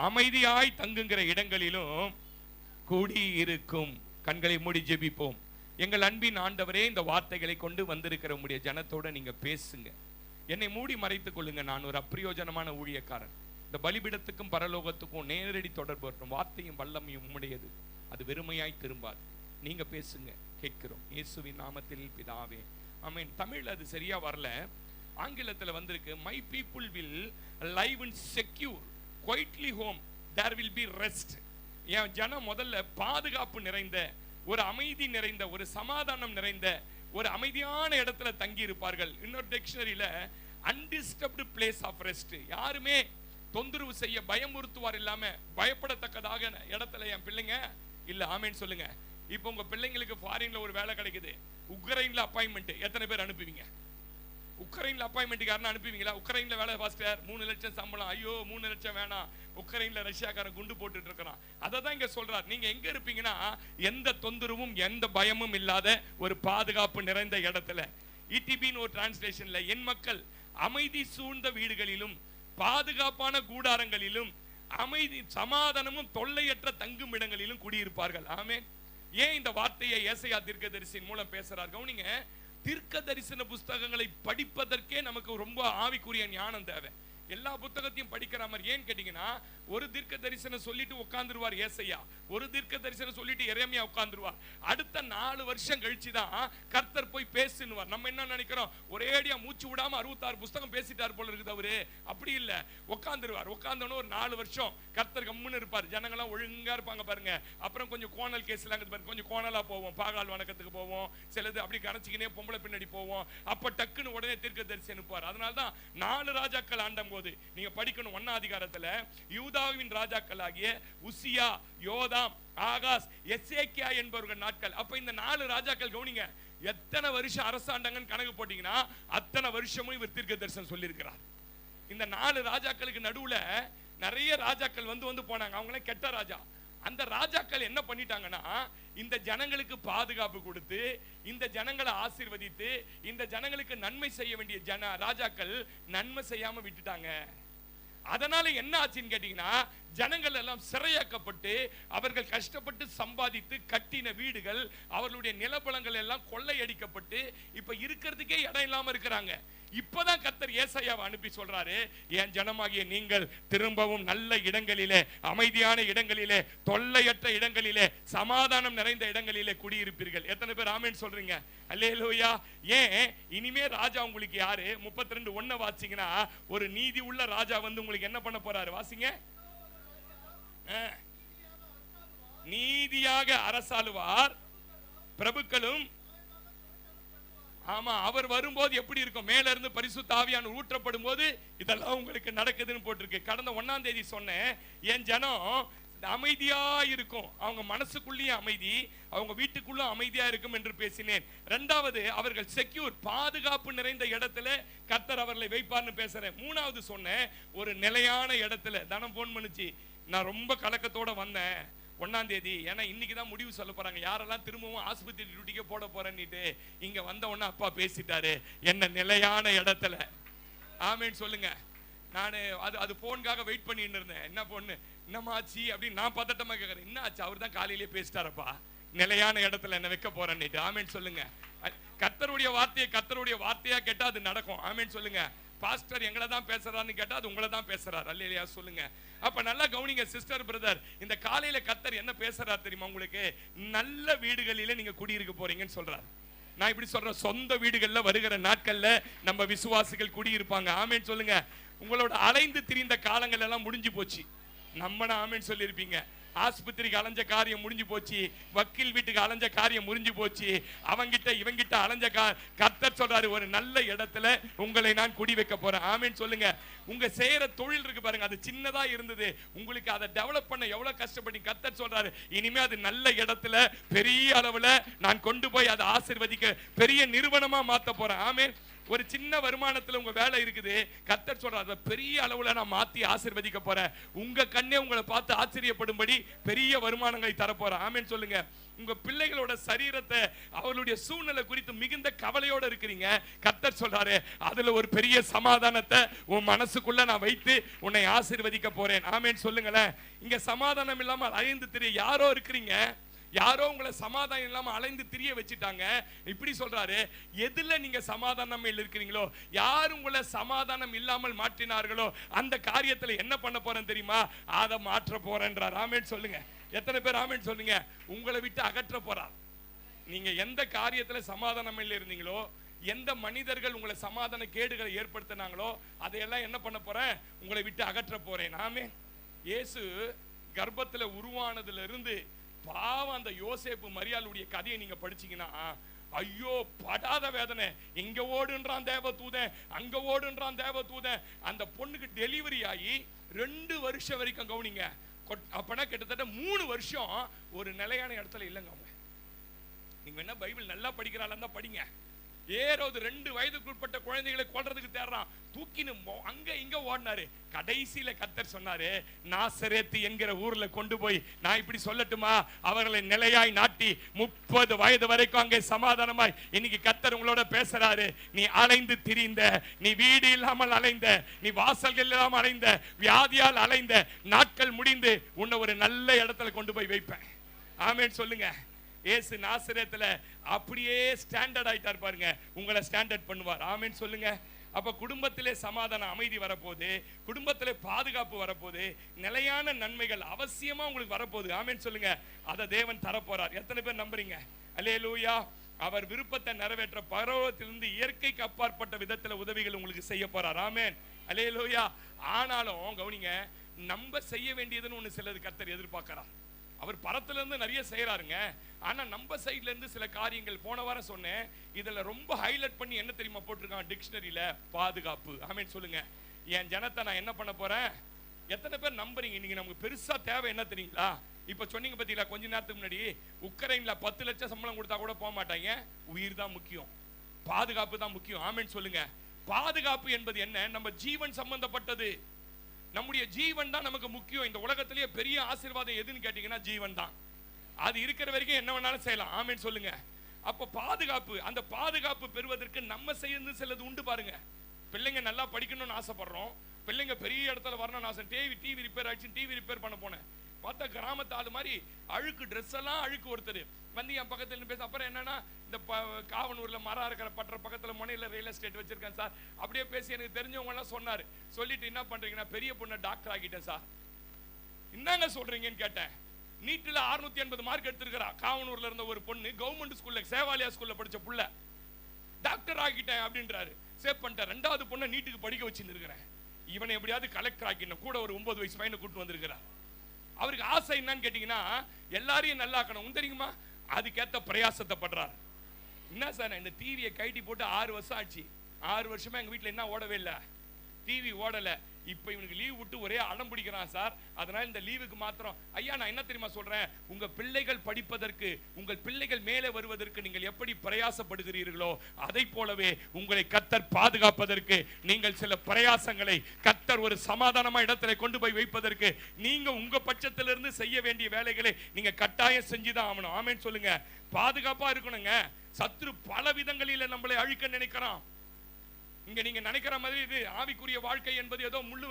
அமைதியாய் தங்குங்கிற இடங்களிலும் கூடியிருக்கும். கண்களை மூடி ஜெபிப்போம். எங்கள் அன்பின் ஆண்டவரே, இந்த வார்த்தைகளை கொண்டு வந்திருக்கிற உம்முடைய ஜனத்தோட நீங்க பேசுங்க. என்னை மூடி மறைத்துக் கொள்ளுங்க. நான் ஒரு அப்பிரயோஜனமான ஊழியக்காரன். இந்த பலிபீடத்துக்கும் பரலோகத்துக்கும் நேரடி தொடர்பு வரட்டும். வார்த்தையும் வல்லமையும் உம்முடையது, அது வெறுமையாய் திரும்பாது. நீங்க பேசுங்க, கேட்கிறோம் இயேசுவின் நாமத்தில் பிதாவே, ஆமென். தமிழ்ல அது சரியா வரல, ஆங்கிலத்தில் வந்திருக்கு. My people will live in secure quietly home there will be rest. என் ஜனம் முதல்ல பாதுகாப்பு நிறைந்த, ஒரு அமைதி நிறைந்த, ஒரு சமாதானம் நிறைந்த, ஒரு அமைதியான இடத்துல தங்கி இருப்பார்கள். இன்னொரு டிக்ஷனரியில அன்டிஸ்டர்ப்டு பிளேஸ் ஆஃப் ரெஸ்ட். யாருமே தொந்தரவு செய்ய பயமுறுத்துவார் இல்லாம பயப்படத்தக்கதாக இடத்துல என் பிள்ளைங்க இல்ல. ஆமேன்னு சொல்லுங்க. இப்போ உங்க பிள்ளைங்களுக்கு ஃபாரின்ல ஒரு வேலை கிடைக்குது, உக்ரைன்ல அப்பாயின்மெண்ட், எத்தனை பேர் அனுப்புவீங்க? உக்ரைன்ல அப்பாயின்மெண்ட் யாருன்னு அனுப்புவீங்களா? உக்ரைன்ல வேலை பாஸ்டர் 3 லட்சம் சம்பளம். ஐயோ 3 லட்சம் வேணாம், உக்ரைன்ல ரஷ்யாக்காரன் குண்டு போட்டுட்டு இருக்கிறான். அதை தான் இங்க சொல்றார். நீங்க எங்க இருப்பீங்கன்னா எந்த தொந்தரவும் எந்த பயமும் இல்லாத ஒரு பாதுகாப்பு நிறைந்த இடத்துல. இடிபின்னு ஒரு டிரான்ஸ்லேஷன்ல என் மக்கள் அமைதி சூழ்ந்த வீடுகளிலும் பாதுகாப்பான கூடாரங்களிலும் அமைதி சமாதானமும் தொல்லையற்ற தங்கும் இடங்களிலும் குடியிருப்பார்கள். ஆமென். ஏன் இந்த வார்த்தையை ஏசாயா தீர்க்கதரிசியின் மூலம் பேசுறார்? கவனிங்க. தீர்க்க தரிசன புஸ்தகங்களை படிப்பதற்கே நமக்கு ரொம்ப ஆவிக்குரிய ஞானம் தேவை. எல்லா புத்தகத்தையும் படிக்கிற மாதிரி. ஏன் கேட்டீங்கன்னா, ஒரு தீர்க்க தரிசனம் சொல்லிட்டு உட்கார்ந்துருவார் ஏசாயா, ஒரு தீர்க்க தரிசனம் சொல்லிட்டு எரேமியா உட்கார்ந்துருவார். அடுத்த 4 வருஷம் கழிச்சு தான் கர்த்தர் போய் பேசுவார். நம்ம என்ன நினைக்கிறோம், ஒரேடியா மூச்சு விடாம 66 புஸ்தகம் பேசிட்டார் போல இருக்குது அவரு. அப்படி இல்ல, உட்கார்ந்துருவார். உட்கார்ந்தோன்னு ஒரு 4 வருஷம் கர்த்தர் கம்முன்னு இருப்பார். ஜனங்களாம் ஒழுங்கா இருப்பாங்க பாருங்க. அப்புறம் கொஞ்சம் கோணல் கேஸ்லாம் பாருங்க, கொஞ்சம் கோணலா போவோம், பாகால் வணக்கத்துக்கு போவோம், சிலது அப்படி கணச்சிக்கினே பொம்பளை பின்னாடி போவோம். அப்ப டக்குன்னு உடனே தீர்க்க தரிசி அனுப்புவார். அதனால்தான் 4 ராஜாக்கள் ஆண்டம் போது நீங்க படிக்கணும் 1 அதிகாரத்துல யூதாவின் ராஜாக்கள் ஆகிய உசியா, யோதாம், ஆகாஸ், எசேக்கியா என்பவர்கள் நாட்கள். அப்ப இந்த 4 ராஜாக்கள் கவனிங்க, எத்தனை வருஷம் அரசாண்டங்கன்னு கணக்கு போட்டீங்கன்னா அத்தனை வருஷமும் இவர் தீர்க்க தரிசனம் சொல்லி இருக்கிறார். இந்த 4 ராஜாக்களுக்கு நடுவுல நிறைய ராஜாக்கள் வந்து போனாங்க. அவங்களே கெட்ட ராஜா. அந்த ராஜாக்கள் என்ன பண்ணிட்டாங்கன்னா, இந்த ஜனங்களுக்கு பாதுகாப்பு கொடுத்து, இந்த ஜனங்களை ஆசீர்வதித்து, இந்த ஜனங்களுக்கு நன்மை செய்ய வேண்டிய ராஜாக்கள் நன்மை செய்யாம விட்டுட்டாங்க. அதனால என்ன ஆச்சுன்னு கேட்டீங்கன்னா, ஜனங்கள் எல்லாம் சிறையாக்கப்பட்டு, அவர்கள் கஷ்டப்பட்டு சம்பாதித்து கட்டின வீடுகள், அவர்களுடைய நிலபலங்கள் எல்லாம் கொள்ளையடிக்கப்பட்டு இப்ப இருக்கிறதுக்கே இடம் இல்லாம இருக்கிறாங்க. இப்பதான் கர்த்தர் ஏசாயாவை அனுப்பி சொல்றாரு, என் ஜனமாகிய நீங்கள் திரும்பவும் நல்ல இடங்களிலே, அமைதியான இடங்களிலே, தொல்லையற்ற இடங்களிலே, சமாதானம் நிறைந்த இடங்களிலே குடியிருப்பீர்கள். எத்தனை பேர் ஆமென் சொல்றீங்க? அல்லேலூயா. ஏன் இனிமே ராஜா உங்களுக்கு யாரு? 32:1 வாசிங்கன்னா, ஒரு நீதி உள்ள ராஜா வந்து உங்களுக்கு என்ன பண்ண போறாரு? வாசிங்க. நீதியாக அரசாளுவார், பிரபுக்களும். ஆமா, அவர் வரும்போது எப்படி இருக்கும்? மேல இருந்து பரிசுத்த ஆவியானவர் ஊற்றப்படும் போது இதெல்லாம் உங்களுக்கு நடக்குதுன்னு போட்டிருக்கு. கடந்த 1ஆம் தேதி சொன்னேன், என் ஜனம் அமைதியா இருக்கும், அவங்க மனசுக்குள்ளேயும் அமைதி, அவங்க வீட்டுக்குள்ள அமைதியா இருக்கும் என்று பேசினேன். 2வது, அவர்கள் செக்யூர், பாதுகாப்பு நிறைந்த இடத்துல கர்த்தர் அவர்களை வைப்பார்னு பேசுறேன். 3வது சொன்னேன், ஒரு நிலையான இடத்துல. தனம் போன் பண்ணுச்சு, நான் ரொம்ப கலக்கத்தோட வந்தேன் 1ஆம் தேதி. ஏன்னா இன்னைக்கு தான் முடிவு சொல்ல போறாங்க, யாரெல்லாம் திரும்பவும் ஆஸ்பத்திரி டியூட்டிக்கே போட போறேன்னுட்டு. இங்க வந்த உடனே அப்பா பேசிட்டாரு, என்ன நிலையான இடத்துல. ஆமேன்னு சொல்லுங்க. நான் அது போனுக்காக வெயிட் பண்ணிட்டு இருந்தேன். என்ன பொண்ணு என்னமாச்சு அப்படின்னு நான் பதட்டமா கேட்கறேன். என்ன ஆச்சு? அவர் தான் காலையிலேயே பேசிட்டாரப்பா, நிலையான இடத்துல என்ன வைக்க போறேன்னுட்டு. ஆமேன்னு சொல்லுங்க. கர்த்தருடைய வார்த்தையா கேட்டா அது நடக்கும். ஆமேன்னு சொல்லுங்க. பாஸ்டர் எங்களை தான் பேசுறாருன்னு கேட்டா அது உங்களை தான் பேசுறாரு. அல்லேலூயா சொல்லுங்க. அப்ப நல்லா கவனிங்க சிஸ்டர், பிரதர். இந்த காலையில கர்த்தர் என்ன பேசுறாரு தெரியுமா உங்களுக்கு? நல்ல வீடுகளிலே நீங்க குடியிருக்க போறீங்கன்னு சொல்றாரு. நான் இப்படி சொல்றேன், சொந்த வீடுகள்ல வருகிற நாட்கள்ல நம்ம விசுவாசிகள் குடியிருப்பாங்க. ஆமேன்னு சொல்லுங்க. உங்களோட அலைந்து திரிந்த காலங்கள் எல்லாம் முடிஞ்சு போச்சு. நம்ம ஆமேன்னு சொல்லி இருப்பீங்க. ஆஸ்பத்திரிக்கு அலைஞ்ச காரியம் முடிஞ்சு போச்சு, வக்கீல் வீட்டுக்கு அலைஞ்ச காரியம் முடிஞ்சு போச்சு, அவங்கிட்ட இவங்கிட்ட அலைஞ்ச கர்த்தர் சொல்றாரு, ஒரு நல்ல இடத்துல உங்களை நான் குடி வைக்க போறேன். ஆமேன்னு சொல்லுங்க. உங்க செய்யற தொழில் இருக்கு பாருங்க, அது சின்னதா இருந்தது, உங்களுக்கு அதை டெவலப் பண்ண எவ்வளவு கஷ்டப்பட்டு கர்த்தர் சொல்றாரு, இனிமே அது நல்ல இடத்துல பெரிய அளவுல நான் கொண்டு போய் அதை ஆசீர்வதிக்க பெரிய நிறுவனமா மாத்த போறேன். ஆமேன். ஒரு சின்ன வருமானத்துல உங்க வேலை இருக்குது, கர்த்தர் சொல்றார் அதை பெரிய அளவுல நான் மாத்தி ஆசீர்வதிக்க போறேன். உங்க கண்ணே உங்களை பார்த்து ஆச்சரியப்படும்படி பெரிய வருமானங்களை தரப்போறேன். ஆமென் சொல்லுங்க. உங்க பிள்ளைகளோட சரீரத்தை அவர்களுடைய சூழ்நிலை குறித்து மிகுந்த கவலையோட இருக்கிறீங்க, கர்த்தர் சொல்றாரு அதுல ஒரு பெரிய சமாதானத்தை உன் மனசுக்குள்ள நான் வைத்து உன்னை ஆசீர்வதிக்க போறேன். ஆமென் சொல்லுங்களேன். இங்க சமாதானம் இல்லாம அலைந்து திரிய யாரோ இருக்கிறீங்க, யாரோ உங்களை சமாதானம் இல்லாம அலைந்து திரிய வச்சுட்டாங்க. இப்படி சொல்றாரு, எதுல நீங்க சமாதானம் இருக்கிறீங்களோ, யார் உங்களை சமாதானம் இல்லாமல் மாற்றினார்களோ அந்த காரியத்துல என்ன பண்ண போறேன் தெரியுமா, அதை மாற்ற போறேன்றார். ஆமென் சொல்லுங்க. எத்தனை பேர் ஆமென் சொல்லுங்க? உங்களை விட்டு அகற்ற போறார். நீங்க எந்த காரியத்துல சமாதானம் இல்லை இருந்தீங்களோ, எந்த மனிதர்கள் உங்களை சமாதான கேடுகளை ஏற்படுத்தினாங்களோ அதையெல்லாம் என்ன பண்ண போறேன், உங்களை விட்டு அகற்ற போறேன். ஆமென். இயேசு கர்ப்பத்துல உருவானதுல இருந்து பாவம் அந்த யோசேப்பு மரியாளுடைய கதையை நீங்க படிச்சீங்கன்னா, ஐயோ படாத வேதனை. இங்க ஓடுன்றான் தேவ தூதன், அங்க ஓடுன்றான் தேவ தூதன். அந்த பொண்ணுக்கு டெலிவரி ஆகி 2 வருஷம் வரைக்கும் கவனிங்க, அப்பனா கிட்டத்தட்ட 3 வருஷம் ஒரு நிலையான இடத்துல இல்லைங்க அவங்க. நீங்க என்ன பைபிள் நல்லா படிக்கிறாள் தான் படிங்க. ஏரோது 2 வயதுக்குட்பட்ட குழந்தைகளை கொல்றதுக்கு தேடுறான், தூக்கின்னு அங்க இங்க ஓடினாரு. கடைசியில கர்த்தர் சொன்னாரு, நாசரேத்து என்கிற ஊர்ல கொண்டு போய், நான் இப்படி சொல்லட்டுமா, அவர்களை நிலையாய் நாட்டி 30 வயது வரைக்கும் அங்கே சமாதானமாய். இன்னைக்கு கர்த்தர் உங்களோட பேசுறாரு, நீ அலைந்து திரிந்த, நீ வீடு இல்லாமல் அலைந்த, நீ வாசல்கள் இல்லாமல் அலைந்த, வியாதியால் அலைந்த நாட்கள் முடிந்து உன்னை ஒரு நல்ல இடத்துல கொண்டு போய் வைப்பேன். ஆமென் சொல்லுங்க. இயேசு நாசரேத்துல அப்படியே ஸ்டாண்டர்ட் ஆயிட்டார் பாருங்க, உங்களை ஸ்டாண்டர்ட் பண்ணுவார். ஆமென் சொல்லுங்க. அப்ப குடும்பத்திலே சமாதானம் அமைதி வரப்போகுது, குடும்பத்திலே பாதுகாப்பு வரப்போகுது, நிலையான நன்மைகள் அவசியமா உங்களுக்கு வரப்போகுது. ஆமென் சொல்லுங்க. அதை தேவன் தரப்போறார். எத்தனை பேர் நம்புறீங்க? அல்லேலூயா. அவர் விருப்பத்தை நிறைவேற்ற பரலோகத்திலிருந்து இயற்கைக்கு அப்பாற்பட்ட விதத்துல உதவிகள் உங்களுக்கு செய்ய போறார். ஆமென் அல்லேலூயா. ஆனாலும் கவனிங்க, நம்ம செய்ய வேண்டியதுன்னு ஒண்ணு சிலது கர்த்தர் எதிர்பார்க்கிறார். அவர் பரத்துல இருந்து நிறைய செய்யறாருங்க, ஆனா நம்ம சைட்ல இருந்து சில காரியங்கள் போன வாரம் சொன்னேன், இதுல ரொம்ப ஹைலைட் பண்ணி என்ன தெரியுமா போட்டிருக்கான் டிக்ஷனரியில, பாதுகாப்பு. ஆமென் சொல்லுங்க. என் ஜனத்தை நான் என்ன பண்ண போறேன்? எத்தனை பேர் நம்புறீங்க? இன்னைக்கு நமக்கு பெருசா தேவை என்ன தெரியுங்களா? இப்ப சொன்னீங்க பாத்தீங்களா கொஞ்ச நேரத்துக்கு முன்னாடி, உக்ரைன்ல 10 லட்சம் சம்பளம் கொடுத்தா கூட போக மாட்டாங்க, உயிர் தான் முக்கியம், பாதுகாப்பு தான் முக்கியம். ஆமென் சொல்லுங்க. பாதுகாப்பு என்பது என்ன? நம்ம ஜீவன் சம்பந்தப்பட்டது. நம்முடைய ஜீவன் தான் நமக்கு முக்கியம். இந்த உலகத்திலேயே பெரிய ஆசீர்வாதம் எதுன்னு கேட்டீங்கன்னா ஜீவன் தான். அது இருக்கிற வரைக்கும் என்ன வேணாலும் செய்யலாம். ஆமென் சொல்லுங்க. அப்ப பாதுகாப்பு, அந்த பாதுகாப்பு பெறுவதற்கு நம்ம செய்யறது சிலது உண்டு பாருங்க. பிள்ளைங்க நல்லா படிக்கணும்னு ஆசைப்படுறோம், பிள்ளைங்க பெரிய இடத்துல வரணும்னு ஆசை. டிவி ரிப்பேர் ஆயிடுச்சு, டிவி ரிப்பேர் பண்ண போனேன், பார்த்தா கிராமத்து ஆளு மாதிரி அழுக்கு ட்ரெஸ் எல்லாம் அழுக்கு. ஒருத்தர் வந்து என் பக்கத்துல பேச, அப்புறம் என்னன்னா இந்த காவனூர்ல மரம் இருக்கிற பற்ற பக்கத்துல முனையில ரியல் எஸ்டேட் வச்சிருக்கேன் சார். அப்படியே பேசி எனக்கு தெரிஞ்சவங்க எல்லாம் சொன்னாரு. சொல்லிட்டு என்ன பண்றீங்கன்னா, பெரிய பொண்ணை டாக்டர் ஆகிட்டேன் சார். என்னங்க சொல்றீங்கன்னு கேட்டேன். நீட்ல 680 மார்க் எடுத்திருக்கிறா. காவனூர்ல இருந்த ஒரு பொண்ணு கவர்மெண்ட் ஸ்கூல்ல, சேவாலியா ஸ்கூல்ல படிச்ச புள்ள, டாக்டர் ஆகிட்டேன் அப்படின்றாரு. சேவ் பண்ணிட்டேன். 2வது பொண்ணை நீட்டுக்கு படிக்க வச்சுன்னு இருக்கிறேன். இவனை எப்படியாவது கலெக்டர் ஆக்கிடணும். கூட ஒரு 9 வயசு பையனை கூட்டு வந்திருக்கிறார். அவருக்கு ஆசை என்னன்னு கேட்டீங்கன்னா, எல்லாரையும் நல்லாக்கணும் தெரியுமா, அதுக்கேற்ற பிரயாசத்தை பண்றாரு. என்ன சார், இந்த டிவியை கைட்டி போட்டு 6 வருஷம் ஆச்சு, 6 வருஷமா எங்க வீட்டுல என்ன ஓடவே இல்லை, டிவி ஓடல. இப்ப இவனுக்கு லீவ் விட்டு ஒரே அடம் பிடிக்கிறான் சார், அதனால இந்த லீவுக்கு மாத்திரம். ஐயா நான் என்ன தெரியுமா சொல்றேன், உங்க பிள்ளைகள் படிப்பதற்கு, உங்கள் பிள்ளைகள் மேலே வருவதற்கு நீங்கள் எப்படி பிரயாசப்படுகிறீர்களோ அதை போலவே உங்களை கர்த்தர் பாதுகாப்பதற்கு நீங்கள் சில பிரயாசங்களை, கர்த்தர் ஒரு சமாதானமா இடத்துல கொண்டு போய் வைப்பதற்கு நீங்க உங்க பட்சத்திலிருந்து செய்ய வேண்டிய வேலைகளை நீங்க கட்டாயம் செஞ்சுதான் ஆகணும். ஆமென் சொல்லுங்க. பாதுகாப்பா இருக்கணுங்க. சத்துரு பல விதங்களில நம்மளை அழிக்க நினைக்கிறான். இங்க நீங்க நினைக்கிற மாதிரி இது ஆவிக்குரிய வாழ்க்கை என்பது ஏதோ முள்ளு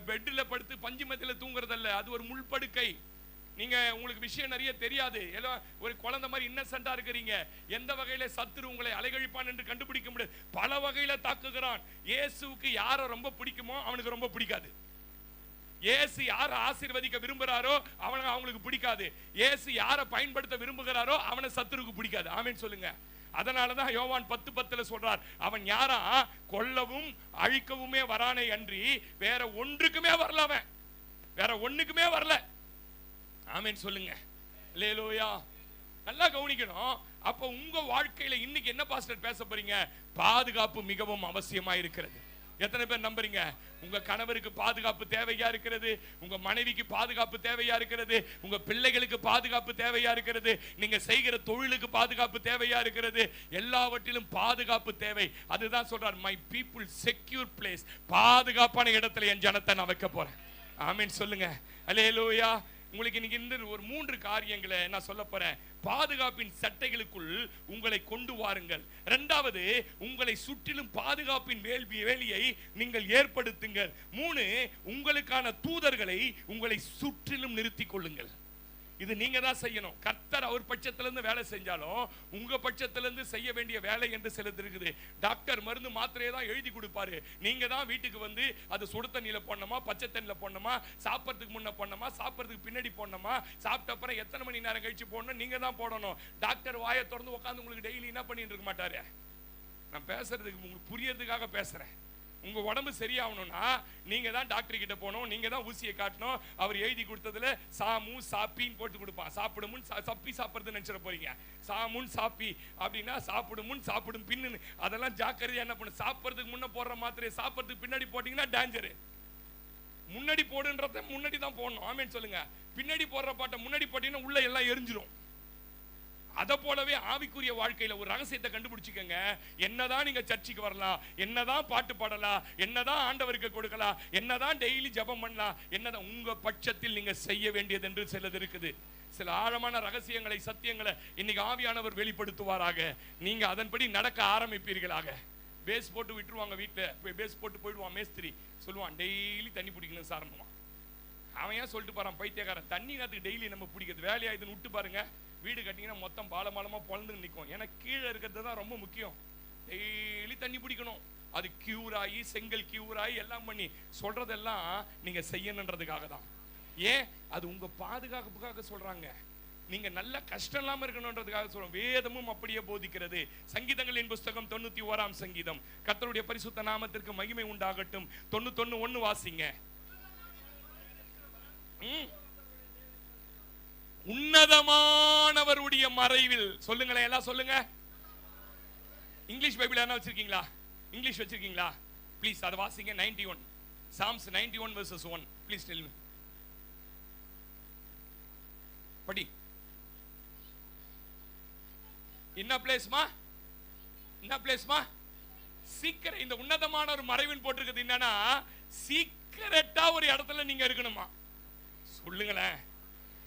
பெட்ல படுத்து பஞ்சு மத்தியில தூங்குறதல்ல, அது ஒரு முள்படுக்கை. நீங்க உங்களுக்கு விஷயம் நிறைய தெரியாது, ஏதோ ஒரு குழந்தை மாதிரி இன்னசென்ட்டா இருக்கிறீங்க. எந்த வகையில சத்துரு உங்களை அலைகழிப்பான் என்று கண்டுபிடிக்க முடியாது. பல வகையில தாக்குகிறான். இயேசுவுக்கு யாரை ரொம்ப பிடிக்குமோ அவனுக்கு ரொம்ப பிடிக்காது. இயேசு யாரை ஆசீர்வதிக்க விரும்புறாரோ அவங்களுக்கு பிடிக்காது. இயேசு யாரை பயன்படுத்த விரும்புகிறாரோ அவனை சத்துருக்கு பிடிக்காது. ஆமென் சொல்லுங்க. அதனாலதான் யோவான் 10:10 சொல்றார், அவன் யாரா கொல்லவும் அழிக்கவுமே வரானே அன்றி வேற ஒன்றுக்குமே வரல, அவன் வேற ஒண்ணுக்குமே வரல. ஆமென் சொல்லுங்க. அல்லேலூயா. நல்லா கவனிக்கணும். அப்ப உங்க வாழ்க்கையில இன்னைக்கு என்ன பாஸ்டர் பேச போறீங்க? பாதுகாப்பு மிகவும் அவசியமா இருக்கிறது. எத்தனை பேர் நம்புறீங்க? உங்க கணவருக்கு பாதுகாப்பு தேவையா இருக்கிறது, உங்க மனைவிக்கு பாதுகாப்பு தேவையா இருக்கிறது, உங்க பிள்ளைகளுக்கு பாதுகாப்பு தேவையா இருக்கிறது, நீங்க செய்கிற தொழிலுக்கு பாதுகாப்பு தேவையா இருக்கிறது, எல்லாவற்றிலும் பாதுகாப்பு தேவை. அதுதான் சொல்றார், மை பீப்புள் செக்யூர் பிளேஸ். பாதுகாப்பான இடத்துல என் ஜனத்தை நான் வைக்க போறேன். ஆமென் சொல்லுங்க. அல்லேலூயா. உங்களுக்கு இன்னைக்கு இந்த ஒரு 3 காரியங்களை நான் சொல்ல போறேன். பாதுகாப்பின் சட்டைகளுக்குள் உங்களை கொண்டு வாருங்கள். இரண்டாவது, உங்களை சுற்றிலும் பாதுகாப்பின் வேலியை நீங்கள் ஏற்படுத்துங்கள். 3, உங்களுக்கான தூதர்களை உங்களை சுற்றிலும் நிறுத்திக் கொள்ளுங்கள். இது நீங்க தான் செய்யணும். கர்த்தர் அவர் பட்சத்திலிருந்து வேலை செஞ்சாலும் உங்க பட்சத்திலிருந்து செய்ய வேண்டிய வேலை என்று சிலது இருக்குது. டாக்டர் மருந்து மாத்திரையை தான் எழுதி கொடுப்பாரு. நீங்க தான் வீட்டுக்கு வந்து அது சுடு தண்ணியில போடணுமா, பச்சை தண்ணியில போடணுமா, சாப்பிட்றதுக்கு முன்ன போடணுமா, சாப்பிட்றதுக்கு பின்னாடி போடணுமா, சாப்பிட்ட அப்புறம் எத்தனை மணி நேரம் கழிச்சு போடணும், நீங்க தான் போடணும். டாக்டர் வாயை திறந்து உட்காந்து உங்களுக்கு டெய்லி என்ன பண்ணிட்டு இருக்க மாட்டாரு. நான் பேசுறதுக்கு உங்களுக்கு புரியறதுக்காக பேசுறேன். உங்க உடம்பு சரியாகணும்னா நீங்க தான் டாக்டர் கிட்ட போகணும், நீங்க தான் ஊசியை காட்டணும். அவர் எழுதி கொடுத்ததுல சாமு சாப்பின்னு போட்டு கொடுப்பான். சாப்பிடுமுன் சப்பி சாப்பிடுறது நினைச்சிட போறீங்க. சாமுன் சாப்பி அப்படின்னா சாப்பிடுமுன் சாப்பிடும் பின்னு. அதெல்லாம் ஜாக்கிரதையா என்ன பண்ணு. சாப்பிட்றதுக்கு முன்ன போடுற மாத்திரையை சாப்பிட்றதுக்கு பின்னாடி போட்டீங்கன்னா டேஞ்சரு. முன்னாடி போடுன்றத முன்னாடி தான் போடணும். ஆமேன்னு சொல்லுங்க. பின்னாடி போடுற பாட்டை முன்னாடி போட்டீங்கன்னா உள்ள எல்லாம் எரிஞ்சிடும். அத போலவே ஆவிக்குரிய வாழ்க்கையில ஒரு ரகசியத்தை கண்டுபிடிச்சுக்கங்க. என்னதான் நீங்க சர்ச்சுக்கு வரலாம், என்னதான் பாட்டு பாடலாம், என்னதான் ஆண்டவருக்கு கொடுக்கலாம், என்னதான் டெய்லி ஜெபம் பண்ணலாம், என்னதான் உங்க பட்சத்தில் நீங்க செய்ய வேண்டியது என்று சிலது இருக்குது. சில ஆழமான ரகசியங்களை, சத்தியங்களை இன்னைக்கு ஆவியானவர் வெளிப்படுத்துவாராக. நீங்க அதன்படி நடக்க ஆரம்பிப்பீர்களாக. பேஸ் போட்டு விட்டுருவாங்க. வீட்டுல பேஸ் போட்டு போயிடுவான். மேஸ்திரி சொல்லுவான், டெய்லி தண்ணி பிடிக்கணும் சாரணுமா. அவன் ஏன் சொல்லிட்டு போறான், பைத்தியக்காரன். தண்ணி நேரத்துக்கு டெய்லி நம்ம பிடிக்கிறது வேலையா இதுன்னு விட்டு பாருங்க. வீடு கட்டிங்கன்னா மொத்தம் பாலமா பொழந்து நிற்கும். ஏன்னா கீழே இருக்கிறது தான் ரொம்ப முக்கியம். டெய்லி தண்ணி பிடிக்கணும். அது கியூர் ஆகி, செங்கல் கியூர் ஆகி எல்லாம் பண்ணி சொல்றதெல்லாம் நீங்க செய்யணுன்றதுக்காக தான். ஏன்? அது உங்க பாதுகாப்புக்காக சொல்றாங்க. நீங்க நல்ல கஷ்டம் இல்லாம இருக்கணும்ன்றதுக்காக சொல்றோம். வேதமும் அப்படியே போதிக்கிறது. சங்கீதங்களின் புஸ்தகம் 91ஆம் சங்கீதம். கர்த்தருடைய பரிசுத்த நாமத்திற்கு மகிமை உண்டாகட்டும். 91:1 வாசிங்க. உன்னதமானவருடைய மறைவில். சொல்லுங்களேன், எல்லாம் சொல்லுங்க. இங்கிலீஷ் பைபிள் என்ன வச்சிருக்கீங்களா? இங்கிலீஷ் வச்சிருக்கீங்களா? ப்ளீஸ் அதை வாசிங்க. 91 Psalms 91 verses 1. Please tell me. படி. என்ன பிளேஸ்மா? என்ன பிளேஸ்மா? சீக்கிரம். இந்த உன்னதமான ஒரு மறைவின் போட்டிருக்கிறது என்னன்னா, சீக்கிரட்டா ஒரு இடத்துல நீங்க இருக்கணுமா? சொல்லுங்களேன்.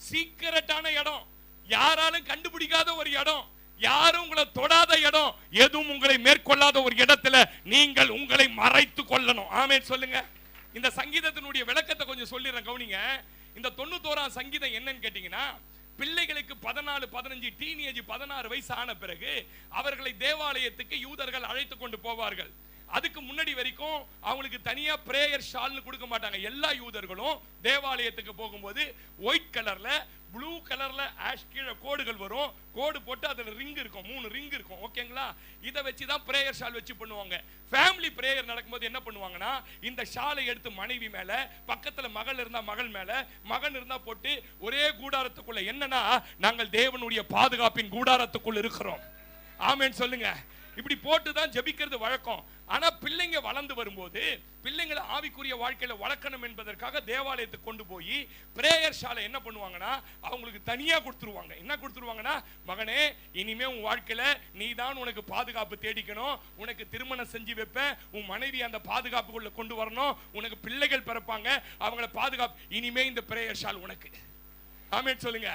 சீக்கிரட்டான இடம், யாராலும் கண்டுபிடிக்காத ஒரு இடம், யாரும் உங்களை தொடாத இடம், எதுவும் உங்களை மேற்கொள்ளாத ஒரு இடத்துல நீங்கள் உங்களை மறைத்து கொள்ளணும். ஆமென் சொல்லுங்க. இந்த சங்கீதத்தினுடைய விளக்கத்தை கொஞ்சம் சொல்லிடுறேன், கவனிங்க. இந்த 91ஆம் சங்கீதம் என்னன்னு கேட்டீங்கன்னா, பிள்ளைகளுக்கு 14, 15, டீனேஜ் 16 வயசு ஆன பிறகு அவர்களை தேவாலயத்துக்கு யூதர்கள் அழைத்து கொண்டு போவார்கள். அதுக்கு முன்னாடி வரைக்கும் அவங்களுக்கு தனியா பிரேயர் ஷால்னு கொடுக்க மாட்டாங்க. எல்லா யூதர்களும் தேவாலயத்துக்கு போகும்போது ஒயிட் கலர்ல, ப்ளூ கலர்ல ஆஷ் கீழே கோடுகள் வரும். கோடு போட்டு அதுல ரிங் இருக்கும், 3 ரிங் இருக்கும். ஓகேங்களா? இதை வச்சு தான் பிரேயர் ஷால் வச்சு பண்ணுவாங்க. ஃபேமிலி பிரேயர் நடக்கும்போது என்ன பண்ணுவாங்கன்னா, இந்த ஷாலை எடுத்து மனைவி மேல, பக்கத்துல மகள் இருந்தா மகள் மேல, மகன் இருந்தா போட்டு ஒரே கூடாரத்துக்குள்ள. என்னன்னா, நாங்கள் தேவனுடைய பாதுகாப்பின் கூடாரத்துக்குள்ள இருக்கிறோம். ஆமென் சொல்லுங்க. இப்படி போட்டு தான் ஜெபிக்கிறது வழக்கம். ஆனா பிள்ளைங்க வளர்ந்து வரும்போது பிள்ளைங்களை ஆவிக்குரிய வாழ்க்கையில வளர்க்கணும் என்பதற்காக தேவாலயத்துக்கு கொண்டு போய் பிரேயர் ஷாலை என்ன பண்ணுவாங்கன்னா, அவங்களுக்கு தனியா கொடுத்துருவாங்க. என்ன கொடுத்துருவாங்கன்னா, மகனே, இனிமே உன் வாழ்க்கையில நீ தான் உனக்கு பாதுகாப்பு தேடிக்கணும், உனக்கு திருமணம் செஞ்சு வைப்பேன், உன் மனைவி அந்த பாதுகாப்புக்குள்ள கொண்டு வரணும், உனக்கு பிள்ளைகள் பிறப்பாங்க, அவங்கள பாதுகாப்பு, இனிமே இந்த பிரேயர் ஷால் உனக்கு. ஆமென் சொல்லுங்க.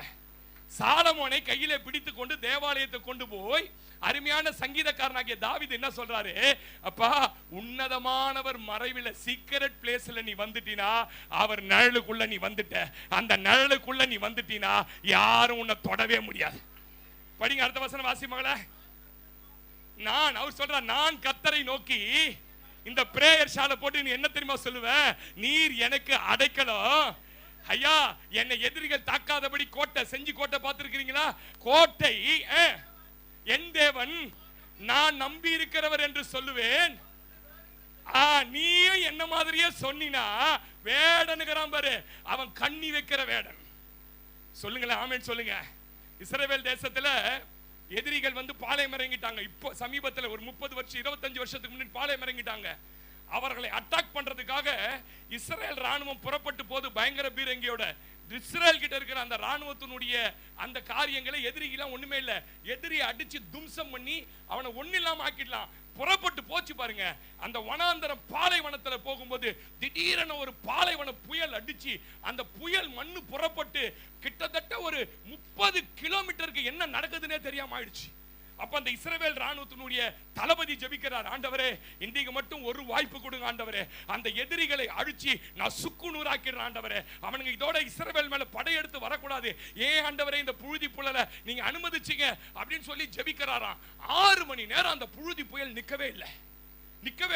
சாலமோனை கையிலே பிடித்து கொண்டு தேவாலயத்தை கொண்டு போய் அருமையான சங்கீதக்காரனாகிய தாவீது என்ன சொல்றாரு, அப்பா, உன்னதமானவர் மறைவில, சீக்ரெட் பிளேஸ்ல நீ வந்துட்டீனா, அவர் நிழலுக்குள்ள நீ வந்துட்ட, அந்த நிழலுக்குள்ள நீ வந்துட்டீனா யாரும் உன்னை தொடவே முடியாது. படிங்க அடுத்த வசனம் வாசி மகளே. அவர் சொல்ற, நான் கர்த்தரை நோக்கி இந்த பிரேயர் ஷாலை போட்டு நீ என்ன தெரியுமா சொல்லுவேன், நீர் எனக்கு அடைக்கலம். ஐயா, என்னை எதிரிகள் தாக்காதபடி கோட்டை செஞ்சு, கோட்டை பார்த்திருக்கிறீங்களா? கோட்டை என் தேவன், நான் நம்பி இருக்கிறவர் என்று சொல்லுவேன். நீயும் என்ன மாதிரியே சொன்னா, வேடனுகிறான் பாரு, அவன் கண்ணி வைக்கிற வேடன். சொல்லுங்களேன், ஆமென் சொல்லுங்க. இஸ்ரவேல் தேசத்துல எதிரிகள் வந்து பாளையம் இறங்கிட்டாங்க. இப்போ சமீபத்தில் ஒரு 30 வருஷம் 25 வருஷத்துக்கு முன்னாடி பாளையம் இறங்கிட்டாங்க. அவர்களை அட்டாக் பண்றதுக்காக இஸ்ரேல் ராணுவம் புறப்பட்டு போது பயங்கர பீரங்கியோட. இஸ்ரேல் கிட்ட இருக்கிற அந்த ராணுவத்தினுடைய அந்த காரியங்களை எதிரிகளாம் ஒண்ணுமே இல்ல, எதிரியை அடிச்சு தும்சம் பண்ணி அவனை ஒண்ணு இல்லாம ஆக்கிடலாம். புறப்பட்டு போச்சு பாருங்க. அந்த வனாந்தரம் பாலைவனத்துல போகும்போது திடீரென ஒரு பாலைவன புயல் அடிச்சு அந்த புயல் மண்ணு புறப்பட்டு கிட்டத்தட்ட ஒரு 30 கிலோமீட்டருக்கு என்ன நடக்குதுன்னே தெரியாம ஆயிடுச்சு. அப்ப அந்த இஸ்ரவேல் ராணுவத்தினுடைய தளபதி ஜெபிக்கிறார், ஆண்டவரே இன்றைக்கு மட்டும் ஒரு வாய்ப்பு கொடுங்க ஆண்டவரே, அந்த எதிரிகளை அழிச்சு நான் சுக்குநூறாக்கிறேன் ஆண்டவரே, அவனுங்க இதோட இஸ்ரவேல் மேல படையெடுத்து வரக்கூடாது, ஏன் ஆண்டவரே இந்த புழுதி புயலை நீங்க அனுமதிச்சீங்க அப்படின்னு சொல்லி ஜெபிக்கிறாராம். 6 மணி நேரம் அந்த புழுதி புயல் நிக்கவே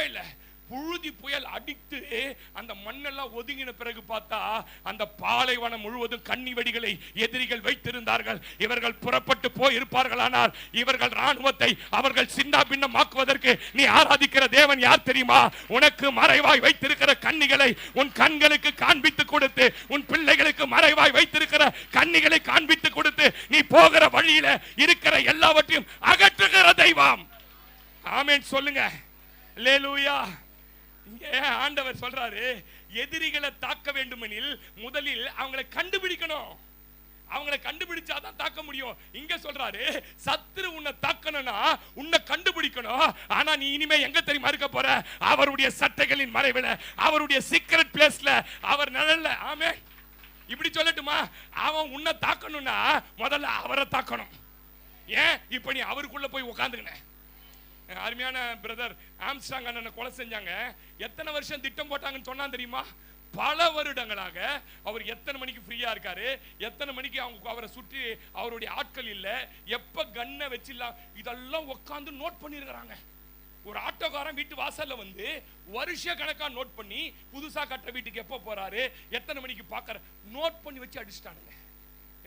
இல்லை. புழுதி புயல் அடித்து அந்த மண்ணெல்லாம் ஒதுங்கின பிறகு பார்த்தா அந்த பாலைவனம் முழுவதும் கண்ணி வெடிகளை எதிரிகள் வைத்திருந்தார்கள். இவர்கள் புறப்பட்டு போய் இருப்பார்களானால் இவர்கள் ராணுவத்தை அவர்கள் சின்ன பின்னமாக்குவதற்கு நீ ஆராதிக்கிற தேவன் யார் தெரியுமா? உனக்கு மறைவாய் வைத்திருக்கிற கண்ணிகளை உன் கண்களுக்கு காண்பித்து கொடுத்து, உன் பிள்ளைகளுக்கு மறைவாய் வைத்திருக்கிற கண்ணிகளை காண்பித்து கொடுத்து நீ போகிற வழியில இருக்கிற எல்லாவற்றையும் அகற்றுகிற தெய்வம். ஆமென் சொல்லுங்க. அல்லேலூயா. ஆண்டவர் சொல்றாரு, எதிரிகளை தாக்க வேண்டுமெனில் முதலில் அவங்களை கண்டுபிடிக்கணும். அவங்களை கண்டுபிடிச்சாதான் தாக்க முடியும். இங்க சொல்றாரு, சத்துரு உன்னை தாக்கணும்னா உன்னை கண்டுபிடிக்கணும். ஆனா நீ இனிமே எங்க தெரியுமா இருக்க போற? அவருடைய சட்டைகளின் மறைவில, அவருடைய சீக்ரெட் பிளேஸ்ல, அவர் நிழல்ல. ஆமென். இப்படி சொல்லட்டுமா? அவன் உன்னை தாக்கணும்னா முதல்ல அவரை தாக்கணும். ஏன் இப்ப நீ அவருக்குள்ள போய் உட்கார்ந்துக்கின? அருமையான பிரதர் ஆம்ஸ்ட்ராங் அண்ணனை கொலை செஞ்சாங்க. எத்தனை வருஷம் திட்டம் போட்டாங்கன்னு சொன்னா தெரியுமா? பல வருடங்களாக அவர் எத்தனை மணிக்கு ஃப்ரீயா இருக்காரு, எத்தனை மணிக்கு அவங்க அவரை சுற்றி அவருடைய ஆட்கள் இல்ல, எப்ப கண்ணை வச்சிடலாம், இதெல்லாம் உட்கார்ந்து நோட் பண்ணிருக்கிறாங்க. ஒரு ஆட்டோக்காரன் வீட்டு வாசல்ல வந்து வருஷ கணக்கா நோட் பண்ணி புதுசா கட்ட வீட்டுக்கு எப்ப போறாரு, எத்தனை மணிக்கு பாக்குற நோட் பண்ணி வச்சு அடிச்சிட்டானுங்க.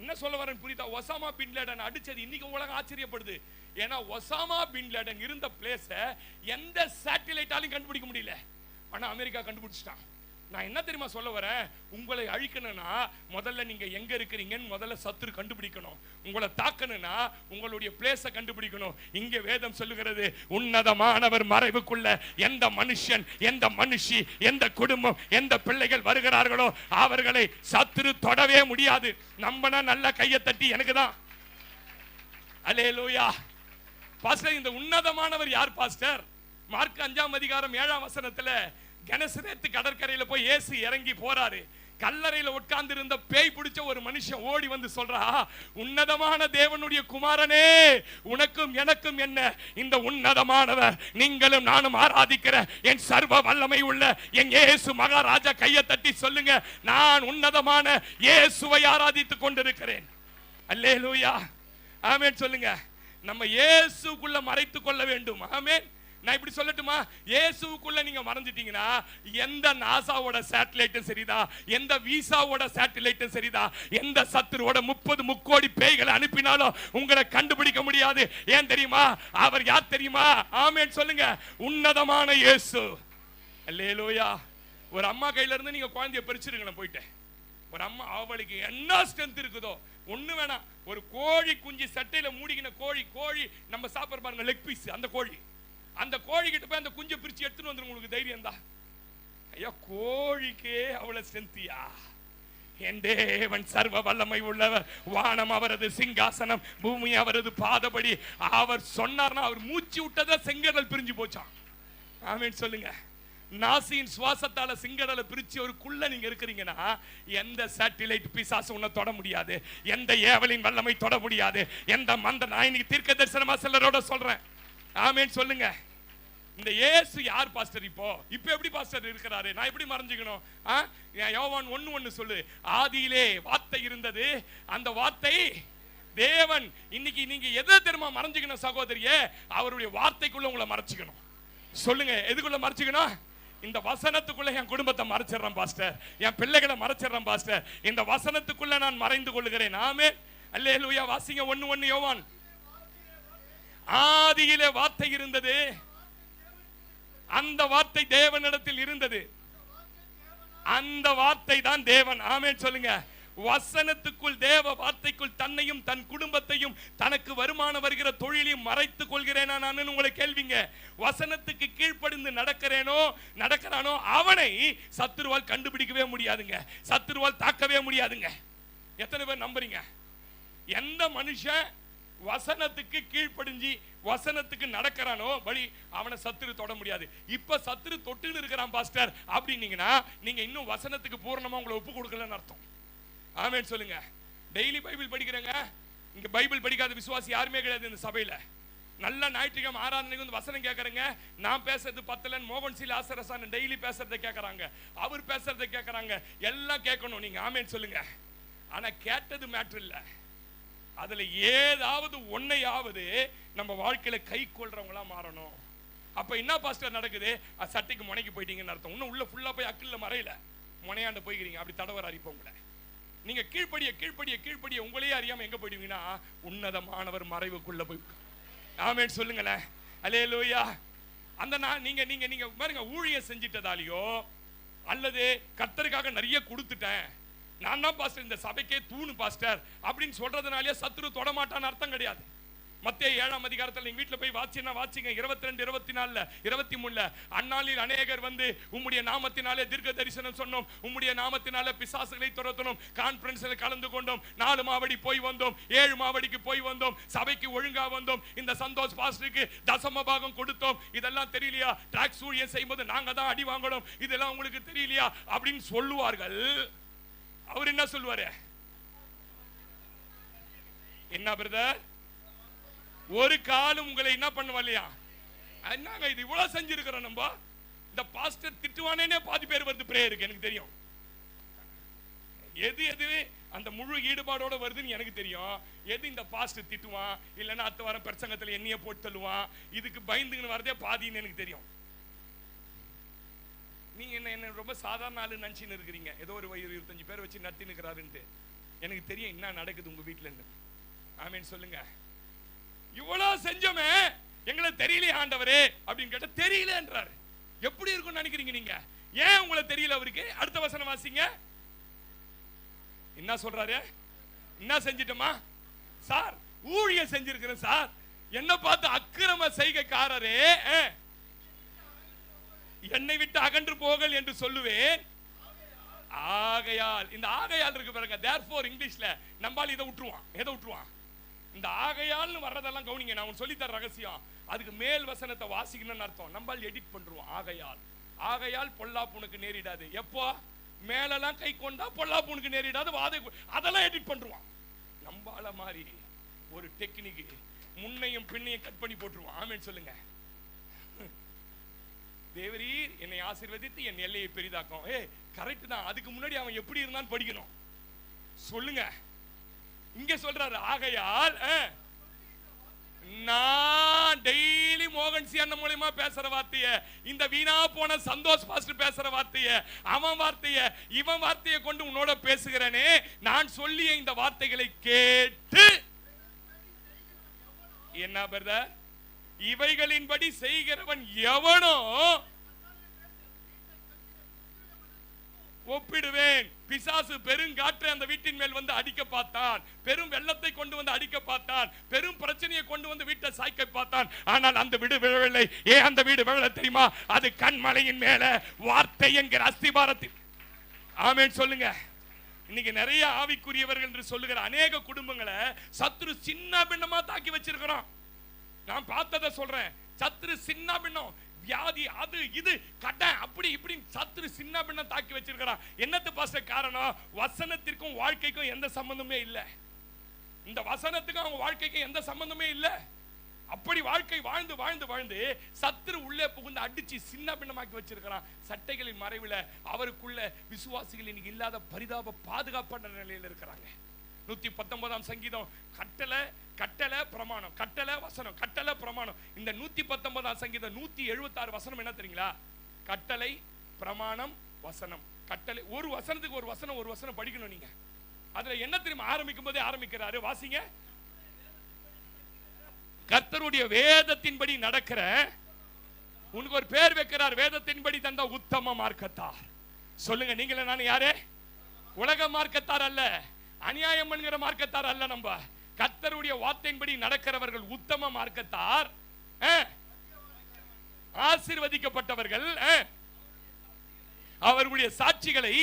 என்ன சொல்ல வரேன் புரியுதா? ஒசாமா பின் லேடன் அடிச்சது இன்னைக்கு உலகம் ஆச்சரியப்படுது. ஏன்னா ஒசாமா பின் லேடன் இருந்த பிளேஸ எந்த சேட்டலைட்டாலையும் கண்டுபிடிக்க முடியல, ஆனா அமெரிக்கா கண்டுபிடிச்சிட்டான். நான் என்ன தெரியுமா சொல்ல வரேன்? உங்களை அழிக்கணும்னா முதல்ல நீங்க எங்க இருக்கிறீங்கன்னு முதல்ல சத்துரு கண்டுபிடிக்கணும். உங்களை தாக்கணும்னா உங்களுடைய பிளேஸ கண்டுபிடிக்கணும். இங்க வேதம் சொல்லுகிறது, உன்னதமானவர் மறைவுக்குள்ள எந்த மனுஷன், எந்த மனுஷி, எந்த குடும்பம், எந்த பிள்ளைகள் வருகிறார்களோ அவர்களை சத்துரு தொடவே முடியாது. நம்பனா நல்ல கையை தட்டி எனக்கு தான். அல்லேலூயா. பாஸ்டர், இந்த உன்னதமானவர் யார் பாஸ்டர்? மார்க் 5ஆம் அதிகாரம் 7ஆம் வசனத்துல கெனசரேத்து கடற்கரையில போய் இயேசு இறங்கி போறாரு. கல்லறையில உட்கார்ந்து இருந்த பேய் பிடிச்ச ஒரு மனுஷன் ஓடி வந்து சொல்றா, உன்னதமான தேவனுடைய குமாரனே, உனக்கும் எனக்கும் என்ன? இந்த உன்னதமானவர் நீங்களும் நானும் ஆராதிக்கிற என் சர்வ வல்லமை உள்ள என் இயேசு மகாராஜா கையை தட்டி சொல்லுங்க, நான் உன்னதமான இயேசுவை ஆராதித்துக் கொண்டிருக்கிறேன். அல்லேலூயா. ஆமென் சொல்லுங்க. நம்ம இயேசுக்குள்ள மறைத்துக் கொள்ள வேண்டும். ஆமென். நான் இப்படி சொல்லட்டுமா? இயேசுக்குள்ள நீங்க மறைஞ்சிட்டீங்கன்னா எந்த நாசாவோட சேட்டலைட்டும் சரிதா, எந்த வீசாவோட சேட்டலைட்டும் சரிதா, எந்த சத்துருவோட 30 முக்கோடி பேய்களை அனுப்பினாலும் உங்களை கண்டுபிடிக்க முடியாது. ஏன் தெரியுமா? அவர் யார் தெரியுமா? ஆமென் சொல்லுங்க. உன்னதமான இயேசு. அல்லேலூயா. ஒரு அம்மா கையில இருந்து நீங்க குழந்தைய பறிச்சிருங்க. நான் போயிட்டேன். ஒரு அம்மா, அவளுக்கு என்ன ஸ்ட்ரென்த் இருக்குதோ ஒண்ணு வேணாம், ஒரு கோழி குஞ்சு சட்டையில மூடிக்கின கோழி நம்ம சாப்பிட பாருங்க, லெக் பீஸ், அந்த கோழி கிட்ட போய் அந்த குஞ்சை பிரிச்சு எடுத்துட்டு வந்துரும். உங்களுக்கு தைரியம் தான்? ஐயா, கோழிக்கே அவ்வளவு ஸ்ட்ரென்த்தியா? என் தேவன் சர்வ வல்லமை உள்ளவர், வானம் அவரது சிங்காசனம், பூமி அவரது பாதபடி. அவர் சொன்னார்னா அவர் மூச்சு விட்டதா செங்கடல் பிரிஞ்சு போச்சான். ஆமென் சொல்லுங்க. நாசியின் சுவாசத்தால சிங்கடலை பிரிச்சு ஒரு குள்ள நீங்க இருக்கிறீங்கன்னா எந்த சேட்டலைட் பிசாசு உன்னை தொட முடியாது, எந்த ஏவலின் வல்லமை தொட முடியாது, எந்த மந்த. நான் இன்னைக்கு தீர்க்க தரிசனமா சிலரோட சொல்றேன். ஆமென் சொல்லுங்க. இந்த இயேசு யார் பாஸ்டர்? இப்போ எப்படி பாஸ்டர் இருக்கிறாரு? நான் எப்படி மறைஞ்சுக்கணும்? யோவான் 1:1 சொல்லு, ஆதியிலே வார்த்தை இருந்தது, அந்த வார்த்தை தேவன். இன்னைக்கு நீங்க எதை தெரியுமா மறைஞ்சுக்கணும் சகோதரியே? அவருடைய வார்த்தைக்குள்ள உங்களை மறைச்சுக்கணும். சொல்லுங்க, எதுக்குள்ள மறைச்சுக்கணும்? இந்த வசனத்துக்குள்ள என் குடும்பத்தை மறைச்சிடறேன் பாஸ்டர், என் பிள்ளைகளை மறைச்சிடறேன் பாஸ்டர், இந்த வசனத்துக்குள்ள நான் மறைந்து கொள்கிறேன். ஆமென். அல்லேலூயா. வாசிங்க 1:1 யோவான். ஆதியிலே வார்த்தை இருந்தது, அந்த வார்த்தை தேவனிடத்தில் இருந்தது, அந்த வார்த்தை தான் தேவன். ஆமென் சொல்லுங்க. வசனத்துக்குள், தேவ வார்த்தைக்குள் தன்னையும் தன் குடும்பத்தையும் தனக்கு வருமானம் வருகிற தொழிலையும் மறைத்துக் கொள்கிறேனா நான் உங்களை கேள்விங்க. வசனத்துக்கு கீழ்ப்படிந்து நடக்கிறானோ அவனை சத்துருவால் கண்டுபிடிக்கவே முடியாதுங்க, சத்துருவால் தாக்கவே முடியாதுங்க. எத்தனை பேர் நம்புறீங்க? எந்த மனுஷன் வசனத்துக்கு கீழ்ப்படிஞ்சு வசனத்துக்கு நடக்கிறானோ வழி அவனை சத்துரு தொட முடியாது. இப்ப சத்துரு தொட்டுன்னு இருக்கிறான் பாஸ்டர் அப்படின்னீங்கன்னா நீங்க இன்னும் வசனத்துக்கு பூரணமா உங்களை ஒப்பு கொடுக்கலன்னு அர்த்தம். ஆமென் சொல்லுங்க. டெய்லி பைபிள் படிக்கிறேங்க. இங்க பைபிள் படிக்காத விசுவாசி யாருமே கிடையாது இந்த சபையில. நல்ல ஞாயிற்றுக்கிழமை ஆராதனைக்கு வந்து வசனம் கேட்கறேங்க. நான் பேசுறது பத்தலன் மோகன் சி லாசரசான் டெய்லி பேசுறதை கேட்கறாங்க, அவர் பேசுறதை கேட்கறாங்க, எல்லாம் கேட்கணும் நீங்க. ஆமென் சொல்லுங்க. ஆனா கேட்டது மேட்டர் இல்ல, அதுல ஏதாவது ஒன்னையாவது நம்ம வாழ்க்கையில கை கொள்றவங்களா மாறணும். அப்ப என்ன பாஸ்டர் நடக்குது? சட்டைக்கு முனைக்கு போயிட்டீங்கன்னு அர்த்தம். இன்னும் உள்ள ஃபுல்லா போய் அக்கில்ல மறையில முனையாண்ட போய்க்கிறீங்க. அப்படி தடவர அறிப்ப உங்களை நீங்க கீழ்ப்படிய உங்களையே அறியாம எங்க போயிடுவீங்கன்னா உன்னதமானவர் மறைவுக்குள்ள போய். ஆமென் சொல்லுங்களேன். அல்லேலூயா. அந்த நீங்க நீங்க நீங்க பாருங்க, ஊழியம் செஞ்சிட்டதாலியோ அல்லது கர்த்தருக்காக நிறைய கொடுத்துட்டேன், நான் தான் பாஸ்டர் இந்த சபைக்கே தூணு பாஸ்டர் அப்படின்னு சொல்றதுனாலே சத்துரு தொடமாட்டான்னு அர்த்தம் கிடையாது. மத்தேயு 7ஆம் அதிகாரத்தில் நீங்க வீட்டுல போய் வாசிங்க 22, 24, 23 அந்நாளில் அநேகர் வந்து உம்முடைய நாமத்தினாலே தீர்க்க தரிசனம் சொன்னோம், உம்முடைய நாமத்தினாலே பிசாசுகளை துரத்தணும், கான்ஃபரன்ஸ்ல கலந்து கொண்டோம், 4 மாவடி போய் வந்தோம், 7 மாவடிக்கு போய் வந்தோம், சபைக்கு ஒழுங்கா வந்தோம், இந்த சந்தோஷ் பாஸ்டருக்கு தசம பாகம் கொடுத்தோம், இதெல்லாம் தெரியலையா? டாக்ஸ் ஊழியம் செய்யும்போது நாங்க தான் அடி வாங்கணும், இதெல்லாம் உங்களுக்கு தெரியலையா அப்படின்னு சொல்லுவார்கள். அவர் என்ன சொல்லுவாரு? என்ன பிரதர், ஒரு காலம் உங்களை என்ன பண்ணுவாலையா? என்னங்க இது இவ்வளவு செஞ்சிருக்கிறோம் நம்ம, இந்த பாஸ்டர் திட்டுவானே பாதி பேர் வருது பிரேயருக்கு. எனக்கு தெரியும் எது எது அந்த முழு ஈடுபாடோட வருதுன்னு எனக்கு தெரியும். எது இந்த பாஸ்டர் திட்டுவான் இல்லைன்னா அடுத்த வாரம் பிரசங்கத்தில் எண்ணிய போட்டு தள்ளுவான், இதுக்கு பயந்துன்னு வரதே பாதின்னு எனக்கு தெரியும். நீங்க என்ன ரொம்ப சாதாரண ஆளு நினைச்சுன்னு இருக்கிறீங்க, ஏதோ ஒரு 25 பேர் வச்சு நடத்தி நிற்கிறாருன்ட்டு. எனக்கு தெரியும் என்ன நடக்குது உங்க வீட்டுல இருந்து. ஆமென் சொல்லுங்க. இவ்வளவு செஞ்சோமே எங்களை தெரியல ஆண்டவரே அப்படின்னு கேட்ட தெரியலன்றாரு. எப்படி இருக்கும்னு நினைக்கிறீங்க நீங்க? ஏன் உங்களை தெரியல அவருக்கு? அடுத்த வசனம் வாசிங்க. என்ன சொல்றாரு? என்ன செஞ்சிட்டோமா சார்? ஊழியம் செஞ்சிருக்கிறேன் சார், என்ன பார்த்து அக்கிரம செய்கைக்காரரே என்னை விட்டு அகன்று போகல் என்று சொல்லுவேன். ஆகையால், இந்த ஆகையால் இருக்கு பாருங்க, therefore இங்கிலீஷ்ல நம்மால் இதை விட்டுருவான். எதை விட்டுருவான்? இந்த ஆகையால்னு வர்றதெல்லாம் கவனிங்க, நான் சொல்லி தர ரகசியம். அதுக்கு மேல் வசனத்தை வாசிக்கணும்னு அர்த்தம். நம்மால் எடிட் பண்றோம். ஆகையால் பொல்லாப்பு உனக்கு நேரிடாது. எப்போ மேலெல்லாம் கை கொண்டா பொல்லாப்பு உனக்கு நேரிடாது, அதெல்லாம் எடிட் பண்றான். நம்மால மாதிரி ஒரு டெக்னிக் முன்னையும் பின்னையும் கட் பண்ணி போட்டுருவான். ஆமென் சொல்லுங்க. தேவரீர் என்னை ஆசீர்வதித்து என் எல்லையை பெரிதாக்கும். கரெக்ட் தான். அதுக்கு முன்னாடி அவன் எப்படி இருந்தான்னு படிக்கணும். சொல்லுங்க. இங்க சொல்றாரு ஆகையால் நான் டெய்லி மோகன் சி அண்ணன் மூலமா பேசுற வார்த்தைய, இந்த வீணா போன சந்தோஷ் பாஸ்டர் பேசுற வார்த்தைய, அவன் வார்த்தைய இவன் வார்த்தையை கொண்டு உன்னோட பேசுகிறேனே, நான் சொல்லிய இந்த வார்த்தைகளை கேட்டு என்ன பிரதர், இவைகளின்படி செய்கிறவன் எவனோ ஒப்பிடுவேன். பிசாசு பெருங்காற்றை அந்த வீட்டின் மேல் வந்து அடிக்க பார்த்தான், பெரும் வெள்ளத்தை கொண்டு வந்து அடிக்க பார்த்தான், பெரும் பிரச்சனையை கொண்டு வந்து வீட்டை சாய்க்க பார்த்தான். ஆனால் அந்த வீடு விழவில்லை. ஏன் அந்த வீடு விழ தெரியுமா? அது கண்மலையின் மேல வார்த்தை என்கிற அஸ்திபாரத்தில். ஆமென் சொல்லுங்க. இன்னைக்கு நிறைய ஆவிக்குரியவர்கள் என்று சொல்லுகிற அநேக குடும்பங்களை சத்துரு சின்ன பின்னமா தாக்கி வச்சிருக்கிறோம். நான் பார்த்ததை சொல்றேன். சத்துரு சின்ன பின்னம், வியாதி, அது இது கடன், அப்படி இப்படி சத்துரு சின்ன பின்னம் தாக்கி வச்சிருக்கிறான். என்னத்து பாஸ்டர் காரணம்? வசனத்திற்கும் வாழ்க்கைக்கும் எந்த சம்பந்தமே இல்லை. இந்த வசனத்துக்கும் அவங்க வாழ்க்கைக்கும் எந்த சம்பந்தமே இல்லை. அப்படி வாழ்க்கை வாழ்ந்து வாழ்ந்து வாழ்ந்து சத்துரு உள்ளே புகுந்து அடிச்சு சின்ன பின்னமாக்கி வச்சிருக்கிறான். சட்டைகளின் மறைவில் அவருக்குள்ள விசுவாசிகள் இன்னைக்கு இல்லாத பரிதாப பாதுகாப்பான நிலையில் இருக்கிறாங்க. 119ஆம் சங்கீதம் கட்டளை கட்டளை பிரமாணம், கட்டளை வசனம், கட்டளை பிரமாணம். இந்த 119ஆம் சங்கீதம் 176 வசனம் என்ன தெரியுங்களா? கட்டளை பிரமாணம் வசனம். கட்டளை ஒரு வசனத்துக்கு ஒரு வசனம் படிக்கணும் நீங்க. அதுல என்ன தெரியுமா ஆரம்பிக்கும் போதே ஆரம்பிக்கிறாரு, வாசிங்க. கர்த்தருடைய வேதத்தின்படி நடக்கிற, உனக்கு ஒரு பேர் வைக்கிறார், வேதத்தின்படி தந்த உத்தம மார்க்கத்தார். சொல்லுங்க, நீங்களே நான் யாரே? உலக மார்க்கத்தார் அல்ல, அநியாயம் என்கிற மார்க்கத்தார் அல்ல. நம்ம கர்த்தருடைய வார்த்தையின்படி நடக்கிறவர்கள் உத்தம மார்க்கத்தார், ஆசீர்வதிக்கப்பட்டவர்கள், அவர்களுடைய சாட்சிகளை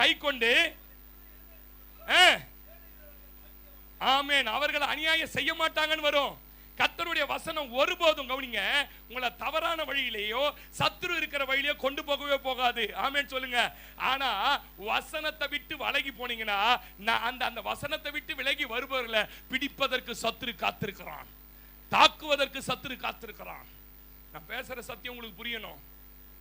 கைக்கொண்டு ஆமென் அவர்கள் அநியாயம் செய்ய மாட்டாங்கன்னு வரும். கர்த்தருடைய வசனம் ஒருபோதும் கவனிங்க, உங்களை தவறான வழியிலேயோ சத்துரு இருக்கிற வழியிலேயோ கொண்டு போகவே போகாது. ஆமென் சொல்லுங்க. ஆனா வசனத்தை விட்டு விலகி போனீங்கன்னா அந்த வசனத்தை விட்டு விலகி வருபவர்களை பிடிப்பதற்கு சத்துரு காத்திருக்கிறான், தாக்குவதற்கு சத்துரு காத்திருக்கிறான். நான் பேசுற சத்தியம் உங்களுக்கு புரியணும்.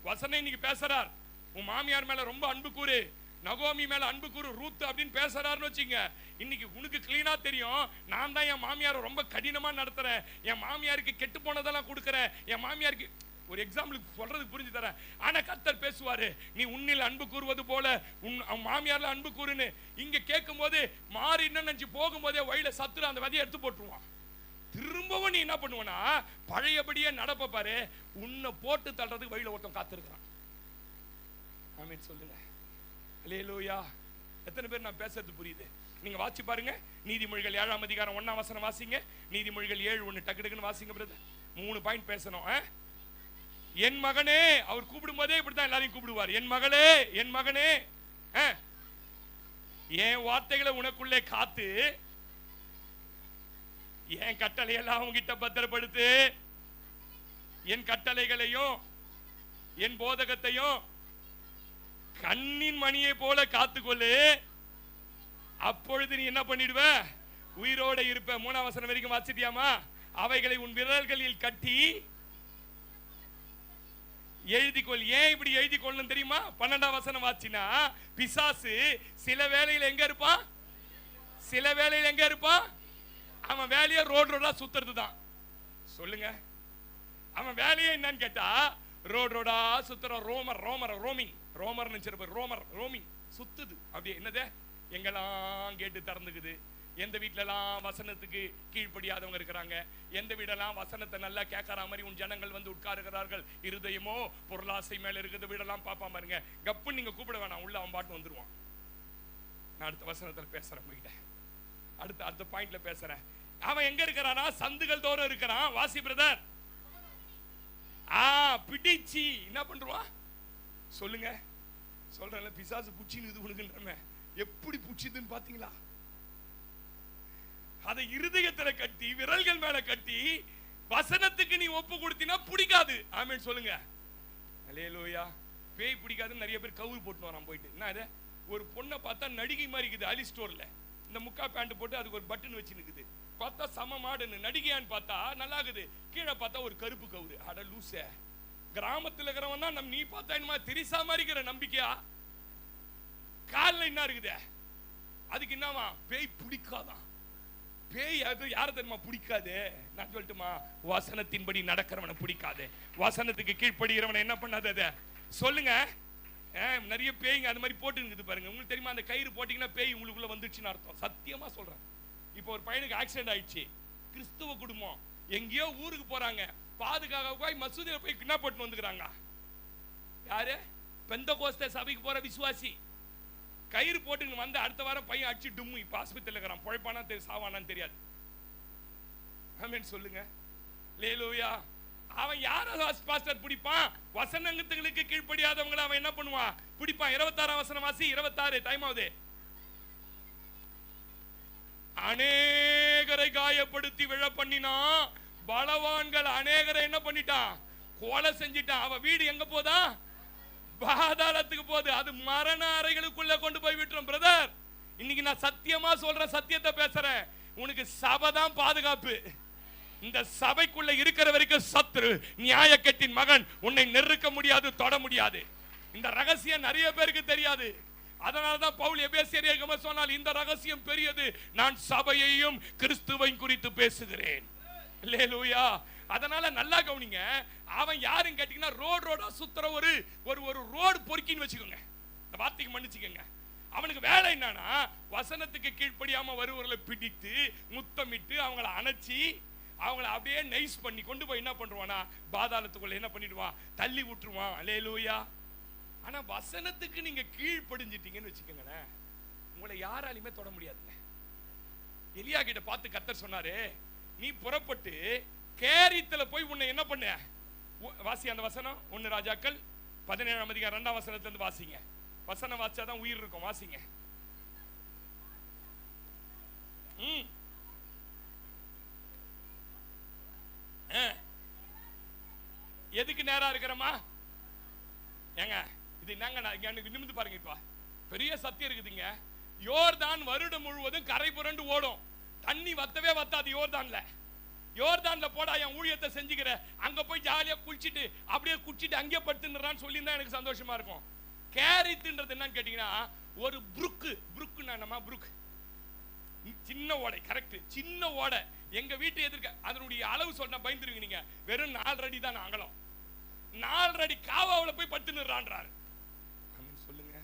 வசனம் இன்னைக்கு பேசுறார், உன் மாமியார் மேல ரொம்ப அன்பு கூறு, நகோமி மேல அன்பு கூறு, ரூத் அப்படின்னு பேசுறாருன்னு வச்சுங்க. இன்னைக்கு உனக்கு கிளீனா தெரியும், நான் தான் என் மாமியாரை ரொம்ப கடினமா நடத்துறேன், என் மாமியாருக்கு கெட்டு போனதெல்லாம் கொடுக்கறேன், என் மாமியாருக்கு ஒரு எக்ஸாம்பிளுக்கு சொல்றதுக்கு புரிஞ்சு தரேன். ஆனா கர்த்தர் பேசுவாரு, நீ உன்னில் அன்பு கூறுவது போல உன் மாமியார்ல அன்பு கூறுன்னு. இங்க கேட்கும் போது மாறி என்ன நினைச்சு போகும்போதே வழியில சத்துரு அந்த விதையை எடுத்து போட்டுருவான். திரும்பவும் நீ என்ன பண்ணுவனா பழையபடியே நடப்ப பாரு, உன்னை போட்டு தள்ளுறதுக்கு வழியில ஒருத்தன் காத்திருக்கிறான். ஆமென் சொல்லுங்க. அல்லேலூயா. எத்தனை பேர் நான் பேசுறது புரியுது? நீங்க வாசி பாருங்க, நீதிமொழிகள் 7ஆம் அதிகாரம் 1ஆம் வசனம் வாசிங்க. நீதிமொழிகள் 7:1 டக்கு டக்குன்னு வாசிங்க பிரதர். 3 பாயிண்ட் பேசணும். என் மகனே, அவர் கூப்பிடும் போதே இப்படிதான் எல்லாரையும் கூப்பிடுவார், என் மகளே, என் மகனே, என் வார்த்தைகளை உனக்குள்ளே காத்து என் கட்டளையெல்லாம் உங்ககிட்ட பத்திரப்படுத்து, என் கட்டளைகளையும் என் போதகத்தையும் கண்ணின் மணியை போல காத்துக்கொள்ளு, அப்பொழுது நீ என்ன பண்ணிடுவ, உயிரோட இருப்ப. 3ஆம் வசனம் வரைக்கும் வாசிட்டியாமா? அவைகளை உன் விரல்களில் கட்டி எழுதிக்கொள். ஏன் இப்படி எழுதி கொள்ளணும் தெரியுமா? 12ஆம் வசனம் வாசினா, பிசாசு சில வேளையில் எங்க இருப்பான், சில வேளையில் எங்க இருப்பான், அவன் வேலையை ரோடா சுத்துறது தான். சொல்லுங்க, அவன் வேலையை என்னன்னு கேட்டா ரோடா சுத்துற ரோமர், ரோமிங், ரோமிங் சுத்துது. அப்படியே என்னது, எங்கெல்லாம் கேட்டு திறந்துக்குது, எந்த வீட்டிலலாம் வசனத்துக்கு கீழ்ப்படியாதவங்க இருக்கிறாங்க, எந்த வீடெல்லாம் வசனத்தை நல்லா கேட்கற மாதிரி உன் ஜனங்கள் வந்து உட்காருகிறார்கள், இருதயமோ பொருளாசை மேல இருக்குது வீடெல்லாம் பாப்பா பாருங்க. கப்புன்னு நீங்க கூப்பிட வேணாம், உள்ள அவன் பாட்டு வந்துருவான். நான் அடுத்த வசனத்துல பேசுறேன் உங்ககிட்ட, அடுத்த பாயிண்ட்ல பேசுறேன். அவன் எங்க இருக்கிறானா? சந்துகள் தோறும் இருக்கிறான். வாசி பிரதர். பிடிச்சி என்ன பண்றான் சொல்லுங்க. சொல்றேன், பிசாசு புச்சின்னு இது உனக்குன்றமே, எப்படி புச்சிதுன்னு பாத்தீங்களா? அதை இருதயத்துல கட்டி விரல்கள் மேல கட்டி வசனத்துக்கு நீ ஒப்பு கொடுத்தினா பிடிக்காது. ஆமென் சொல்லுங்க. அல்லேலூயா. பேய் பிடிக்காதுன்னு நிறைய பேர் கவுர் போட்டு வரான் போயிட்டு. என்ன இது, ஒரு பொண்ணை பார்த்தா நடிகை மாதிரி இருக்குது, அலி ஸ்டோர்ல இந்த முக்கா பேண்ட் போட்டு அதுக்கு ஒரு பட்டன் வச்சு நிக்குது, பார்த்தா சம மாடுன்னு. நடிகையான்னு பார்த்தா நல்லா இருக்குது, கீழே பார்த்தா ஒரு கருப்பு கவுரு. அட லூச, கிராமத்தில் இருக்கிறவன் தான் நம்ம, நீ பார்த்தா என்னமா திரிசா மாதிரி இருக்கிற நம்பிக்கையா? காலில் என்ன இருக்குது, அதுக்கு என்னவா? பேய் பிடிக்காதான். பேய் அது யார தெரியுமா பிடிக்காது? நான் சொல்லட்டுமா, வசனத்தின்படி நடக்கிறவனை பிடிக்காது. வசனத்துக்கு கீழ்ப்படுகிறவனை என்ன பண்ணாது அதை சொல்லுங்க. நிறைய பேய்ங்க அந்த மாதிரி போட்டு பாருங்க. உங்களுக்கு தெரியுமா, அந்த கயிறு போட்டீங்கன்னா பேய் உங்களுக்குள்ள வந்துடுச்சுன்னு அர்த்தம். சத்தியமா சொல்றேன். இப்போ ஒரு பையனுக்கு ஆக்சிடென்ட் ஆயிடுச்சு, கிறிஸ்துவ குடும்பம் எங்கேயோ ஊருக்கு போறாங்க, பாதுகாக்க போய் மசூதியில போய் என்ன போட்டு வந்துக்கிறாங்க. யாரு? பெந்தகோஸ்தே சபைக்கு போற விசுவாசி. கயிறு போட்டு வந்து அடுத்த வாரம் பையன் அடிச்சு டும்மு, இப்ப ஆஸ்பத்திரியில் இருக்கிறான். பொழைப்பானா சாவானான்னு தெரியாது. ஆமென் சொல்லுங்க. அல்லேலூயா. அவன் யார பாஸ்டர் பிடிப்பான்? வசனங்களுக்கு கீழ்ப்படியாதவங்களை அவன் என்ன பண்ணுவான்? பிடிப்பான். 26ஆம் வசனம் வாசி. 26 டைம் ஆகுது. அநேகரை காயப்படுத்தி விழ பண்ணினான், பலவான்கள் அநேகரை என்ன பண்ணிட்டான்? கொலை செஞ்சிட்டான். அவன் வீடு எங்க போதா? பாதாளத்துக்கு போகுது. அது மரண அறைகளுக்குள்ள கொண்டு போய் விட்டுரும். பிரதர், இன்னைக்கு நான் சத்தியமா சொல்றேன், சத்தியத்தை பேசுறேன். உனக்கு சபை தான் பாதுகாப்பு. இந்த சபைக்குள்ள இருக்கிற வரைக்கும் சத்துரு நியாயக்கட்டின் மகன் உன்னை நெருக்க முடியாது, தொட முடியாது. இந்த ரகசியம் நிறைய பேருக்கு தெரியாது. அதனாலதான் பவுல் எபேசியருக்கு சொன்னால், இந்த ரகசியம் பெரியது, நான் சபையையும் கிறிஸ்துவையும் குறித்து பேசுகிறேன். அல்லேலூயா. அதனால நல்லா கவனிங்க. அவன் யாருன்னு கேட்டீங்கன்னா, ரோடா சுத்துற ஒரு ரோடு பொறுக்கின்னு வச்சுக்கோங்க, இந்த வார்த்தைக்கு மன்னிச்சுக்கோங்க. அவனுக்கு வேலை என்னன்னா, வசனத்துக்கு கீழ்ப்படியாம வருவர்களை பிடித்து முத்தமிட்டு அவங்களை அணைச்சி அவங்களை அப்படியே நைஸ் பண்ணி கொண்டு போய் என்ன பண்ணுவானா, பாதாளத்துக்குள்ள என்ன பண்ணிடுவான்? தள்ளி விட்டுருவான். அல்லேலூயா. ஆனா வசனத்துக்கு நீங்க கீழ்ப்படிஞ்சிட்டீங்கன்னு வச்சுக்கோங்களேன், உங்களை யாராலையுமே தொட முடியாதுங்க. எலியா கிட்ட பார்த்து கர்த்தர் சொன்னாரு, நீ புறப்பட்டு கேரித்துல போய் உன்னை என்ன பண்ண, வாசி அந்த வசனம். 1 ராஜாக்கள் 17ஆம் அதிகாரம் 2ஆம் வசனத்துல இருந்து வாசிங்க. வசனம் வாசிச்சாதான் உயிர் இருக்கும், வாசிங்க. எதுக்கு நேரா இருக்கிறமா ஏங்க? இது என்னங்க நிமிந்து பாருங்க. இப்ப பெரிய சத்தியம் இருக்குதுங்க. யோர்தான் வருடம் முழுவதும் கரை புரண்டு ஓடும். தண்ணி வத்தவே வத்தாது யோர்தான்ல. யோர்தான்ல போடா என் ஊழியத்தை செஞ்சுக்கிற, அங்க போய் ஜாலியா குளிச்சிட்டு அப்படியே குடிச்சிட்டு அங்கே படுத்துறான்னு சொல்லியிருந்தா எனக்கு சந்தோஷமா இருக்கும். கேரித்துன்றது என்னன்னு கேட்டீங்கன்னா, ஒரு புருக்குன்னா நம்ம புருக், சின்ன ஓடை. கரெக்ட், சின்ன ஓடை. எங்க வீட்டு எதிர்க்க அதனுடைய அளவு சொன்னா பயந்துருவீங்க நீங்க. வெறும் 4 அடி தான் அகலம். 4 அடி காவாவுல போய் படுத்துறான்றாரு. சொல்லுங்க,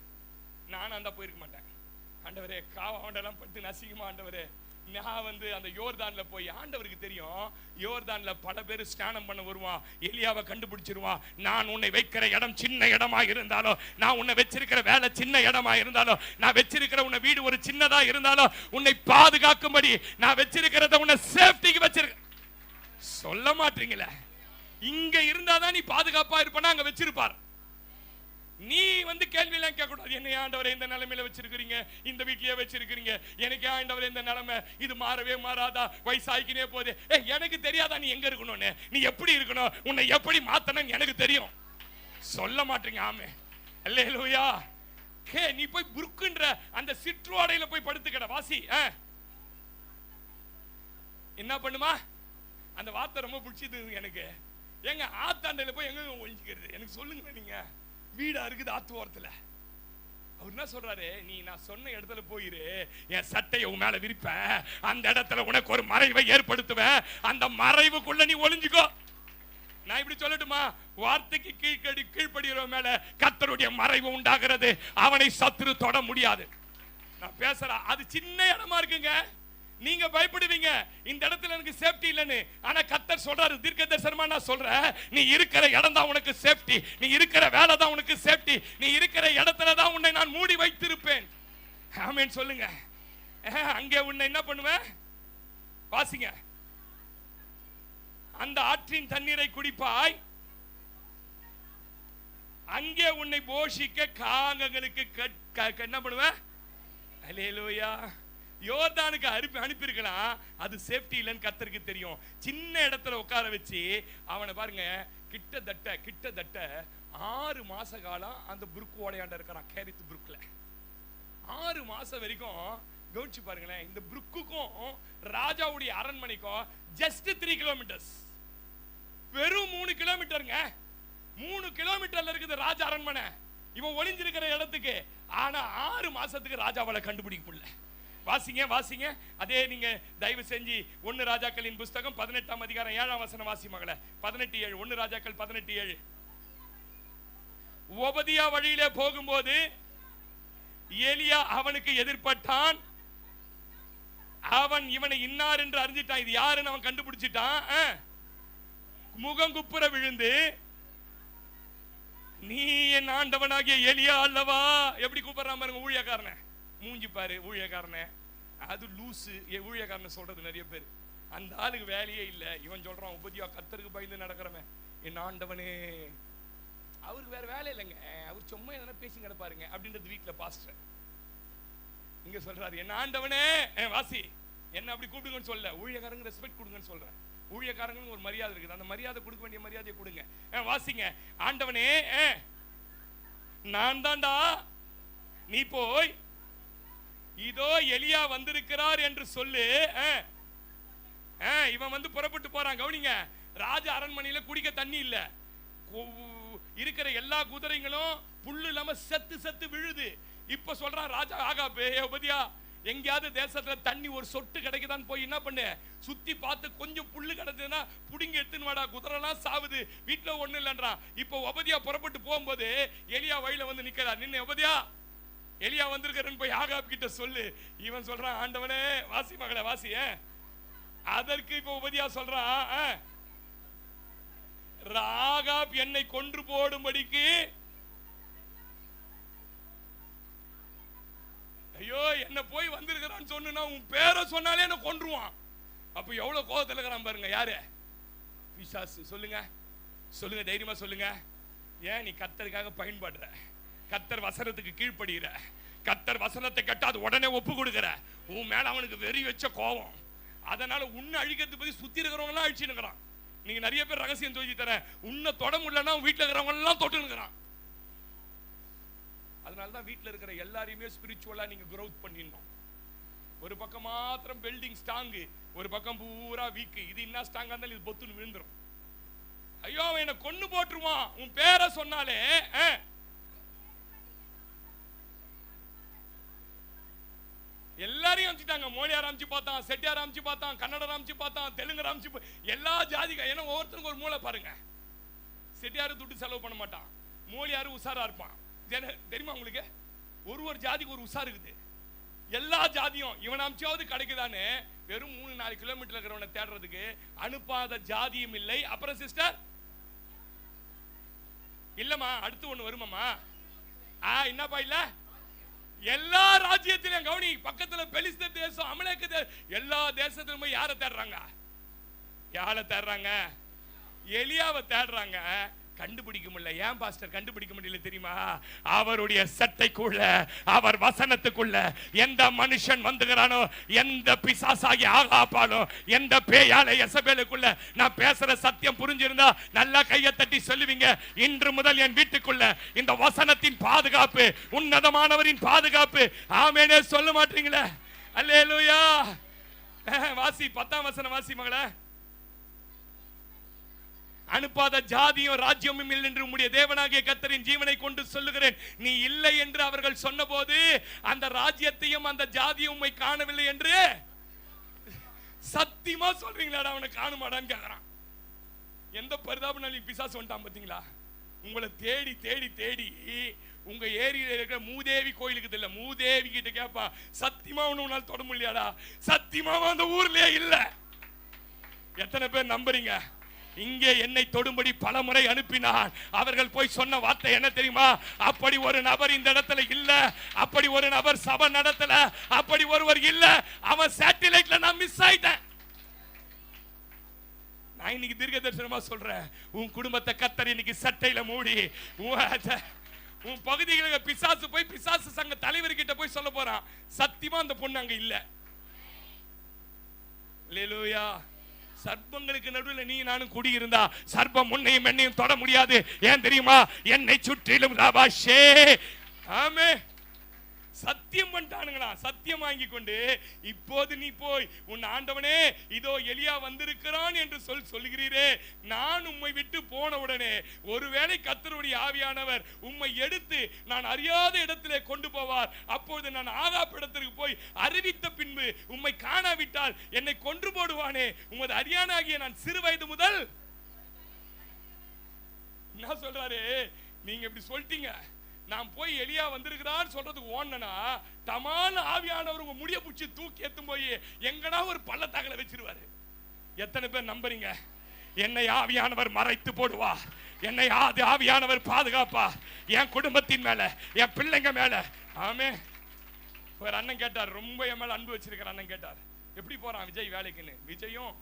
நானும் அந்த போயிருக்க மாட்டேன். ஆண்டவரே, காவாண்டெல்லாம் படுத்து நசிக்குமா ஆண்டவரே? நான் அந்த யோர்தான்ல போய், ஆண்டவருக்கு தெரியும் யோர்தான்ல பல பேர் ஸ்நானம் பண்ண வருவான். எலியாவை கண்டுபிடிச்சிருவான். நான் உன்னை வைக்கிற இடம் சின்ன இடமா இருந்தாலும், நான் உன்னை வச்சிருக்கிற வேலை சின்ன இடமா இருந்தாலும், நான் வச்சிருக்கிற உன்னை வீடு ஒரு சின்னதா இருந்தாலும், உன்னை பாதுகாக்கும்படி நான் வச்சிருக்கிறத உன்னை சேஃப்டிக்கு வச்சிருக்க. சொல்ல மாட்டீங்களே, இங்க இருந்தாதான் நீ பாதுகாப்பா இருப்பனா அங்க வச்சிருப்பார். நீ கேள்வி எல்லாம் கேட்க கூடாது. என்ன ஆண்டவரே இந்த நிலைமையில வச்சிருக்கீங்க, இந்த வீட்லயே வச்சிருக்கீங்க, எனக்கு ஆண்டவரே இந்த நிலைமை, இது மாறவே மாறாதா, வயசாயிக்கினே போகுது. எனக்கு தெரியாதா நீ எங்க இருக்கணும்னு, நீ எப்படி இருக்கணும், உன்னை எப்படி மாத்தணும் எனக்கு தெரியும். சொல்ல மாட்டீங்க. ஆமே, அல்லேலூயா. நீ போய் புருக்குன்ற அந்த சிற்றோடையில போய் படுத்துக்கட. வாசி. என்ன பண்ணுமா? அந்த வார்த்தை ரொம்ப பிடிச்சது எனக்கு. எங்க ஆத்தாண்டையில போய் எங்க ஒழிஞ்சுக்கிறது எனக்கு சொல்லுங்க. நீங்க வீடா இருக்குது ஆத்து ஓரத்துல. அவர் என்ன சொல்றாரு, நீ நான் சொன்ன இடத்துல போயிரு, என் சட்டையை உன் மேல விரிப்பேன், அந்த இடத்துல உனக்கு ஒரு மறைவை ஏற்படுத்துவேன், அந்த மறைவுக்குள்ள நீ ஒளிஞ்சுக்கோ. நான் இப்படி சொல்லட்டுமா? வார்த்தைக்கு கீழ்ப்படுகிற மேல கர்த்தருடைய மறைவு உண்டாகிறது. அவனை சத்துரு தொட முடியாது. நான் பேசுறேன், அது சின்ன இடமா இருக்குங்க. நீங்க பயப்படுவீங்க, இந்த இடத்துல எனக்கு சேஃப்டி இல்லன்னு. ஆனா கர்த்தர் சொல்றாரு, தீர்க்கதரிசனமா நான் சொல்றேன், நீ இருக்கிற இடம் தான் உனக்கு சேஃப்டி, நீ இருக்கிற வேலை தான் உனக்கு சேஃப்டி, நீ இருக்கிற இடத்துல தான் உன்னை நான் மூடி வைத்திருப்பேன். ஆமென் சொல்லுங்க. அங்கே உன்னை என்ன பண்ணுவேன்? வாசிங்க. அந்த ஆற்றின் தண்ணீரை குடிப்பாய், அங்கே உன்னை போஷிக்க காகங்களுக்கு என்ன பண்ணுவேன்? அல்லேலூயா. யோர்தானுக்கு அனுப்பியிருக்கலாம், அது சேஃப்டி இல்லைன்னு கர்த்தருக்கு தெரியும். சின்ன இடத்துல உட்கார வச்சு அவனை பாருங்க, கிட்டத்தட்ட 6 மாச காலம் அந்த புருக்கு ஓடையாண்ட இருக்கிறான். கேரித்து புருக்ல 6 மாசம் வரைக்கும். கவனிச்சு பாருங்களேன், இந்த புருக்குக்கும் ராஜாவுடைய அரண்மனைக்கும் ஜஸ்ட் 3 கிலோமீட்டர்ஸ். வெறும் 3 கிலோமீட்டருங்க. 3 கிலோமீட்டர்ல இருக்குது ராஜா அரண்மனை, இவன் ஒளிஞ்சிருக்கிற இடத்துக்கு. ஆனா 6 மாசத்துக்கு ராஜாவால கண்டுபிடிக்க முடியல. வாசிங்க. அதே நீங்க தயவு செஞ்சு 1 ராஜாக்களின் புஸ்தகம் 18ஆம் அதிகாரம் 7ஆம் வசனம் வாசி மகளே. 18:7. 1 ராஜாக்கள் 18:7. ஒபதியா வழியிலே போகும்போது எலியா அவனுக்கு எதிர்பட்டான். அவன் இவனை இன்னார் என்று அறிஞ்சிட்டான். இது யாருன்னு அவன் கண்டுபிடிச்சிட்டான். முகங்குப்புற விழுந்து, நீ என் ஆண்டவனாகிய எலியா அல்லவா? எப்படி கூப்பிடுறான் பாருங்க ஊழியக்காரனை. மூஞ்சி பாரு ஊழியக்காரனை. அது லூசு ஊழியக்காரனை சொல்றது நிறைய பேர். அந்த ஆளுக்கு வேலையே இல்லை. இவன் சொல்றான், உபதியா கர்த்தருக்கு பயந்து நடக்கிறவன், என் ஆண்டவனே. அவருக்கு வேற வேலை இல்லைங்க, அவர் சும்மா என்ன பேசி கிடப்பாருங்க அப்படின்றது வீட்டுல பாஸ்டர். இங்க சொல்றாரு, என் ஆண்டவனே. வாசி, என்ன அப்படி கூப்பிடுங்கன்னு சொல்ல, ஊழியக்காரங்க ரெஸ்பெக்ட் கொடுங்கன்னு சொல்றேன். ஊழியக்காரங்க ஒரு மரியாதை இருக்குது, அந்த மரியாதை கொடுக்க வேண்டிய மரியாதையை கொடுங்க. வாசிங்க. ஆண்டவனே, நான் தான்டா, நீ போய் இதோ எலியா வந்திருக்கிறார் என்று சொல்லு. இவன் புறப்பட்டு போறான். கவனிங்க, ராஜ அரண்மனையில குடிக்க தண்ணி இல்ல. இருக்கிற எல்லா குதிரைகளும் புல்லு இல்லாம செத்து விழுது. இப்ப சொல்றான் ராஜா ஆகாபு, உபதியா எங்கேயாவது தேசத்துல தண்ணி ஒரு சொட்டு கிடைக்குதான்னு போய் என்ன பண்ணு, சுத்தி பார்த்து கொஞ்சம் புல்லு கிடைச்சதுன்னா புடிங்க எடுத்துன்னு வாடா, குதிரைலாம் சாவுது, வீட்டுல ஒண்ணு இல்லைன்றான். இப்ப உபதியா புறப்பட்டு போகும்போது எலியா வழியில நிக்கிறார். நின்னு, உபதியா எலியா வந்திருக்கிறன்னு போய் ஆகாப் கிட்ட சொல்லு. இவன் சொல்றான், ஆண்டவனே. வாசி மகளே, வாசி. அதற்கு இப்ப உபதியா சொல்றான், ஆகாப் என்னை கொன்று போடும்படிக்கு ஐயோ என்ன போய் வந்திருக்கிறான்னு சொன்னா உன் பேரை சொன்னாலே என்ன கொன்றுவான். அப்ப எவ்வளவு கோபத்துல இருக்கிறான் பாருங்க. யாரு? பிசாசு. சொல்லுங்க சொல்லுங்க, தைரியமா சொல்லுங்க. ஏன் நீ கர்த்தருக்காக பயன்படுற, கர்த்தர் வசனத்துக்கு கீழ்ப்படுகிற, கர்த்தர் வசனத்தை கேட்டாது உடனே ஒப்பு கொடுக்கிற, உன் மேல அவனுக்கு வெறி வச்ச கோபம். அதனால உன்னை அழிக்கிறது பத்தி சுத்தி இருக்கிறவங்க எல்லாம் அழிச்சுக்கிறான். நீங்க நிறைய பேர் ரகசியம் சொல்லி தரேன், உன்னை தொட முடியலன்னா வீட்டுல இருக்கிறவங்க எல்லாம் தொட்டுக்கிறான். அதனாலதான் வீட்டுல இருக்கிற எல்லாரையுமே ஸ்பிரிச்சுவலா நீங்க growth பண்ணிடணும். ஒரு பக்கம் மாத்திரம் பில்டிங் ஸ்ட்ராங், ஒரு பக்கம் பூரா வீக். இது என்ன ஸ்ட்ராங்கா இருந்தாலும் இது பொத்துன்னு விழுந்துரும். ஐயோ அவன் என்ன கொன்னு போட்டுருவான் உன் பேரை சொன்னாலே. எல்லாரையும் அமிச்சுட்டாங்க. மோடியார் அமிச்சு பார்த்தான், செட்டியார் அமிச்சு பார்த்தான், கன்னடர் அமிச்சு பார்த்தான், தெலுங்கர் அமிச்சு, எல்லா ஜாதிக. ஏன்னா ஒவ்வொருத்தருக்கும் ஒரு மூளை பாருங்க. செட்டியாரு துட்டு செலவு பண்ண மாட்டான், மோடியாரு உசாரா இருப்பான். தெரியுமா உங்களுக்கு? ஒரு ஜாதிக்கு ஒரு உசார் இருக்குது. எல்லா ஜாதியும் இவன் அமிச்சாவது கிடைக்குதான்னு வெறும் 3-4 கிலோமீட்டர் இருக்கிறவனை தேடுறதுக்கு அனுப்பாத ஜாதியும் இல்லை. அப்புறம் சிஸ்டர் இல்லம்மா அடுத்து ஒண்ணு வருமாமா. என்னப்பா இல்ல? எல்லா ராஜ்யத்திலும் கவனி, பக்கத்துல பெலிஸ்தீன் தேசம், அமலேக்கு தேசம், எல்லா தேசத்திலும் போய் யாரை தேடுறாங்க? யாரை தேடுறாங்க? எலியாவை தேடுறாங்க. கண்டுபிடிக்க முடியல. ஏன் பாஸ்டர் கண்டுபிடிக்க முடியல தெரியுமா? அவருடைய சட்டைக்குள்ள, அவர் வசனத்துக்குள்ள எந்த மனுஷன் வந்துகிறானோ, எந்த பிசாசாகி ஆகாப்பாலோ, எந்த பேயால எசபேலுக்குள்ள நான் பேசுற சத்தியம் புரிஞ்சிருந்தா நல்லா கையை தட்டி சொல்லுவீங்க. இன்று முதல் என் வீட்டுக்குள்ள இந்த வசனத்தின் பாதுகாப்பு, உன்னதமானவரின் பாதுகாப்பு. ஆமெனே சொல்ல மாட்டீங்களே? அல்லேலூயா. வாசி 10ஆம் வசனம் வாசி மகளே. அனுப்பாத ஜாதியும் ராஜ்யமும் இல்லை என்று உம்முடைய தேவனாகிய கர்த்தரின் ஜீவனை கொண்டு சொல்லுகிறேன். நீ இல்லை என்று அவர்கள் சொன்னபோது அந்த ராஜ்யத்தையும் அந்த ஜாதியும் உம்மை காணவில்லை என்று சத்தியமா சொல்றீங்களா? அவனை காணுமாடான்னு கேக்குறான். எந்த பரிதாபனாலும் பிசாசு வந்துட்டான் பாத்தீங்களா? உங்களை தேடி தேடி தேடி உங்க ஏரியில இருக்கிற மூதேவி கோயிலுக்கு இல்ல, மூதேவி கிட்ட கேப்பா, சத்தியமா உன்னால தொட முடியாதா? சத்தியமா அந்த ஊர்லயே இல்ல. எத்தனை பேர் நம்புறீங்க? இங்கே என்னை தொடும்படி பல முறை அனுப்பினான். அவர்கள் போய் சொன்ன வார்த்தை என்ன தெரியுமா? அப்படி ஒரு நபர் இந்த இடத்துல இல்ல, அப்படி ஒரு நபர் சபை நடத்தல, அப்படி ஒருவர் இல்ல, அவன் சேட்டலைட்ல நான் மிஸ் ஆயிட்டேன். நான் இன்னைக்கு தீர்க்க தரிசனமா சொல்றேன், உன் குடும்பத்தை கர்த்தர் இன்னைக்கு சட்டையில மூடி, உன் பகுதிகளுக்கு பிசாசு போய் பிசாசு சங்க தலைவர்கிட்ட போய் சொல்ல போறான், சத்தியமா அந்த பொண்ணு அங்க இல்ல. அல்லேலூயா. சர்ப்பங்களுக்கு நடுவில் நீ நானும் குடியிருந்தா சர்ப்பம் உன்னையும் என்னையும் தொட முடியாது. ஏன் தெரியுமா? என்னை சுற்றிலும் ராபாஷே. ஆமே. சத்தியம் பண்ணிட்டானுங்களா? சத்தியம் வாங்கி கொண்டு இப்போது நீ போய் உன் ஆண்டவனே இதோ எலியா வந்திருக்கிறான் என்று சொல்லுகிறீரே, நான் உம்மை விட்டு போன உடனே ஒருவேளை கர்த்தருடைய ஆவியானவர் உம்மை எடுத்து நான் அறியாத இடத்திலே கொண்டு போவார். அப்பொழுது நான் ஆகாப் இடத்திற்கு போய் அறிவித்த பின்பு உம்மை காணாவிட்டால் என்னை கொன்று போடுவானே. உமது அரியானாகிய நான் சிறு வயது முதல். என்ன சொல்றாரு? நீங்க இப்படி சொல்லிட்டீங்க, நான் போய் எலியா வந்திருக்கிறான்னு சொல்றதுக்கு ஓடனா தமான ஆவியானவர் உங்க முடிய பிடிச்சி தூக்கி எத்தும் போய் எங்கனா ஒரு பள்ளத்தாக்கல வச்சிருவாரு. எத்தனை பேர் நம்புறீங்க? என்னை ஆவியானவர் மறைத்து போடுவார், என்னை ஆவியானவர் பாதுகாப்பா, என் குடும்பத்தின் மேல, என் பிள்ளைங்க மேல. ஆமே. ஒரு அண்ணன் கேட்டார், ரொம்ப என் மேல அன்பு வச்சிருக்கிற அண்ணன் கேட்டார், எப்படி போறான் விஜய் வேலைக்குன்னு. விஜயும்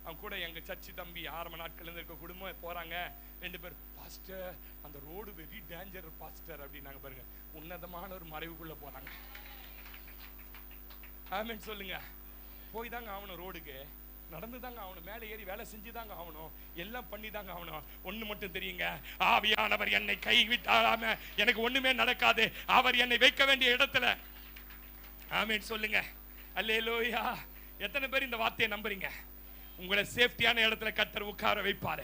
அவன் கூட எங்க சர்ச்சு தம்பி ஆரம்ப நாட்கள் இருக்க குடும்பம் போறாங்க. 2 பேர், பாஸ்டர் அந்த ரோடு வெரி டேஞ்சர் பாஸ்டர் அப்படின்னாங்க. பாருங்க, உன்னதமான ஒரு மறைவுக்குள்ள போனாங்க. ஆமென் சொல்லுங்க. போய் தாங்க ஆகணும், ரோடுக்கு நடந்து தாங்க ஆகணும், மேலே ஏறி வேலை செஞ்சு தாங்க ஆகணும், எல்லாம் பண்ணி தாங்க ஆகணும். ஒண்ணு மட்டும் தெரியுங்க, ஆவியானவர் என்னை கைவிட்டாம எனக்கு ஒண்ணுமே நடக்காது. அவர் என்னை வைக்க வேண்டிய இடத்துல. ஆமென் சொல்லுங்க. அல்லேலூயா. எத்தனை பேர் இந்த வார்த்தையை நம்புறீங்க? உங்களை சேஃப்டியான இடத்துல கர்த்தர் உட்கார வைப்பாரு.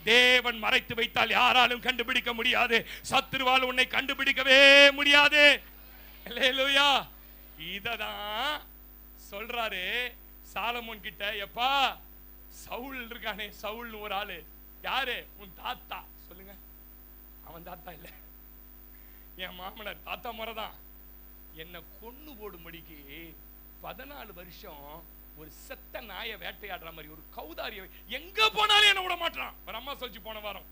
தேவன் மறைத்து வைத்தால் யாராலும் கண்டுபிடிக்க முடியாது. சத்துருவால் உன்னை கண்டுபிடிக்கவே முடியாது. அல்லேலூயா. இததான் சொல்றாரு சாலமோன் கிட்ட. எப்பா சவுல் இருக்கானே, சவுல் ஒரு ஆளு, யாரு? உன் தாத்தா. சொல்லுங்க. அவன் தாத்தா இல்ல, என் மாமனார் தாத்தா முறைதான். என்ன கொன்னு போடும்படிக்கு 14 வருஷம் ஒரு செத்த நாயை வேட்டையாடுற மாதிரி ஒரு கௌதாரிய, எங்க போனாலும் என்ன விட மாட்டான். ஒரு அம்மா சொல்லிச்சு போன வாரம்,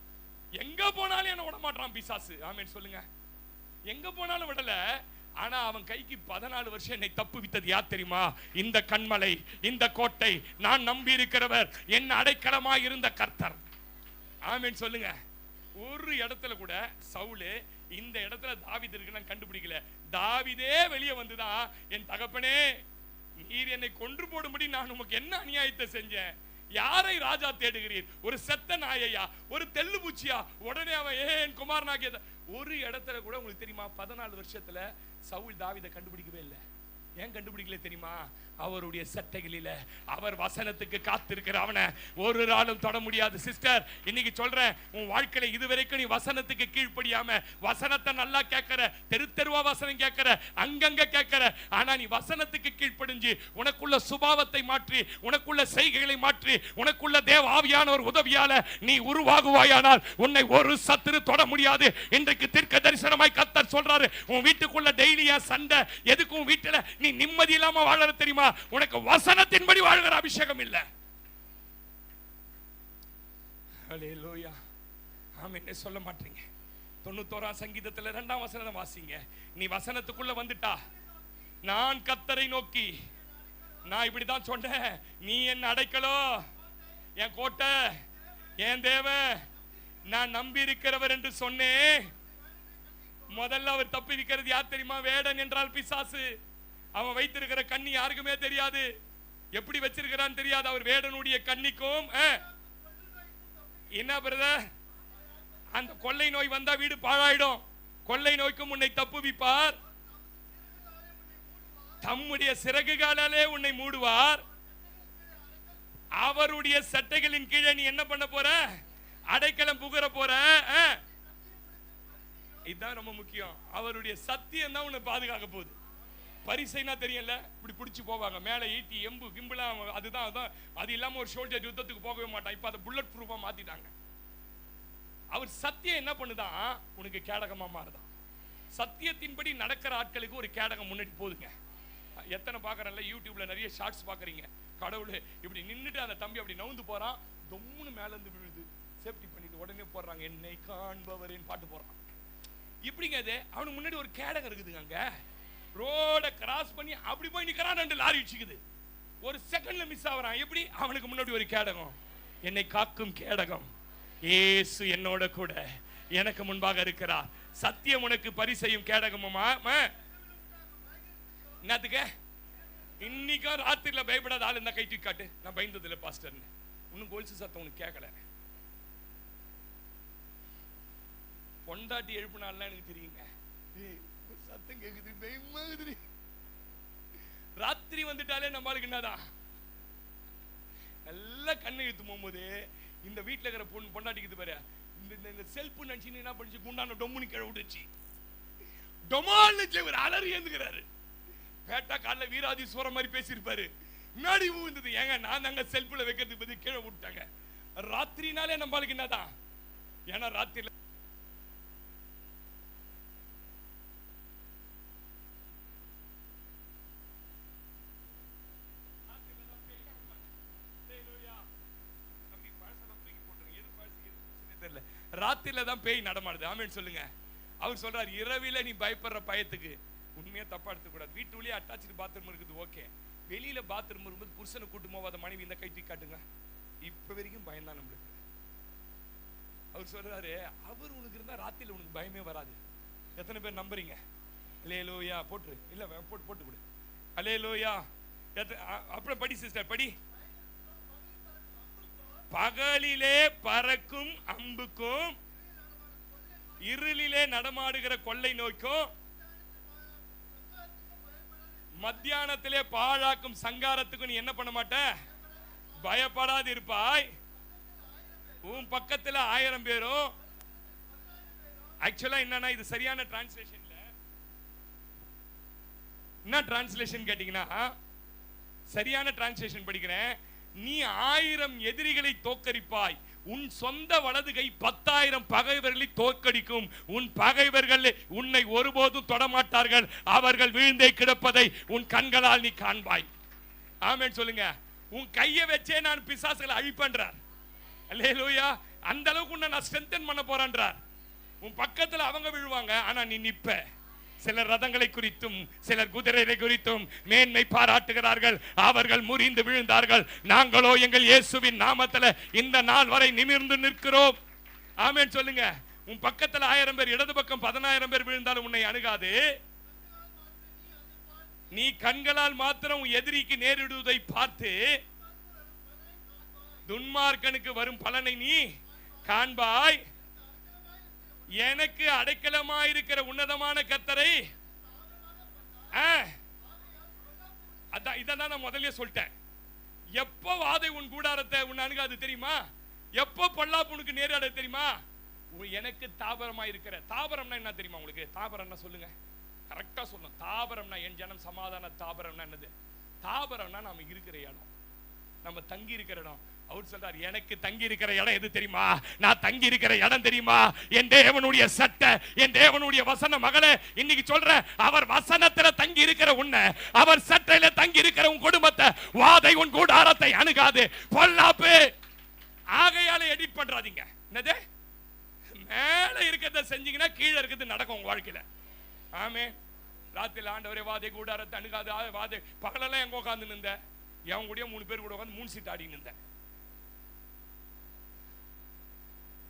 எங்க போனாலும் என்ன விட மாட்டான் பிசாசு. ஆமென் சொல்லுங்க. எங்க போனாலும் விடல. ஆனா அவன் கைக்கு 14 வருஷம் என்னை தப்பு வித்தது யார் தெரியுமா? இந்த கண்மலை, இந்த கோட்டை, நான் நம்பி இருக்கிறவர், என் அடைக்கலமாய் இருந்த கர்த்தர். ஆமென் சொல்லுங்க. ஒரு இடத்துல கூட சவுலு இந்த இடத்துல தாவீது இருக்குன்னு கண்டுபிடிக்கல. தாவீதே வெளியே வந்துதான், என் தகப்பனே நீர் என்னை கொன்று போடும்படி நான் உமக்கு என்ன அநியாயத்தை செஞ்சேன்? யாரை ராஜா தேடுகிறீர்? ஒரு செத்த நாயையா, ஒரு தெள்ளு பூச்சியா? உடனே அவன் என் குமாரனாகிய. ஒரு இடத்துல கூட உங்களுக்கு தெரியுமா 14 வருஷத்துல சவுல் தாவீதை கண்டுபிடிக்கவே இல்லை. ஏன் கண்டுபிடிக்கல தெரியுமா? அவருடைய சட்டைகளில அவர் வசனத்துக்கு காத்திருக்கிற அவனை ஒரு நாளும் தொட முடியாது. சிஸ்டர், இன்னைக்கு சொல்றேன், உன் வாழ்க்கையில இதுவரைக்கும் நீ வசனத்துக்கு கீழ்ப்படியாம வசனத்தை நல்லா கேட்கிற, தெரு தெருவா வசனம் கேட்கிற, அங்கங்க கேட்கிற, ஆனா நீ வசனத்துக்கு கீழ்ப்படிஞ்சு உனக்குள்ள சுபாவத்தை மாற்றி, உனக்குள்ள செய்கைகளை மாற்றி, உனக்குள்ள தேவ ஆவியானவர் உதவியால நீ உருவாகுவாயானால் உன்னை ஒரு சத்துரு தொட முடியாது. இன்றைக்கு தீர்க்க தரிசனமாய் கர்த்தர் சொல்றாரு, உன் வீட்டுக்குள்ள டெய்லியா சண்டை எதுக்கு? உன் வீட்டுல நீ நிம்மதி இல்லாம வாழற தெரியுமா? உனக்கு வசனத்தின்படி வாழ்கிற அபிஷேகம் இல்ல. ஹல்லேலூயா. ஆமென் சொல்ல மாட்டீங்க. 91ஆம் சங்கீதத்துல 2ஆம் வசனம் வாசிங்க. நீ வசனத்துக்குள்ள வந்துட்டா, நான் கர்த்தரை நோக்கி, நான் இப்படிதான் சொன்னேன், நீ என்ன அடைக்கலம், என் கோட்டை, என் தேவன், நான் நம்பி இருக்கிறவர் என்று சொன்னேன். முதல்ல அவர் தப்பி இருக்கிறது யார் தெரியுமா? வேடன் என்றால் பிசாசு. அவன் வைத்திருக்கிற கண்ணி யாருக்குமே தெரியாது, எப்படி வச்சிருக்கிறான்னு தெரியாது. அவர் வேடனுடைய கண்ணிக்கும் என்ன பிரதர், அந்த கொள்ளை நோய் வந்தா வீடு பாழாயிடும். கொள்ளை நோய்க்கும் உன்னை தப்புவிப்பார், தம்முடைய சிறகுகளாலே உன்னை மூடுவார். அவருடைய சட்டைகளின் கீழே நீ என்ன பண்ண போற? அடைக்கலம் புகுற போற. இதுதான் ரொம்ப முக்கியம். அவருடைய சத்தியம் தான் உன்னை பாதுகாக்க போகுது. பரிசைனா தெரியல, இப்படி பிடிச்சி போவாங்க மேலே ஈட்டி எம்பு கிம்புலாம், அதுதான் அது இல்லாம ஒரு சோல்ஜர் யுத்தத்துக்கு போகவே மாட்டான். இப்ப அதை புல்லட் ப்ரூஃபா மாத்திட்டாங்க. அவர் சத்தியம் என்ன பண்ணுதான்? உனக்கு கேடகமா மாறுதான். சத்தியத்தின்படி நடக்கிற ஆட்களுக்கு ஒரு கேடகம் முன்னாடி போதுங்க. எத்தனை பாக்குறேன்ல, யூடியூப்ல நிறைய ஷார்ட்ஸ் பாக்குறீங்க. கடவுளே இப்படி நின்னுட்டு அந்த தம்பி அப்படி நவுந்து போறான், தொம்முன்னு மேல இருந்து விழுது, சேஃப்டி பண்ணிட்டு உடனே போடுறாங்க, என்னை காண்பவரின் பாட்டு போடுறான். இப்படிங்க அது அவனுக்கு முன்னாடி ஒரு கேடகம் இருக்குதுங்க. அங்க ரோட கிராஸ் பண்ணி அப்படி போய் நிக்கிறான், 2 லாரி இடிச்சுக்குது. ஒரு செகண்ட்ல மிஸ் ஆகுறான். எப்படி? அவனுக்கு முன்னாடி ஒரு கேடகம், என்னை காக்கும் கேடகம் இயேசு என்னோட கூட எனக்கு முன்பாக இருக்கிறார். சத்தியம் உனக்கு பரிசையும் கேடகமுமா? என்னத்துக்கு? இன்னைக்கும் ராத்திரில பயப்படாத ஆள் இந்த கை தூக்கி காட்டு. நான் பயந்தது இல்லை பாஸ்டர். இன்னும் கோல்ஸ் சத்தம் உனக்கு கேட்கல. பொண்டாட்டி எழுப்பினாலாம் எனக்கு தெரியுங்க, சத்தம் கேக்குது, பயமாகுது. ராத்திரி வந்துட்டாலே நம்மளுக்கு என்னதான், நல்லா கண்ணை இழுத்து போகும்போது இந்த வீட்டுல இருக்கிற பொண்டாட்டிக்கு பாரு, இந்த செல்பு நினைச்சு என்ன பண்ணிச்சு, குண்டான டொம்முனு கீழே விட்டுச்சு, டொமால்னு ஒரு அலறி எழுந்துக்கிறாரு. பேட்டா காலைல வீராதீஸ்வரம் மாதிரி பேசியிருப்பாரு, முன்னாடி ஊந்தது. ஏங்க நான் தாங்க செல்புல வைக்கிறதுக்கு பத்தி கீழே விட்டாங்க. ராத்திரினாலே நம்மளுக்கு என்னதான், ஏன்னா ராத்திரில ராத்திரில தான் பேய் நடமாடுது. ஆமென் சொல்லுங்க. அவர் சொல்றாரு, இரவில நீ பயப்படுற பயத்துக்கு உண்மையா தப்பா எடுத்துக்க கூடாது. வீட்டுக்குள்ளேயே அட்டாச்சு பாத்ரூம் இருக்குது, ஓகே. வெளியில பாத்ரூம் இருக்கும்போது புருஷனை கூட்டு போவாத மனைவி இந்த கை தூக்கி காட்டுங்க, இப்ப வரைக்கும் பயம் தான் நம்மளுக்கு. அவர் சொல்றாரு, அவர் உனக்கு இருந்தா ராத்திரில உனக்கு பயமே வராது. எத்தனை பேர் நம்புறீங்க? அல்லேலூயா போட்டு இல்ல போட்டு கொடு. அல்லேலூயா. அப்புறம் படி சிஸ்டர், படி. பகலிலே பறக்கும் அம்புக்கும் இருளிலே நடமாடுகிற கொள்ளை நோய்க்கும் மத்தியானத்திலே பாழாக்கும் சங்காரத்துக்கும் நீ என்ன பண்ண மாட்ட? பயப்படாது இருப்பாய். உன் பக்கத்துல 1000 பேரும். ஆக்சுவலா என்னன்னா, இது சரியான டிரான்ஸ்லேஷன் இல்ல. என்ன டிரான்ஸ்லேஷன் கேட்டீங்கன்னா, சரியான டிரான்ஸ்லேஷன் படிக்கிறேன். நீ 1000 எதிரிகளை தோற்கடிப்பாய், உன் சொந்த வலது கை 10,000 பகைவர்களை தோற்கடிக்கும். உன் பகைவர்கள் உன்னை ஒருபோதும் தொடமாட்டார்கள், அவர்கள் வீழ்ந்தே கிடப்பதை உன் கண்களால் நீ காண்பாய். ஆமென் சொல்லுங்க. உன் கையை வச்சே நான் பிசாசுகளை அழிப்பேன்றார். அல்லேலூயா. அந்த அளவுக்கு உன்னை நான் ஸ்ட்ரென்தன் பண்ண போறேன்றார். உன் பக்கத்துல அவங்க விழுவாங்க, ஆனா நீ நிப்ப. சிலர் ரதங்களை குறித்தும் சிலர் குதிரைகளை குறித்தும் மேன்மை பாராட்டுகிறார்கள். அவர்கள் முறிந்து விழுந்தார்கள். நாங்களோ எங்கள் இயேசுவின் நாமத்தில் இந்த நாள் வரை நிமிர்ந்து நிற்கிறோம். ஆமென் சொல்லுங்க. உன் பக்கத்தில் 1000 பேர், இடது பக்கம் 10000 பேர் விழுந்தாலும் உன்னை அணுகாது. நீ கண்களால் மாத்திரம் எதிரிக்கு நேரிடுவதை பார்த்து துன்மார்க்கனுக்கு வரும் பலனை நீ காண்பாய். எனக்கு அடைக்கலமாயிருக்கிற உன்னதமான கர்த்தரை, இதான் நான் முதல்ல சொல்லிட்டேன். எப்போ வாதை உன் கூடாரத்தை உன் அணுகாது தெரியுமா? எப்போ பொல்லாப்பு உனக்கு நேராட தெரியுமா? எனக்கு தாபரமாயிருக்கிற, தாபரம்னா என்ன தெரியுமா உங்களுக்கு? தாபரம்னா சொல்லுங்க, கரெக்டா சொல்லணும். தாபரம்னா என் ஜனம் சமாதான தாபரம்னா என்னது? தாபரம்னா நாம இருக்கிற இடம், நம்ம தங்கி இருக்கிற இடம். அவர் சொல்றார், எனக்கு தங்கி இருக்கிற இடம் எது தெரியுமா? நான் தங்கி இருக்கிற இடம் தெரியுமா? என் தேவனுடைய சட்டை, என் தேவனுடைய வசன. மகளே, இன்னைக்கு சொல்ற, அவர் வசனத்துல தங்கி இருக்கிற உன்னை, அவர் சட்டையில தங்கி இருக்கிற உன் குடும்பத்தை, வாதை உன் கூடாரத்தை அணுகாது. பொல்லாப்பு ஆகையால எடிட் பண்றாதீங்க. என்னது? மேல இருக்கிறத செஞ்சீங்கன்னா கீழே இருக்கிறது நடக்கும் உங்க வாழ்க்கையில. ஆமே. ராத்திரில ஆண்டவரே வாதை கூடாரத்தை அணுகாது. வாதை பகலெல்லாம் எங்க உட்காந்து நின்ற? எவன் கூட 3 பேர் கூட உட்காந்து 3 சீட் ஆடி நின்ற.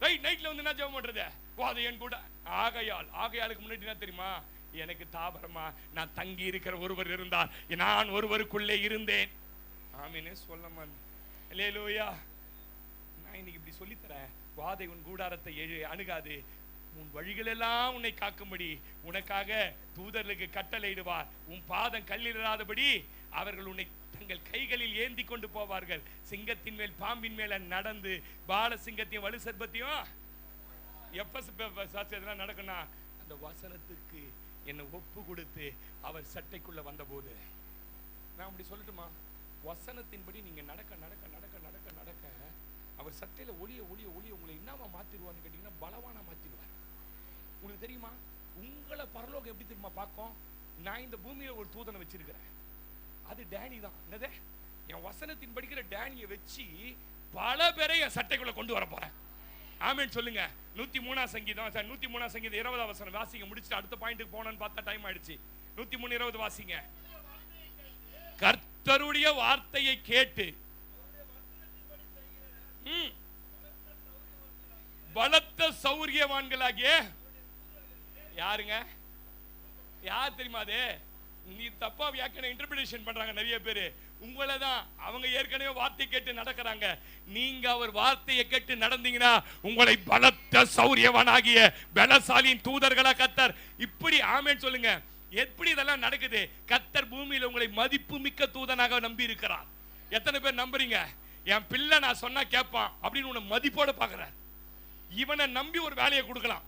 ரைட், நைட்ல வந்து என்ன ஜெபம் பண்றது? வாதை என் கூட. ஆகையாளுக்கு முன்னாடி என்ன தெரியுமா? எனக்கு தாபரமா நான் தங்கி இருக்கிற ஒருவர் இருந்தார், நான் ஒருவருக்குள்ளே இருந்தேன். ஆமீனே சொல்லமான். அல்லேலூயா. நான் இன்னைக்கு இப்படி சொல்லித்தரேன். வாதை உன் கூடாரத்தை அணுகாது. உன் வழிகளெல்லாம் உன்னை காக்கும்படி உனக்காக தூதர்களுக்கு கட்டளையிடுவார். உன் பாதம் கல்லிடாதபடி அவர்கள் உன்னை தங்கள் கைகளில் ஏந்தி கொண்டு போவார்கள். சிங்கத்தின் மேல் பாம்பின் மேல நடந்து பால சிங்கத்தையும் வலு சர்பத்தையும் எப்ப நடக்கும்னா அந்த வசனத்துக்கு என்னை ஒப்பு கொடுத்து அவர் சட்டைக்குள்ள வந்த போது, நான் அப்படி சொல்லட்டுமா? வசனத்தின்படி நீங்க நடக்க நடக்க நடக்க நடக்க நடக்க அவர் சட்டையில ஒளிய ஒளிய ஒளிய உங்களை என்னவா மாத்திடுவான்னு கேட்டீங்கன்னா பலவானா மாத்திடுவார். உங்களுக்கு தெரியுமா? உங்களை பரலோகம் எப்படி தெரியுமா பார்க்கும்? நான் இந்த பூமியில ஒரு தூதனை வச்சிருக்கிறேன், அது டேனி தான். என்னது? என் வசனத்தின் படிக்கிற டேனியை வச்சு பல பேரை என் சட்டைக்குள்ள கொண்டு வர போறேன். ஆமென் சொல்லுங்க. 103 சங்கீதம் 103 சங்கீதம் 20 வசனம் வாசிங்க. முடிச்சுட்டு அடுத்த பாயிண்ட்டுக்கு போனோம்னு பார்த்தா டைம் ஆயிடுச்சு. 103:20 வாசிங்க. கர்த்தருடைய வார்த்தையை கேட்டு பலத்த சௌரியவான்களாகிய யாருங்க? யார் தெரியுமா? அது நீ தப்பா வியாக்கியான இன்டர்பிரேஷன் பண்றாங்க நிறைய பேரு. உங்களை தான். அவங்க ஏற்கனவே வார்த்தை கேட்டு நடக்கிறாங்க. நீங்க அவர் வார்த்தையை கேட்டு நடந்தீங்கன்னா உங்களை பலத்த சௌரியவானாகிய பலசாலியின் தூதர்களா கர்த்தர் இப்படி. ஆமென் சொல்லுங்க. எப்படி இதெல்லாம் நடக்குது? கர்த்தர் பூமியில உங்களை மதிப்பு மிக்க தூதனாக நம்பி இருக்கிறார். எத்தனை பேர் நம்புறீங்க? என் பிள்ளை நான் சொன்னா கேட்பான் அப்படின்னு உன்னை மதிப்போட பாக்குறார். இவனை நம்பி ஒரு வேலையை கொடுக்கலாம்,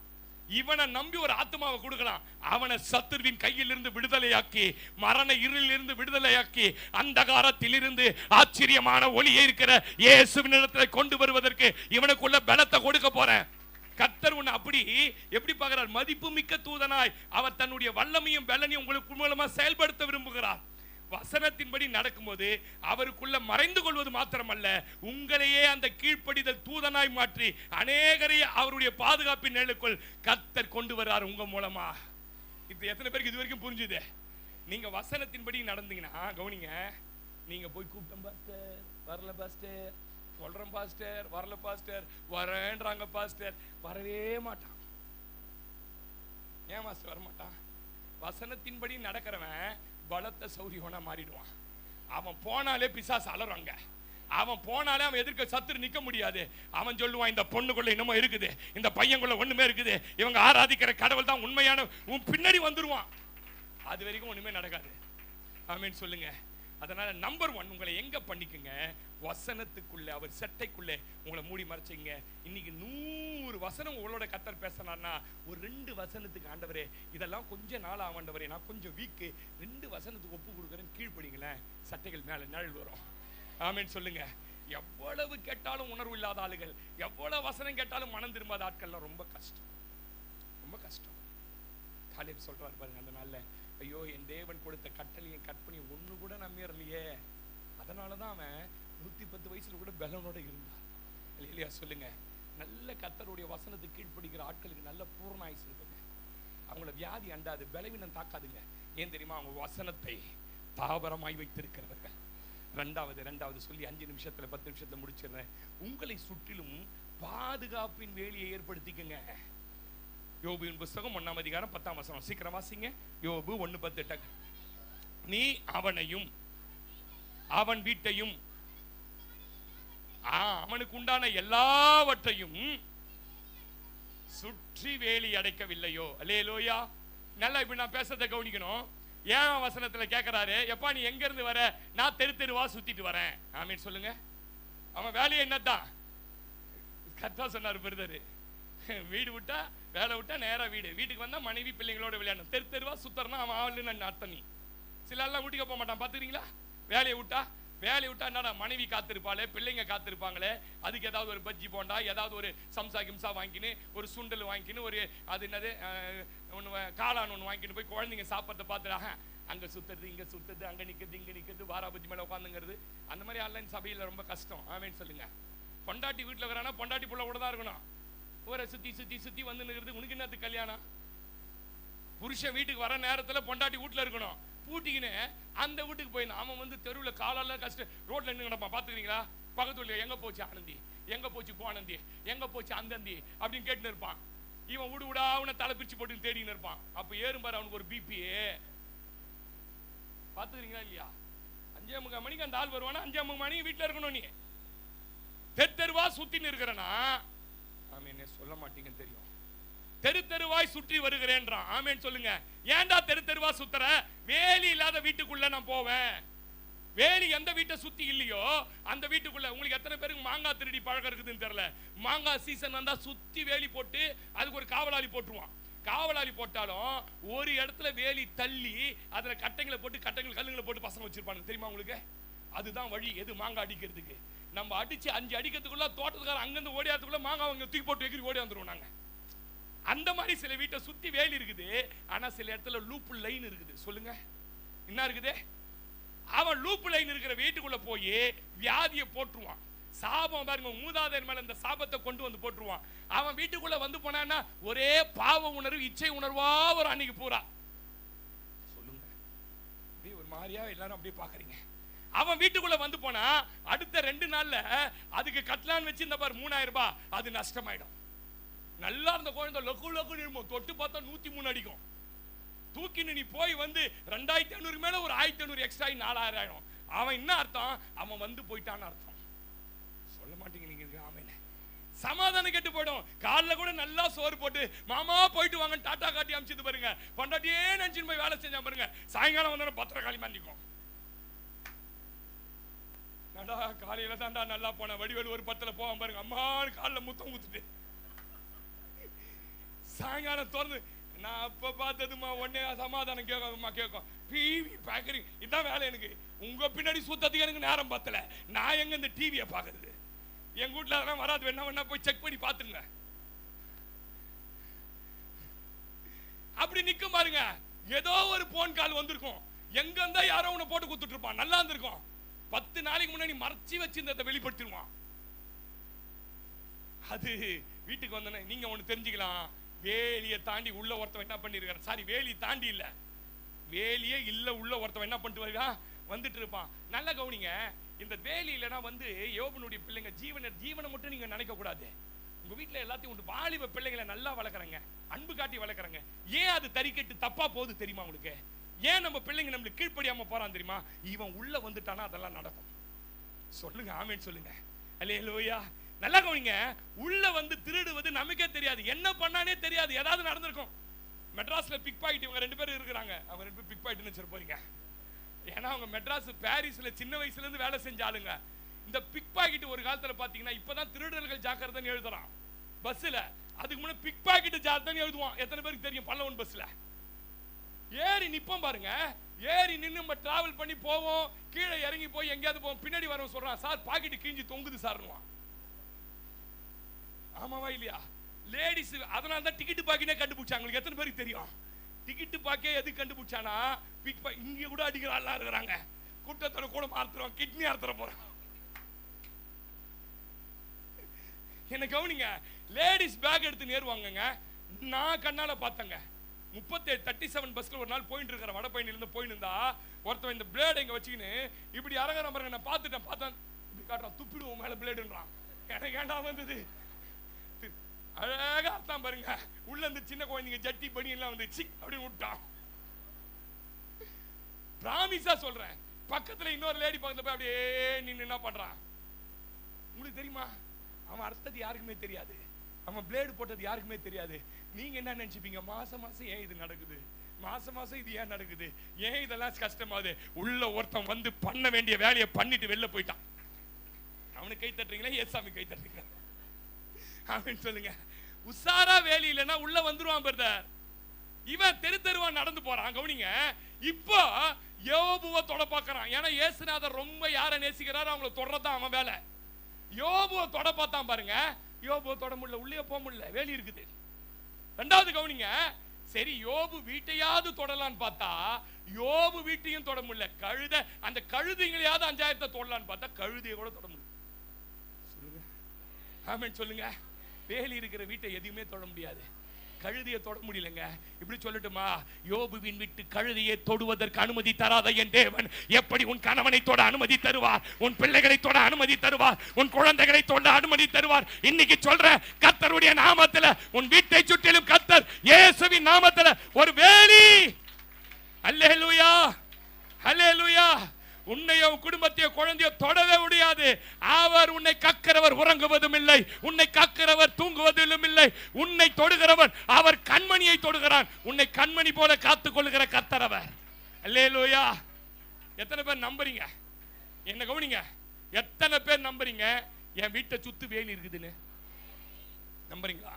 இவனை நம்பி ஒரு ஆத்மாவை கொடுக்கலாம். அவனை சத்துருவின் கையிலிருந்து விடுதலையாக்கி, மரண இருளிலிருந்து விடுதலையாக்கி, அந்தகாரத்திலிருந்து ஆச்சரியமான ஒளியே இருக்கிற இயேசுவின் இடத்தில் கொண்டு வருவதற்கு இவனுக்குள்ள பலத்தை கொடுக்க போறேன். கர்த்தர் உன்னை அப்படி எப்படி பார்க்கிறார்? மதிப்பு மிக்க தூதனாய் அவர் தன்னுடைய வல்லமையும் பலனையும் உங்களுக்கு மூலமா செயல்படுத்த விரும்புகிறார். வசனத்தின்படி நடக்கும்போது அவருக்குள்ள மறைந்து கொள்வது மாத்திரமல்ல, உங்களையே அந்த கீழ்ப்படிதல் தூதனாய் மாற்றி அநேகரை அவருடைய பாதுகாப்பின் நிழலுக்குள் கர்த்தர் கொண்டு வர்றார் உங்க மூலமா. இது எத்தனை பேருக்கு இது வரைக்கும் புரிஞ்சுது? நீங்க வசனத்தின்படி நடந்தீங்கன்னா கவனிங்க. நீங்க போய் கூப்பிட்டோம் பாஸ்டர், வரல பாஸ்டர், சொல்றேன் பாஸ்டர், வரல பாஸ்டர், வரேன்றாங்க பாஸ்டர், வரவே மாட்டான். ஏன் மாஸ்டர் வரமாட்டான்? வசனத்தின்படி நடக்கிறவன் பலத்த சௌரியவனா மாறிடுவான். அவன் போனாலே பிசாசு அலறாங்க. அவன் போனாலே அவன் எதிர்க்க சத்துரு நிக்க முடியாது. அவன் சொல்லுவான், இந்த பொண்ணுக்குள்ள என்னமோ இருக்குது, இந்த பையனுக்குள்ள ஒண்ணுமே இருக்குது, இவங்க ஆராதிக்கிற கடவுள் தான் உண்மையான. உன் பின்னாடி வந்துருவான். அது வரைக்கும் ஒண்ணுமே நடக்காது. ஆமென் சொல்லுங்க. அதனால நம்பர் 1 உங்களை எங்க பண்ணிக்குங்க? வசனத்துக்குள்ள, அவர் சட்டைக்குள்ள உங்களை மூடி மறைச்சிங்க. இன்னைக்கு 100 வசனம் உங்களோட கர்த்தர் பேசினார்னா ஒரு 2 வசனத்துக்கு ஆண்டவரே இதெல்லாம் கொஞ்சம் நாள் ஆண்டவரே நான் கொஞ்சம் வீக்கு, 2 வசனத்துக்கு ஒப்பு கொடுக்குறேன்னு கீழ்ப்படிங்களேன், சட்டைகள் மேல நிழல் வரும். ஆமென் சொல்லுங்க. எவ்வளவு கேட்டாலும் உணர்வு இல்லாத ஆளுகள், எவ்வளவு வசனம் கேட்டாலும் மனம் திரும்பாத ஆட்கள்லாம் ரொம்ப கஷ்டம், ரொம்ப கஷ்டம். காலேப் சொல்றாரு பாருங்க அந்த நாள்ல, ஐயோ என் தேவன் கொடுத்த கட்டளையும் கற்பனையும் ஒண்ணு கூட நம்பிடலையே. அதனாலதான் அவன் 110 வயசுல கூட பலனோட இருந்தான். இல்லையா சொல்லுங்க. நல்ல கர்த்தருடைய வசனத்துக்கு கீழ்ப்படிக்கிற ஆட்களுக்கு நல்ல பூர்ண ஆயுசு இருக்குங்க. அவங்கள வியாதி அண்டாது, பலவீனம் தாக்காதுங்க. ஏன் தெரியுமா? அவங்க வசனத்தை தாவரமாய் வைத்திருக்கிறவர்கள். ரெண்டாவது சொல்லி 5 நிமிஷத்துல 10 நிமிஷத்துல முடிச்சிடுறேன். உங்களை சுற்றிலும் பாதுகாப்பின் வேலியை ஏற்படுத்திக்கங்க. யோபுவின் புஸ்தகம் 1ஆம் அதிகாரம் 10ஆம் வசனம். சீக்கிரம் வாசிங்க. யோபு 1:10. நீ அவனையும் அவன் வீட்டையும் அவனுக்கு உண்டான எல்லாவற்றையும் சுற்றி வேலி அடைக்கவில்லையோ? அல்லேலூயா. நல்லா இப்படி நான் பேசுறதை கவனிக்கணும். ஏன் வசனத்துல கேட்கிறாரு, எப்பா நீ எங்க இருந்து வர? நான் தெருவா சுத்திட்டு வரேன். ஆமீன் சொல்லுங்க. அவன் வேலையை என்னதான் கரெக்டா சொன்னாரு பிரதரு. வீடு விட்டா வேலை விட்டா நேரா வீட்டுக்கு வந்தா மனைவி பிள்ளைங்களோட விளையாடணும். தெருவா சுத்தறனா அவன் ஆளுன்னு அர்த்தம். நீ சில எல்லாம் வீட்டுக்கு போக மாட்டான், பாத்துக்கிறீங்களா? வேலையை விட்டா என்னடா, மனைவி காத்திருப்பாளே, பிள்ளைங்க காத்திருப்பாங்களே, அதுக்கு ஏதாவது ஒரு பஜ்ஜி போண்டா, ஏதாவது ஒரு சம்சா கிம்சா வாங்கின்னு, ஒரு சுண்டல் வாங்கின்னு, ஒரு அது என்னது காளான் ஒன்று வாங்கிட்டு போய் குழந்தைங்க சாப்பிட்றத பார்த்துடாக அங்க சுத்துறது இங்க சுத்துறது, அங்க நிக்கிறது இங்க நிக்கிறது, வாராபஜ்ஜி மேல உட்காந்துங்கிறது. அந்த மாதிரி ஆன்லைன் சபையில ரொம்ப கஷ்டம். ஆமேன்னு சொல்லுங்க. பொண்டாட்டி வீட்டுல இருக்கிறானா பொண்டாட்டி புள்ள கூட தான் இருக்கணும். ஊரை சுத்தி வந்து நிற்கிறது. உனக்கு என்னது கல்யாணம்? புருஷன் வீட்டுக்கு வர நேரத்துல பொண்டாட்டி வீட்டுல இருக்கணும். பூட்டிக்கின்னு அந்த வீட்டுக்கு போயிருந்தான். அவன் வந்து தெருவில் காலெல்லாம் கஷ்டம் ரோட்ல நின்று கிடப்பான். பாத்துக்கிறீங்களா? பக்கத்து வீட்டுல எங்க போச்சு ஆனந்தி, எங்க போச்சு கோனந்தி, எங்க போச்சு அந்தந்தி அப்படின்னு கேட்டுன்னு இருப்பான். இவன் விடா அவனை தலை பிரிச்சு போட்டு தேடின்னு இருப்பான். அப்ப ஏறும்பாரு அவனுக்கு ஒரு பிபி. பாத்துக்கிறீங்களா இல்லையா? 5:45 மணிக்கு அந்த ஆள் வருவானா, 5:45 மணிக்கு வீட்டுல இருக்கணும். நீ தெருவா சுத்தின்னு இருக்கிறனா ஆமீன் சொல்ல மாட்டீங்கன்னு தெரியும். தெருவாய் சுற்றி வருகிறேன்றான். ஆமேன் சொல்லுங்க. ஏன்டா தெருவா சுத்துற? வேலி இல்லாத வீட்டுக்குள்ள நான் போவேன். வேலி எந்த வீட்டை சுத்தி இல்லையோ அந்த வீட்டுக்குள்ள. உங்களுக்கு எத்தனை பேருக்கு மாங்காய் திருடி பழக்கம் இருக்குதுன்னு தெரியல. மாங்காய் சீசன் வந்தா சுத்தி வேலி போட்டு அதுக்கு ஒரு காவலாளி போட்டுருவான். காவலாளி போட்டாலும் ஒரு இடத்துல வேலி தள்ளி அதுல கட்டைங்களை போட்டு கல்லுங்களை போட்டு பசங்க வச்சிருப்பாங்க. தெரியுமா உங்களுக்கு? அதுதான் வழி. எது? மாங்காய் அடிக்கிறதுக்கு. நம்ம அடிச்சு 5 அடிக்கிறதுக்குள்ள தோட்டத்துக்கார அங்கிருந்து ஓடியாதுக்குள்ள மாங்காய் அவங்க தூக்கி போட்டு எகிரி ஓடி வந்துருவோம் நாங்க. அந்த மாதிரி சில வீட்டை சுத்தி வேலி இருக்குது. ஆனா சில இடத்துல லூப் லைன் இருக்குது. சொல்லுங்க என்ன இருக்குது? அவன் லூப் லைன் இருக்கிற வீட்டுக்குள்ள போய் வியாதியை போட்டுருவான். சாபம் பாருங்க, மூதாதையர் மேல இந்த சாபத்தை கொண்டு வந்து போட்டுருவான். அவன் வீட்டுக்குள்ள வந்து போனான்னா ஒரே பாவ உணர்வு, இச்சை உணர்வா ஒரு அன்னைக்கு பூரா. சொல்லுங்க அப்படியே ஒரு மாதிரியா எல்லாரும் அப்படியே பாக்குறீங்க. அவன் வீட்டுக்குள்ள வந்து போனா அடுத்த 2 நாள்ல அதுக்கு கட்லான் வச்சு இந்த பாரு 3000 ரூபாய் அது நஷ்டமாயிடும். நல்லா இருந்த குழந்தை லொக்கு நிரும்பும். தொட்டு பார்த்தா 103 அடிக்கும். தூக்கின்னு நீ போய் வந்து 2500 மேல ஒரு 1500 எக்ஸ்ட்ரா 4000 ஆயிடும். அவன் என்ன அர்த்தம்? அவன் வந்து போயிட்டான்னு அர்த்தம். சொல்ல மாட்டீங்க நீங்க. ஆமேன். சமாதானம் கெட்டு போயிடும். காலைல கூட நல்லா சோறு போட்டு மாமா போயிட்டு வாங்க டாட்டா காட்டி அமிச்சது பாருங்க. பொண்டாட்டியே நினைச்சுன்னு போய் வேலை செஞ்சா பாருங்க. சாயங்காலம் வந்தா பத்திரக்காளி மாண்டிக்கும். காலையில தான்டா நல்லா போன வடிவேலு ஒரு 10ல போவான் பாருங்க. அம்மான்னு காலில் முத்தம் ஊத்துட்டு சாயங்காலம் திறந்து நான் அப்ப பார்த்ததுமா உடனே சமாதானம் கேட்கும். டிவி பாக்குறீங்க, இதான் வேலை எனக்கு. உங்க பின்னாடி சுத்தத்துக்கு எனக்கு நேரம் பத்தல. நான் எங்க இந்த டிவியை பாக்குறது? எங்க வீட்டுல அதெல்லாம் வராது. வேணா போய் செக் பண்ணி பாத்துங்க. அப்படி நிக்கும் பாருங்க. ஏதோ ஒரு போன் கால் வந்திருக்கும். எங்க இருந்தா யாரோ உன்னை போட்டு குத்துட்டு இருப்பான். நல்லா இருந்திருக்கும். 10 நாளைக்கு முன்னாடி மறைச்சி வச்சிருந்ததை வெளிப்படுத்திடுவான். அது வீட்டுக்கு வந்தோன்னே நீங்க ஒண்ணு தெரிஞ்சுக்கலாம். வேலியை தாண்டி உள்ள ஒருத்தவன் என்ன பண்ணிருக்காரு? சாரி, வேலி தாண்டி இல்ல, வேலியே இல்ல உள்ள ஒருத்தவன் என்ன பண்ணிட்டு வருவா? வந்துட்டு இருப்பான். நல்லா கவனிங்க. இந்த வேலி இல்லைன்னா வந்து யோபனுடைய பிள்ளைங்க ஜீவனை மட்டும் நீங்க நினைக்க கூடாது. உங்க வீட்டுல எல்லாத்தையும் உண்டு. வாலிப பிள்ளைங்களை நல்லா வளர்க்குறாங்க, அன்பு காட்டி வளர்க்குறாங்க. ஏன் அது தறிக்கட்டு தப்பா போகுது தெரியுமா உங்களுக்கு? ஏன் நம்ம பிள்ளைங்க நம்மளுக்கு கீழ்ப்படியாம போறான் தெரியுமா? இவன் உள்ள வந்துட்டானா அதெல்லாம் நடக்கும். சொல்லுங்க ஆமேன் சொல்லுங்க. அல்லேலூயா. நல்லா கவனிங்க. உள்ள வந்து திருடுவது நமக்கே தெரியாது, என்ன பண்ணானே தெரியாது. ஏதாவது நடந்திருக்கும். மெட்ராஸ்ல பிக் பாக்கெட் இவங்க 2 பேரும் இருக்கிறாங்க. அவங்க 2 பேரும் பிக் பாக்கெட்னு வச்சிரு போறீங்க. ஏன்னா அவங்க மெட்ராஸ் பாரிஸ்ல சின்ன வயசுல இருந்து வேலை செஞ்ச ஆளுங்க. இந்த பிக் பாக்கெட் ஒரு காலத்துல பாத்தீங்கன்னா இப்பதான் திருடர்கள் ஜாக்கிரதைன்னு எழுதுறான் பஸ்ல. அதுக்கு முன்னாடி பிக் பாக்கெட் ஜாக்கிரதைன்னு எழுதுவான். எத்தனை பேருக்கு தெரியும்? பல்லவன் பஸ்ல ஏறி நிப்போம் பாருங்க. ஏறி நின்று நம்ம டிராவல் பண்ணி போவோம். கீழே இறங்கி போய் எங்கேயாவது போவோம். பின்னாடி வரவன் சொல்றான், சார் பாக்கெட் கிழிஞ்சு தொங்குது சார்னுவான். ஆமாவா இல்லையா? லேடிஸ் அதனால தான் டிக்கெட் பாக்கெட்டே கண்டுபிடிச்சாங்க. உங்களுக்கு எத்தனை பேருக்கு தெரியும்? டிக்கெட் பாக்கே எது கண்டுபிடிச்சானா இங்க கூட அடிக்கிற ஆளா இருக்கிறாங்க. கூட்டத்தோட கூட மாத்துறோம், கிட்னி அறுத்துற போறோம். என்ன கவனிங்க. லேடிஸ் பேக் எடுத்து நேருவாங்க. நான் கண்ணால பார்த்தங்க. 37 பஸ்ல ஒரு நாள் போயிட்டு இருக்கிற வட பயணிலிருந்து போயிட்டு இருந்தா ஒருத்தன் இந்த பிளேட் எங்க வச்சுக்கின்னு இப்படி அரகற பாருங்க. நான் பார்த்தேன் இப்படி காட்டுறான், துப்பிடுவோம் மேல பிளேடுன்றான். எனக்கு ஏண்டா வந்தது? அழகா அர்த்தம் பாருங்க. உள்ள இருந்து சின்ன குழந்தைங்க ஜட்டி பனி எல்லாம் வந்து சிக் அப்படின்னு விட்டான். பிராமிஸா சொல்றேன். பக்கத்துல இன்னொரு லேடி பக்கத்துல போய் அப்படியே நின்னு என்ன பண்றான் உங்களுக்கு தெரியுமா? அவன் அர்த்தத்தை யாருக்குமே தெரியாது, அவன் பிளேடு போட்டது யாருக்குமே தெரியாது. நீங்க என்ன நினைச்சுப்பீங்க? மாசம் ஏன் இது நடக்குது, மாசம் இது ஏன் நடக்குது, ஏன் இதெல்லாம் கஷ்டமாது? உள்ள ஒருத்தன் வந்து பண்ண வேண்டிய வேலையை பண்ணிட்டு வெளில போயிட்டான். அவனுக்கு கை தட்டுறீங்களா? ஏசாமி கை தட்டுறீங்களா? அப்படின்னு சொல்லுங்க. உசாரா வேலை இல்லைன்னா உள்ள வந்துருவான் பிரதர். இவன் தெருவா நடந்து போறான். கவனிங்க, இப்போ யோபுவை தொட பார்க்கறான். ஏன்னா இயேசுநாதர் ரொம்ப யாரை நேசிக்கிறாரோ அவங்களை தொடறதான் அவன் வேலை. யோபுவை தொட பார்த்தான் பாருங்க. யோபுவை தொட முடியல, உள்ளே போக முடியல, வேலி இருக்குது. ரெண்டாவது கவனிங்க, சரி யோபு வீட்டையாவது தொடலான்னு பார்த்தா யோபு வீட்டையும் தொட முடியல. கழுத அந்த கழுதைங்களையாவது 5000 தொடலான்னு பார்த்தா கழுதையை கூட தொட முடியல. சொல்லுங்க ஆமென் சொல்லுங்க. வேலி இருக்கிற வீட்டை எதையுமே தொட முடியாது, கழுதியை தொட முடியலங்க. இப்படி சொல்லட்டுமா? யோபுவின் வீட்டு கழுதியை தொடுவதற்கு அனுமதி தராத என் தேவன் எப்படி உன் கணவனை தொட அனுமதி தருவார், உன் பிள்ளைகளை தொட அனுமதி தருவார், உன் குழந்தைகளை தொட அனுமதி தருவார். இன்னைக்கு சொல்ற கர்த்தருடைய நாமத்துல உன் வீட்டை சுற்றிலும் கர்த்தர் இயேசுவின் நாமத்துல ஒரு வேலி. அல்லேலூயா அல்லேலூயா. உன்னையோ குடும்பத்தையோ குழந்தையோ தொடவே முடியாது. அவர் உன்னை கக்கிறவர் உறங்குவதும் இல்லை, உன்னை கக்கிறவர் தூங்குவதிலும் இல்லை. உன்னை தொடுகிறவர் அவர் கண்மணியை தொடுகிறான். உன்னை கண்மணி போல காத்துக் கொள்ளுகிற கர்த்தர் அவர். அல்லேலூயா. எத்தனை பேர் நம்புறீங்க? என்ன கவனிங்க, எத்தனை பேர் நம்புறீங்க என் வீட்டை சுத்து வேலி இருக்குதுன்னு? நம்புறீங்களா?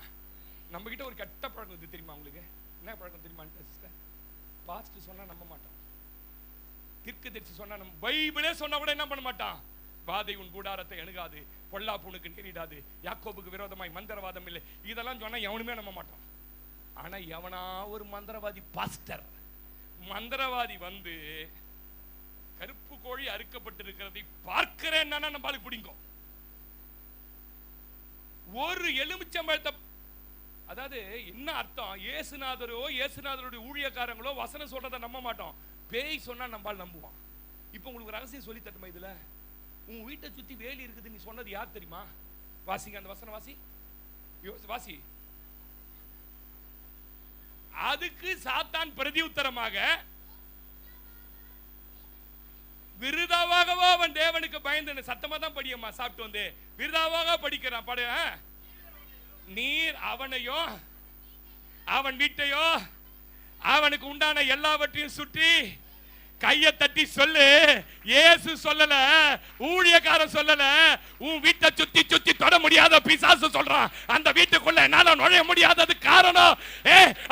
நம்ம கிட்ட ஒரு கெட்ட பழக்கம் இருக்கு தெரியுமா உங்களுக்கு? என்ன பழக்கம் தெரியுமா? பாஸ்ட் சொன்னா நம்ப மாட்டோம், தீர்க்கதரிசி சொன்னா நம்ம, பைபிளே சொன்னா கூட என்ன பண்ண மாட்டான்? வாதை உன் கூடாரத்தை அணுகாது, பொல்லாப்பு உனக்கு நேரிடாது, யாக்கோபுக்கு விரோதமாய் மந்திரவாதம் இல்லை, இதெல்லாம் சொன்னா எவனுமே நம்ப மாட்டான். ஆனா எவனா ஒரு மந்திரவாதி பாஸ்டர் மந்திரவாதி வந்து கருப்பு கோழி அறுக்கப்பட்டிருக்கிறதை பார்க்கிறேன்னா நம்மளுக்கு பிடிக்கும். ஒரு எலுமிச்சம்பழத்தை, அதாவது என்ன அர்த்தம்? இயேசுநாதருடைய ஊழியக்காரங்களோ வசனம் சொல்றதை நம்ப மாட்டோம், பேய் சொன்னா நம்மால் நம்புவான். இப்போ உங்களுக்கு ரகசியம் சொல்லி தட்டுமா? இதுல உன் வீட்டை சுத்தி வேலி இருக்குது நீ சொன்னது யார் தெரியுமா? வாசிங்க அந்த வசனம், வாசி. அதுக்கு சாத்தான் பிரதி உத்தரமாக, விருதாவாகவோ அவன் தேவனுக்கு பயந்து, சத்தமா தான் படியம்மா சாப்பிட்டு வந்து விருதாவாக படிக்கிறான் பட. நீர் அவனையோ அவன் வீட்டையோ அவனுக்கு உண்டான எல்லாவற்றையும் சுற்றி கையை தட்டி சொல்லு. இயேசு சொல்லல, ஊழியக்காரன் சொல்லல, உன் வீட்டை சுத்தி சுத்தி தொட முடியாத பிசாசு சொல்றான். அந்த வீட்டுக்குள்ள என்னால நுழைய முடியாதது காரணம்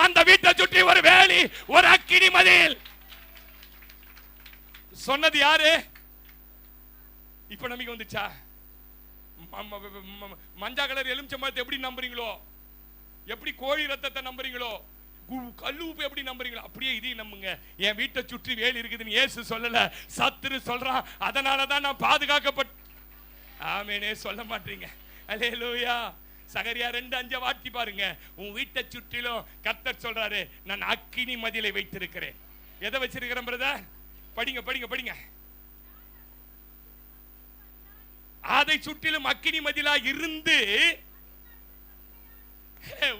அந்த வீட்டை சுற்றி ஒரு வேலி, ஒரு அக்கினி மதில். சொன்னது யாரு? இப்ப நம்பிக்கை வந்துச்சா? மஞ்சா கலர் எலுமிச்சம்பழத்தை எப்படி நம்புறீங்களோ, எப்படி கோழி ரத்தத்தை நம்புறீங்களோ, கல்லு உப்பு எப்படி நம்புறீங்களோ, அப்படியே இதையும் நம்புங்க. என் வீட்டை சுற்றி வேலி இருக்குதுன்னு இயேசு சொல்லல, சத்துரு சொல்றான். அதனாலதான் நான் பாதுகாக்கப்பட்ட. ஆமெனே சொல்ல மாட்டீங்க. அல்லேலூயா. சகரியா 2:5 வாட்டி பாருங்க. உன் வீட்டை சுற்றிலும் கர்த்தர் சொல்றாரு, நான் அக்கினி மதிலை வைத்திருக்கிறேன். எதை வச்சிருக்கிறேன் பிரதர்? படிங்க. அதை சுற்றிலும் அக்கினி மதிலா இருந்து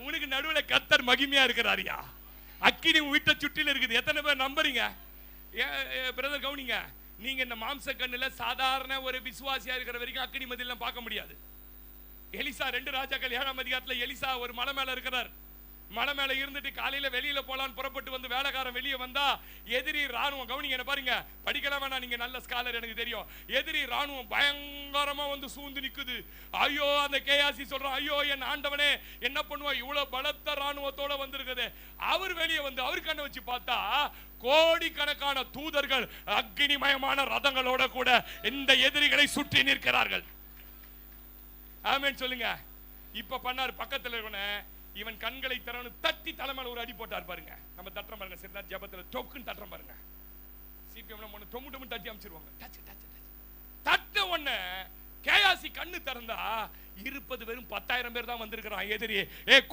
உனக்கு நடுவில் கர்த்தர் மகிமையா இருக்கிறாரியா. அக்கினி வீட்டை சுற்றில இருக்குது. எத்தனை பேர் நம்புறீங்க? பிரதர் கவனிங்க, நீங்க இந்த மாம்ச கண்ணுல சாதாரண ஒரு விசுவாசியா இருக்கிற வரைக்கும் அக்கினி மதிலாம் பார்க்க முடியாது. எலிசா 2 ராஜாக்கள் 7ஆம் அதிகாரத்துல எலிசா ஒரு மலை மேல இருக்கிறார். மலை மேல இருந்துட்டு காலையில வெளியில போலான்னு புறப்பட்டு வந்து வேலைக்காரன் வெளியே வந்தா எதிரி ராணுவம், கவனிங்க என்ன பாருங்க, படிக்கலாம் வேணா, நீங்க நல்ல ஸ்காலர் எனக்கு தெரியும். எதிரி ராணுவம் பயங்கரமா வந்து சூழ்ந்து நிக்குது. ஐயோ, அந்த கேயாசி சொல்றான், ஐயோ என் ஆண்டவனே என்ன பண்ணுவா, இவ்வளவு பலத்த ராணுவத்தோட வந்திருக்குது. அவர் வெளியே வந்து அவர் கண்ணை வச்சு பார்த்தா கோடிக்கணக்கான தூதர்கள் அக்னிமயமான ரதங்களோட கூட இந்த எதிரிகளை சுற்றி நிற்கிறார்கள். ஆமென் சொல்லுங்க. இப்ப பண்ணாரு பக்கத்துல இருக்கன, இவன் கண்களை திறந்து தட்டி தலைமையில ஒரு அடி போட்டார் பாருங்க. நம்ம தட்டுற பாருங்க, சரிதா ஜெபத்துல டொக்குன்னு தட்டுற பாருங்க. சிபிஎம்ல ஒண்ணு டொம்மு தட்டி அமைச்சிருவாங்க. தட்ட உடனே கேயாசி கண்ணு திறந்தா இருப்பது வெறும் 10,000 பேர் தான் வந்திருக்கிறான். எதிரி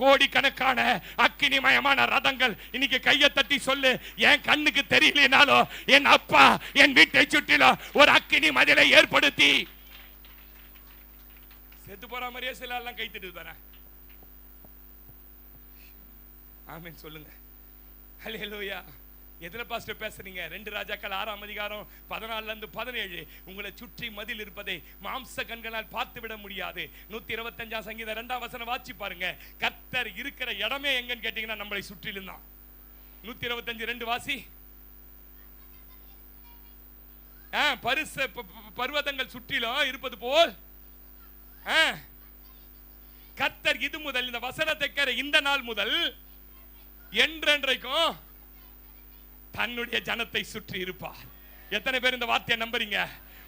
கோடிக்கணக்கான அக்கினிமயமான ரதங்கள். இன்னைக்கு கையை தட்டி சொல்லு, என் கண்ணுக்கு தெரியலனாலும் என் அப்பா என் வீட்டை சுற்றிலும் ஒரு அக்கினி மதிலை ஏற்படுத்தி செத்து போற மாதிரியே சில எல்லாம் கை தட்டு தரேன். ஆமென் சொல்லுங்க. ஹல்லேலூயா. எதுல பாஸ்டர் பேசுறீங்க? 2 ராஜாக்கள் 6ஆம் அதிகாரம் 14 இருந்து 17. உங்களை சுற்றி மதில் இருப்பதை மாம்ச கண்களால் பார்த்து விட முடியாது. 125ஆம் சங்கீதம் 2ஆம் வசனம் வாசி பாருங்க. கர்த்தர் இருக்கிற இடமே எங்கன்னு கேட்டீங்கன்னா நம்மளை சுற்றிலும் தான். 125:2 வாசி. பர்வதங்கள் சுற்றிலும் இருப்பது போல் கர்த்தர் இது முதல், இந்த வசனத்தை இந்த நாள் முதல் என்றென்றைக்கும் தன்னுடைய ஜனத்தை சுற்றி இருப்பார். எத்தனை பேர் இந்த வார்த்தையை நம்புறீங்க?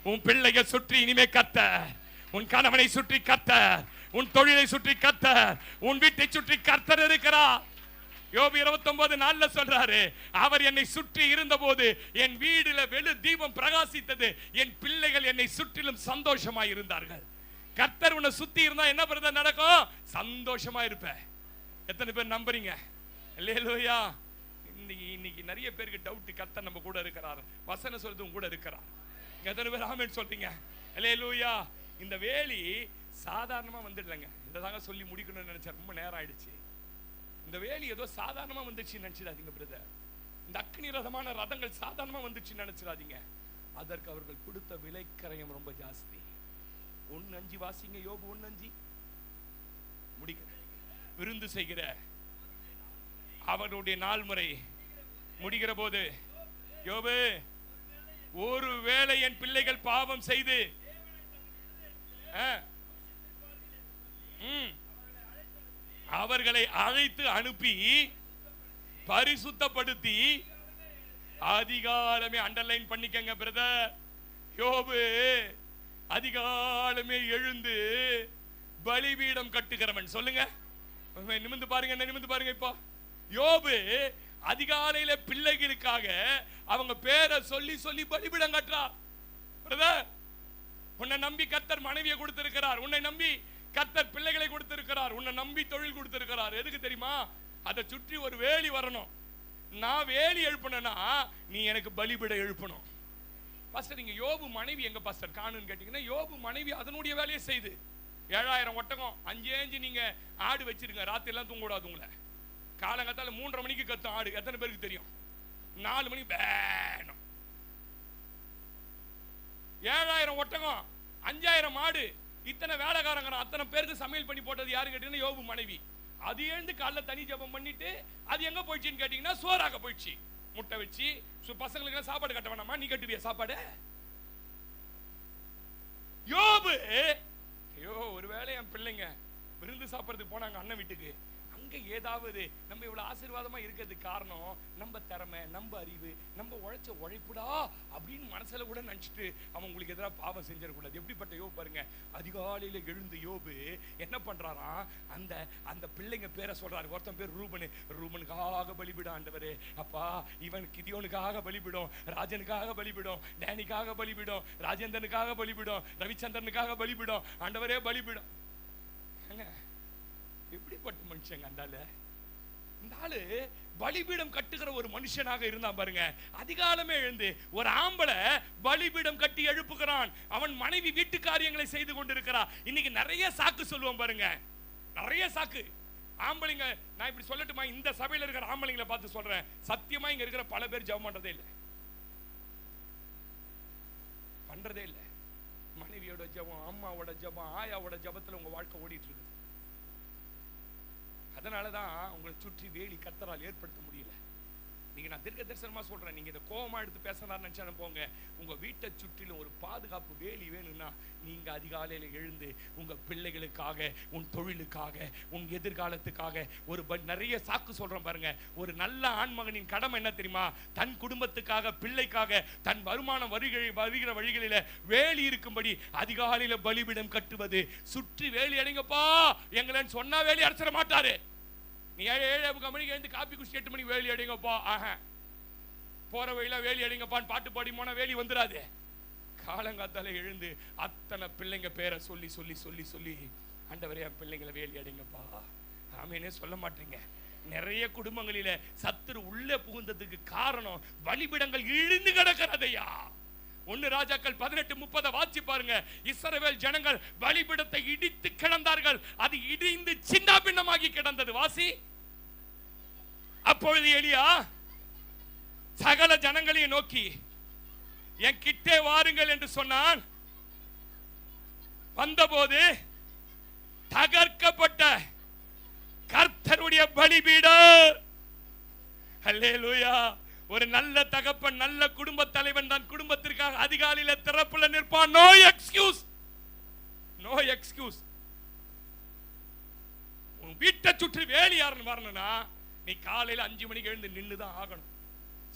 உன் பிள்ளைகள் சுற்றி இனிமே கர்த்தர், உன் கணவனை சுற்றி கர்த்தர், உன் தொழிலை சுற்றி கர்த்தர், உன் வீட்டை சுற்றி கர்த்தர் இருக்கிறார். யோபு 29:4 சொல்றாரு, அவர் என்னை சுற்றி இருந்தபோது என் வீடுல வெளு தீபம் பிரகாசித்தது, என் பிள்ளைகள் என்னை சுற்றிலும் சந்தோஷமாய் இருந்தார்கள். கர்த்தர் உன்னை சுத்தி இருந்தா என்ன பிரதர் நடக்கும்? சந்தோஷமா இருப்ப. எத்தனை பேர் நம்புறீங்க? அல்லேலூயா. இன்னைக்கு நிறைய பேருக்கு டவுட், கர்த்தர் நம்ம கூட இருக்கிறார், வசனம் சொல்றது கூட இருக்கிறார். எத்தனை பேர் ஆமென் சொல்றீங்க? அல்லேலூயா. இந்த வேலி சாதாரணமா வந்துடலங்க. இததாங்க சொல்லி முடிக்கணும்னு நினைச்சேன், ரொம்ப நேரம் ஆயிடுச்சு. இந்த வேலி ஏதோ சாதாரணமா வந்துச்சு நினைச்சிடாதீங்க பிரதர். இந்த அக்னி ரதமான ரதங்கள் சாதாரணமா வந்துச்சு நினைச்சிடாதீங்க. அதற்கு அவர்கள் கொடுத்த விலைக்கரையும் ரொம்ப ஜாஸ்தி. 1:5 வாசிங்க. யோபு 1:5 முடிக்கிற விருந்து செய்கிற அவனுடைய நாள் முறை முடிகிற போது, யோபு, ஒருவேளை என் பிள்ளைகள் பாவம் செய்து அவர்களை அழைத்து அனுப்பி பரிசுத்தப்படுத்தி அதிகாலமே, அண்டர்லைன் பண்ணிக்கங்க பிரதர், யோபு அதிகாலமே எழுந்து பலிபீடம் கட்டுகிறவன். சொல்லுங்க, நிமிந்து பாருங்க, என்ன நிமிந்து பாருங்க. இப்போ யோபு அதிகாலையில பிள்ளைகளுக்காக அவங்க பேரை சொல்லி சொல்லி பலிபீடம் கட்டுறார். பிரதர், உன்னை நம்பி கர்த்தர் மனைவியை கொடுத்திருக்கிறார், உன்னை நம்பி கர்த்தர் பிள்ளைகளை கொடுத்திருக்கிறார், உன்னை நம்பி தொழில் கொடுத்திருக்கிறார். எதுக்கு தெரியுமா? அதை சுற்றி ஒரு வேலி வரணும். நான் வேலி எழுப்பணும்னா நீ எனக்கு பலிபீடம் எழுப்பணும். பாஸ்டர், நீங்க யோபு மனைவி எங்க பாஸ்டர் காணுன்னு கேட்டீங்கன்னா, யோபு மனைவி அதனுடைய வேலையை செய்து 7000 ஒட்டகம் 5 நீங்க ஆடு வச்சிருங்க. ராத்திரி எல்லாம் தூங்க கூடாது. உங்களை காலங்கத்தால 3:30 மணிக்கு கத்தும் ஆடு. எத்தனை பேருக்கு தெரியும்? 4 மணி வேணும். 7000 ஒட்டகம் 5000 ஆடு, இத்தனை வேலைக்காரங்க, அத்தனை பேருக்கு சமையல் பண்ணி போட்டது யாரு கேட்டீங்கன்னா யோபு மனைவி. அது எழுந்து காலைல தனி ஜெபம் பண்ணிட்டு அது எங்க போயிடுச்சுன்னு கேட்டீங்கன்னா சோறாக போயிடுச்சு. முட்டை வச்சு பசங்களுக்கு சாப்பாடு கட்ட வேணாமா? நீ கட்டுவியா சாப்பாடு? யோபு, ஐயோ ஒருவேளை என் பிள்ளைங்க விருந்து சாப்பிடுறதுக்கு போனாங்க அண்ணன் வீட்டுக்கு, ஏதாவது நம்ம இவ்வளவு ஆசீர்வாதமா இருக்கிறதுக்கு காரணம் நம்ம திறமை, நம்ம அறிவு, நம்ம உழைச்ச உழைப்புடா அப்படின்னு மனசுல கூட நினைச்சிட்டு அவன் உங்களுக்கு எதிராக பாவம் செஞ்சிடக்கூடாது. எப்படிப்பட்ட யோபு பாருங்க. அதிகாலையில எழுந்து யோபு என்ன பண்றாராம்? அந்த அந்த பிள்ளைங்க பேரை சொல்றாரு. ஒருத்தன் பேர் ரூபனு. ரூபனுக்காக பலிபிடும் ஆண்டவரே, அப்பா இவன் கிதியோனுக்காக பலிபிடும், ராஜனுக்காக பலிபிடும், டேனிக்காக பலிபிடும், ராஜேந்திரனுக்காக பலிபிடும், ரவிச்சந்திரனுக்காக பலிபிடும், ஆண்டவரே பலிபிடும். எப்படிப்பட்ட மனுஷங்க அந்தால? இந்த ஆளு பலிபீடம் கட்டுகிற ஒரு மனுஷனாக இருந்தான் பாருங்க. அதிகாலமே எழுந்து ஒரு ஆம்பளை பலிபீடம் கட்டி எழுப்புகிறான். அவன் மனைவி வீட்டு காரியங்களை செய்து கொண்டிருக்கிறா. இன்னைக்கு நிறைய சாக்கு சொல்லுவோம் பாருங்க, நிறைய சாக்கு. ஆம்பளைங்க, நான் இப்படி சொல்லட்டுமா, இந்த சபையில இருக்கிற ஆம்பளைங்களை பார்த்து சொல்றேன், சத்தியமா இங்க இருக்கிற பல பேர் ஜெபம் பண்றதே இல்லை, பண்றதே இல்லை. மனைவியோட ஜெபம், அம்மாவோட ஜெபம், ஆயாவோட ஜெபத்துல உங்க வாழ்க்கை ஓடிட்டு இருக்கு. அதனாலதான் உங்களை சுற்றி வேலி கர்த்தரால் ஏற்படுத்த முடியல. நீங்க நான் தீர்க்க தரிசனமா சொல்றேன், நீங்க இதை கோபமா எடுத்து பேசலாம்னு நினைச்சாலும் போங்க. உங்க வீட்டை சுற்றிலும் ஒரு பாதுகாப்பு வேலி வேணும்னா நீங்க அதிகாலையில எழுந்து உங்க பிள்ளைகளுக்காக, உன் தொழிலுக்காக, உன் எதிர்காலத்துக்காக ஒரு நிறைய சாக்கு சொல்றேன் பாருங்க. ஒரு நல்ல ஆண்மகனின் கடமை என்ன தெரியுமா? தன் குடும்பத்துக்காக, பிள்ளைக்காக, தன் வருமானம் வருகிற வழிகளில வேலி இருக்கும்படி அதிகாலையில பலிபீடம் கட்டுவது. சுற்றி வேலி அடைங்கப்பா எங்களன்னு சொன்னா வேலி அடைச்சிட மாட்டாரு. நீ 7 மணிக்கு எழுந்து காப்பி குடிச்சு 8 மணிக்கு வேலி அடைங்கப்பா, போற வழியில வேலி அடைங்கப்பான்னு பாட்டு பாடி போனா வேலி வந்துடாது. காலங்காத்தால எழுந்து அத்தனை பிள்ளைங்க பேரை சொல்லி சொல்லி சொல்லி சொல்லி ஆண்டவரே என் பிள்ளைங்களை வேலி அடைங்கப்பா. ஆமேனே சொல்ல மாட்டீங்க. நிறைய குடும்பங்களில சத்துரு உள்ளே புகுந்ததுக்கு காரணம் பலிபீடங்கள் இழிந்து கிடக்கிறதையா. 1 ராஜாக்கள் 18:30 வாசி பாருங்க. இஸ்ரவேல் ஜனங்கள் பலிபீடத்தை இடித்து கிடந்தார்கள். அது இடிந்து சின்ன பின்னமாகி கிடந்தது. வாசி. அப்பொழுது எலியா சகல ஜனங்களையும் நோக்கி என் கிட்டே வாருங்கள் என்று சொன்னான். வந்தபோது தகர்க்கப்பட்ட கர்த்தருடைய பலிபீடம். அல்லேலூயா. ஒரு நல்ல தகப்பன், நல்ல குடும்ப தலைவன் தான் குடும்பத்திற்காக அதிகாலையில திறப்புல நிற்பான். No excuse, no excuse. உன் வீட்டை சுற்றி வேலியாரன் வரணும்னா நீ காலையில 5 மணிக்கு எழுந்து நின்னுதான் ஆகணும்.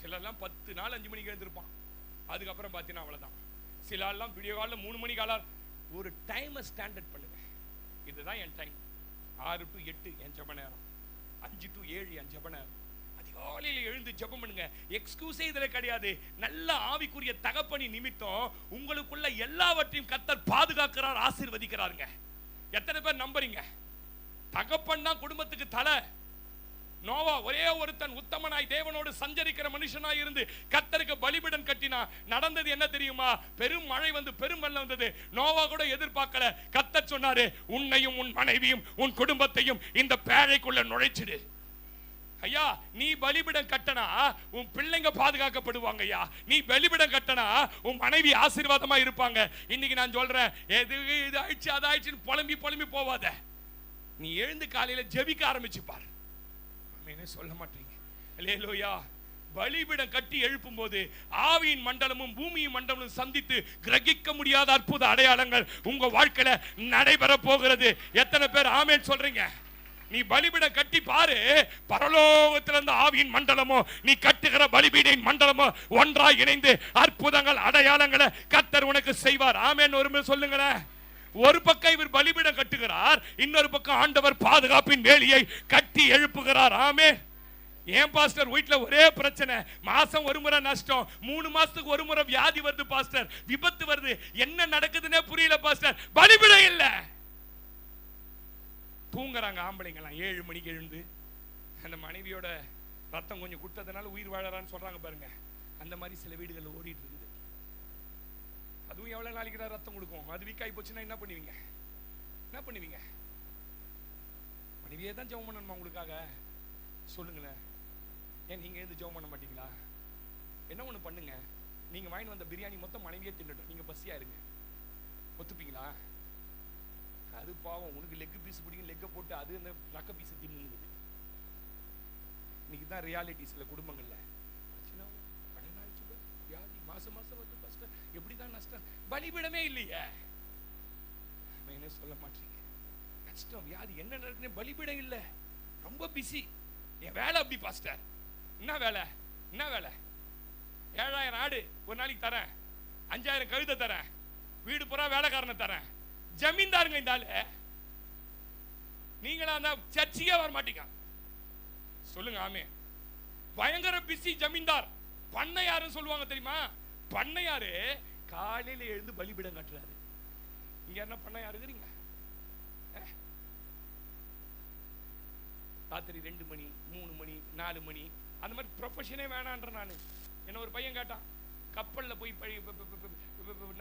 சிலர்லாம் 10 நாள் 5 மணிக்கு எழுந்திருப்பான். அதுக்கப்புறம் பார்த்தீங்கன்னா அவ்வளவுதான். சில எல்லாம் விடிய காலையில் 3 மணிக்கு காலம். ஒரு டைமை ஸ்டாண்டர்ட் பண்ணுங்க. இதுதான் என் டைம். 6 to 8 என் ஜெப நேரம், 5 to 7 என் ஜெப நேரம். அதிகாலையில் எழுந்து ஜெபம் பண்ணுங்க. எக்ஸ்கியூஸே இதுல கிடையாது. நல்ல ஆவிக்குரிய தகப்பனி நிமித்தம் உங்களுக்குள்ள எல்லாவற்றையும் கர்த்தர் பாதுகாக்கிறார், ஆசீர்வதிக்கிறாருங்க. எத்தனை பேர் நம்புறீங்க? தகப்பன் தான் குடும்பத்துக்கு தலை. நோவா ஒரே ஒருத்தன் உத்தமனாய் தேவனோடு சஞ்சரிக்கிற மனுஷனாய் இருந்து கர்த்தருக்கு பலிபீடம் கட்டினா. நடந்தது என்ன தெரியுமா? பெரும் மழை வந்து பெரும் வெள்ளம் வந்தது. நோவா கூட எதிர்பார்க்கல. கர்த்தர் சொன்னாரு, உன்னையும் உன் மனைவியும் உன் குடும்பத்தையும் இந்த பேழைக்குள்ள நுழைச்சிடு. ஐயா, நீ பலிபீடம் கட்டனா உன் பிள்ளைங்க பாதுகாக்கப்படுவாங்க. ஐயா, நீ பலிபீடம் கட்டனா உன் மனைவி ஆசீர்வாதமா இருப்பாங்க. இன்னைக்கு நான் சொல்றேன், இது ஆயிடுச்சு அது ஆயிடுச்சுன்னு புலம்பி புலம்பி போவாத. நீ எழுந்து காலையில ஜெபிக்க ஆரம்பிச்சு பாரு. சொல்ல மாட்டீங்க. அல்லேலூயா. பலிபீடம் கட்டி எழுப்பும் போது ஆவியின் மண்டலமும் பூமியின் மண்டலமும் சந்தித்து கிரகிக்க முடியாத அற்புத அடையாளங்கள் உங்க வாழ்க்கையில நடைபெற போகிறது. எத்தனை பேர் ஆமென் சொல்றீங்க? நீ பலிபீடம் கட்டி பாரு. பரலோகத்திலிருந்து ஆவியின் மண்டலமோ நீ கட்டுகிற பலிபீடின் மண்டலமோ ஒன்றாய் இணைந்து அற்புதங்கள் அடையாளங்களை கர்த்தர் உனக்கு செய்வார். ஆமென். ஒரு சொல்லுங்களேன். ஒரு பக்கம் இவர் பலிபீடம் கட்டுகிறார், இன்னொரு பக்கம் ஆண்டவர் பாதுகாப்பின் வேலியை கட்டி எழுப்புகிறார். ஆமென். ஏன் பாஸ்டர் வீட்டுல ஒரே பிரச்சனை, மாசம் ஒரு முறை நஷ்டம், 3 மாசத்துக்கு ஒரு முறை வியாதி வருது பாஸ்டர், விபத்து வருது, என்ன நடக்குதுன்னே புரியல பாஸ்டர்? பலிபீடம் இல்ல. தூங்குறாங்க ஆம்பளைங்களாம் 7 மணிக்கு எழுந்து. அந்த மனைவியோட ரத்தம் கொஞ்சம் குட்டதுனால உயிர் வாழறான்னு சொல்றாங்க பாருங்க. அந்த மாதிரி சில வீடுகளில் ஓடிட்டு இருக்குது. அதுவும் எவ்வளவு நாளைக்கு தான் ரத்தம் கொடுக்கும்? அது வீக் ஆகி போச்சுன்னா என்ன பண்ணுவீங்க? என்ன பண்ணுவீங்க? மனைவியே தான் ஜெபம் பண்ணணுமா உங்களுக்காக? சொல்லுங்களேன். ஏன் நீங்க எழுந்து ஜெபம் பண்ண மாட்டீங்களா? என்ன ஒண்ணு பண்ணுங்க, நீங்க வாங்கி வந்த பிரியாணி மொத்தம் மனைவியே தின்னட்டும், நீங்க பசியா இருங்க. ஒத்துப்பீங்களா? அது பாவம், உனக்கு லெக் பீஸ் பிடிக்கும், லெக்க போட்டு அது அந்த ரக்க பீஸ் தின்னுங்குது. இன்னைக்கு தான் ரியாலிட்டி சில குடும்பங்கள்ல. வியாதி மாசம் மாசம் வந்து பாஸ்டர் எப்படிதான் நஷ்டம்? பலிபீடமே இல்லையே. என்ன சொல்ல மாட்டீங்க? நஷ்டம் வியாதி என்ன நடக்குன்னு பலிபீடம் இல்ல. ரொம்ப பிஸி. என் வேலை அப்படி பாஸ்டர். என்ன வேலை? என்ன வேலை? 7000 ஆடு ஒரு நாளைக்கு தரேன், 5000 கழுதை தரேன், வீடு பூரா வேலைக்காரனை தரேன். ஜமீன்தாருங்க இந்த ஆளு. நீங்களா அந்த சர்ச்சையே வர மாட்டீங்க. சொல்லுங்க. ஆமே. பயங்கர பிஸி ஜமீன்தார். பண்ணையாருன்னு சொல்லுவாங்க தெரியுமா? பண்ணையாரு காலையில எழுந்து பலிபீடம் கட்டுறாரு. இங்க என்ன பண்ணையாரு இருக்கிறீங்க? ராத்திரி 2 மணி 3 மணி 4 மணி அந்த மாதிரி ப்ரொஃபஷனே வேணான்ற நானு. என்ன ஒரு பையன் கேட்டான், கப்பல்ல போய்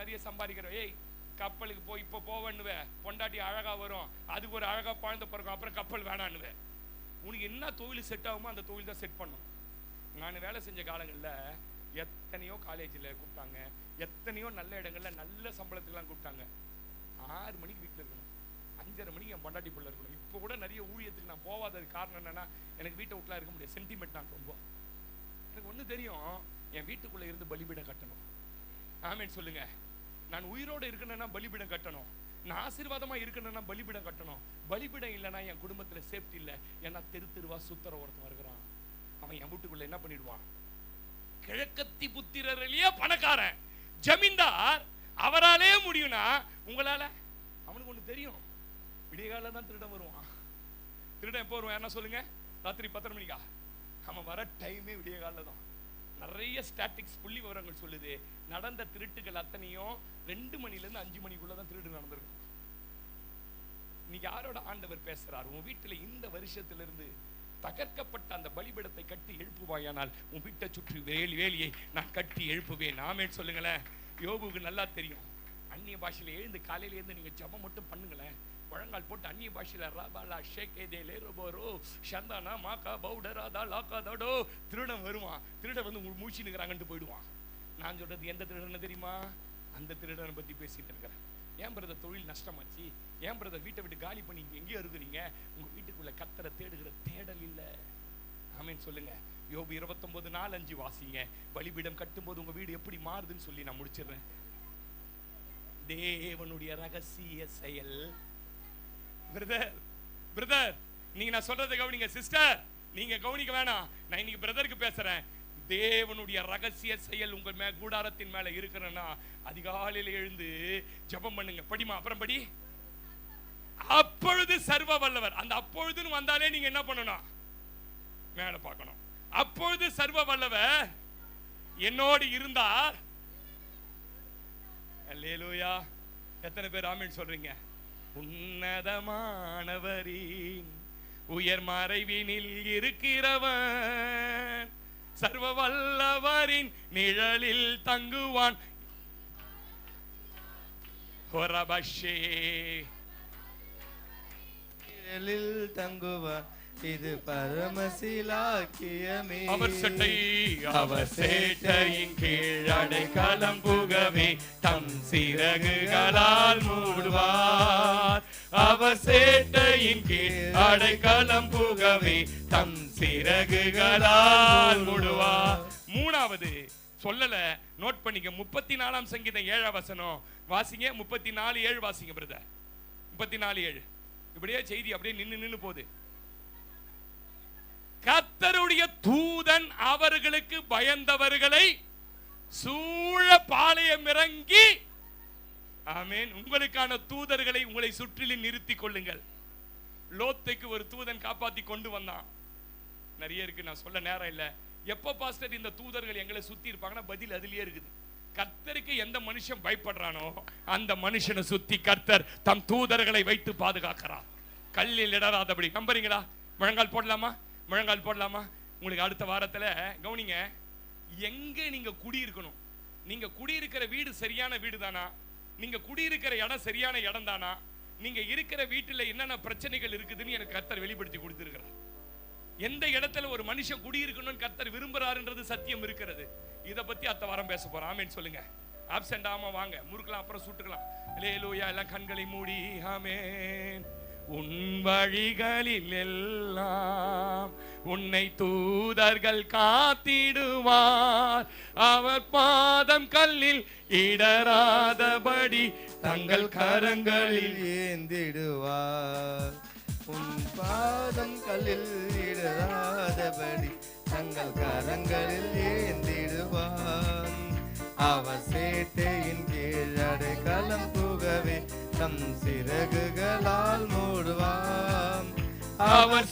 நிறைய சம்பாதிக்கிற, ஏய் கப்பலுக்கு போய் இப்ப போவன்னுவே, பொண்டாட்டி அழகா வரும், அதுக்கு ஒரு அழகா குழந்தை பிறக்கும், அப்புறம் கப்பல் வேணான்னுவே. உனக்கு என்ன தொழில் செட் ஆகுமோ அந்த தொழில் தான் செட் பண்ணும். நான் வேலை செஞ்ச காலங்கள்ல எத்தனையோ காலேஜில் கூப்பிட்டாங்க, எத்தனையோ நல்ல இடங்கள்ல நல்ல சம்பளத்துக்குலாம் கூப்பிட்டாங்க. 6 மணிக்கு வீட்டில் இருக்கணும், 5:30 மணிக்கு என் பொண்டாட்டி பிள்ளை இருக்கணும். இப்போ கூட நிறைய ஊழியத்துக்கு நான் போகாதது காரணம் என்னன்னா, எனக்கு வீட்டை விட்டுலாம் இருக்க முடியாது, சென்டிமெண்ட் நான் ரொம்ப. எனக்கு ஒன்று தெரியும், என் வீட்டுக்குள்ள இருந்து பலிபீடம் கட்டணும். ஆமேன்னு சொல்லுங்க. நான் உயிரோடு இருக்கணும்னா பலிபீடம் கட்டணும். நான் ஆசீர்வாதமா இருக்கணும்னா பலிபீடம் கட்டணும். பலிபீடம் இல்லைன்னா என் குடும்பத்துல சேஃப்டி இல்லை. ஏன்னா தெருவா சுத்தர ஒருத்தன் வருகிறான், அவன் என் வீட்டுக்குள்ள என்ன பண்ணிடுவான்? கிழக்கத்தி புத்திரர்லயே பணக்காரன் ஜமீன்தார், அவராலே முடியும்னா உங்களால? அவனுக்கு ஒண்ணு தெரியும், விடிய கால தான் திருடன் வருவான். திருடன் எப்போ வருவான்? என்ன சொல்லுங்க? ராத்திரி 10 மணிக்கா? அவன் வர டைமே விடிய கால தான். நிறைய ஸ்டாட்டிக்ஸ் புள்ளி விவரங்கள் சொல்லுது, நடந்த திருட்டுகள் அத்தனையும் 2 மணில இருந்து 5 மணிக்குள்ள தான் திருடு நடந்திருக்கும். இன்னைக்கு யாரோட ஆண்டவர் பேசுறார்? உன் வீட்டுல இந்த வருஷத்திலிருந்து தகர்க்கப்பட்ட அந்த பலிபீடத்தை கட்டி எழுப்புவாயானால் உன் வீட்டை சுற்றி வேலியை நான் கட்டி எழுப்புவேன். ஆமென் சொல்லுங்களேன். யோபுக்கு நல்லா தெரியும், அந்நிய பாஷையில எழுந்து காலையில இருந்து நீங்க ஜெபம் மட்டும் பண்ணுங்களேன், முழங்கால் போட்டு அந்நிய பாஷையில ராபாலா ஷேகேதேலே ரோபோரோ ஷந்தானா மாகா பவுடராதா லாகாதடோ, திருடன் வருவான். திருடன் வந்து மூச்சு நிற்கிறாங்கன்ட்டு போயிடுவான். நான் சொல்றது எந்த திருடன்னு தெரியுமா? அந்த திருடனை பத்தி பேசிட்டு இருக்கிறேன். ஏன் பிரதர் தொழில் நஷ்டமாச்சு, ஏன் பிரதர் வீட்டை விட்டு காலி பண்ணி எங்கேயோ இருக்கிறீங்க? உங்க வீட்டுக்குள்ள கர்த்தரை தேடுகிற தேடல் இல்ல. ஆமென் சொல்லுங்க. யோபு 29:4-5 வாசிங்க. பலிபீடம் கட்டும்போது உங்க வீடு எப்படி மாறுதுன்னு சொல்லி நான் முடிச்சிடுறேன். தேவனுடைய ரகசிய செயல். பிரதர் நீங்க நான் சொல்றதை கவனிங்க. சிஸ்டர் நீங்க கவனிக்க வேணாம், நான் இன்னைக்கு பிரதருக்கு பேசுறேன். தேவனுடைய ரகசிய செயல் உங்க கூடாரத்தின் மேல இருக்கிறன்னா அதிகாலையில எழுந்து ஜெபம் பண்ணுங்க. படிமா, அப்புறம் படி. அப்பொழுது சர்வ வல்லவர். அந்த அப்பொழுதுன்னு வந்தாலே நீங்க என்ன பண்ணணும்? மேல பார்க்கணும். அப்பொழுது சர்வ வல்லவர் என்னோடு இருந்தார். அல்லேலூயா. எத்தனை பேர் ஆமென் சொல்றீங்க? உன்னதமானவரின் உயர் மறைவினில் இருக்கிறவன் சர்வ வல்லவரின் நிழலில் தங்குவான். தங்குவான், இது பரமசிலாக்கியமே. அவர் சேட்டையின் கீழ் அடைக்கலம் புகவே தம் சிறகுகளால் மூடுவார். அவர் சேட்டையின் கீழ் அடைக்கலம் புகவே தம் சிறகுகளால் மூடுவார். மூணாவது சொல்லல, நோட் பண்ணிக்க. 34ஆம் சங்கீதம் 7ஆம் வசனம் வாசிங்க. 34:7 வாசிங்க பிரதர். 34:7. இப்படியே செய்தி அப்படியே நின்னு போகுது. கர்த்தருடைய தூதன் அவர்களுக்கு பயந்தவர்களை சூழ பாளையம் இறங்கி. ஆமென். உங்களுக்கான தூதர்களை உங்களை சுற்றிலும் நிறுத்திக் கொள்ளுங்கள். லோத்துக்கு ஒரு தூதன் காப்பாத்தி கொண்டு வந்தான். நிறைய இருக்கு, நான் சொல்ல நேரம் இல்ல. எப்ப பாஸ்டர் இந்த தூதர்கள் எங்களை சுத்தி இருப்பாங்கன்னா பதில் அதுலயே இருக்குது. கர்த்தருக்கு எந்த மனுஷன் பயப்படுறானோ அந்த மனுஷனை சுத்தி கர்த்தர் தம் தூதர்களை வைத்து பாதுகாக்கிறார், கல்லில் இடராதபடி. நம்புறீங்களா? முழங்கால் போடலாமா? முழங்கால் போடலாமா? உங்களுக்கு அடுத்த வாரத்துல கவனிங்க, எங்க நீங்க குடியிருக்கணும். நீங்க குடியிருக்கிற வீடு சரியான வீடு தானா? நீங்க குடியிருக்கிற இடம் சரியான இடம் தானா? நீங்க இருக்கிற வீட்டுல என்னென்ன பிரச்சனைகள் இருக்குதுன்னு எனக்கு கர்த்தர் வெளிப்படுத்தி கொடுத்திருக்கிறார். எந்த இடத்துல ஒரு மனுஷன் குடியிருக்கணும்னு கர்த்தர் விரும்புறாருன்றது சத்தியம் இருக்கிறது. இத பத்தி அடுத்த வாரம் பேச போறோம். ஆமென் சொல்லுங்க. ஆப்சென்ட் ஆமா வாங்க, முறுக்கலாம், அப்புறம் சுட்டுக்கலாம். அல்லேலூயா. எல்லாம் கண்களை மூடி ஆமென். உன் வழிகளில் எல்லாம் உன்னை தூதர்கள் காத்திடுவார். அவர் பாதம் கல்லில் இடராதபடி தங்கள் கரங்களில் ஏந்திடுவார். உன் பாதம் கல்லில் இடராதபடி தங்கள் கரங்களில் ஏந்திடுவார். அவர் சேட்டையின் கீழ் அடைக்கலம் புகவே தம் சிறகுகளால் மூடுவார். அவர்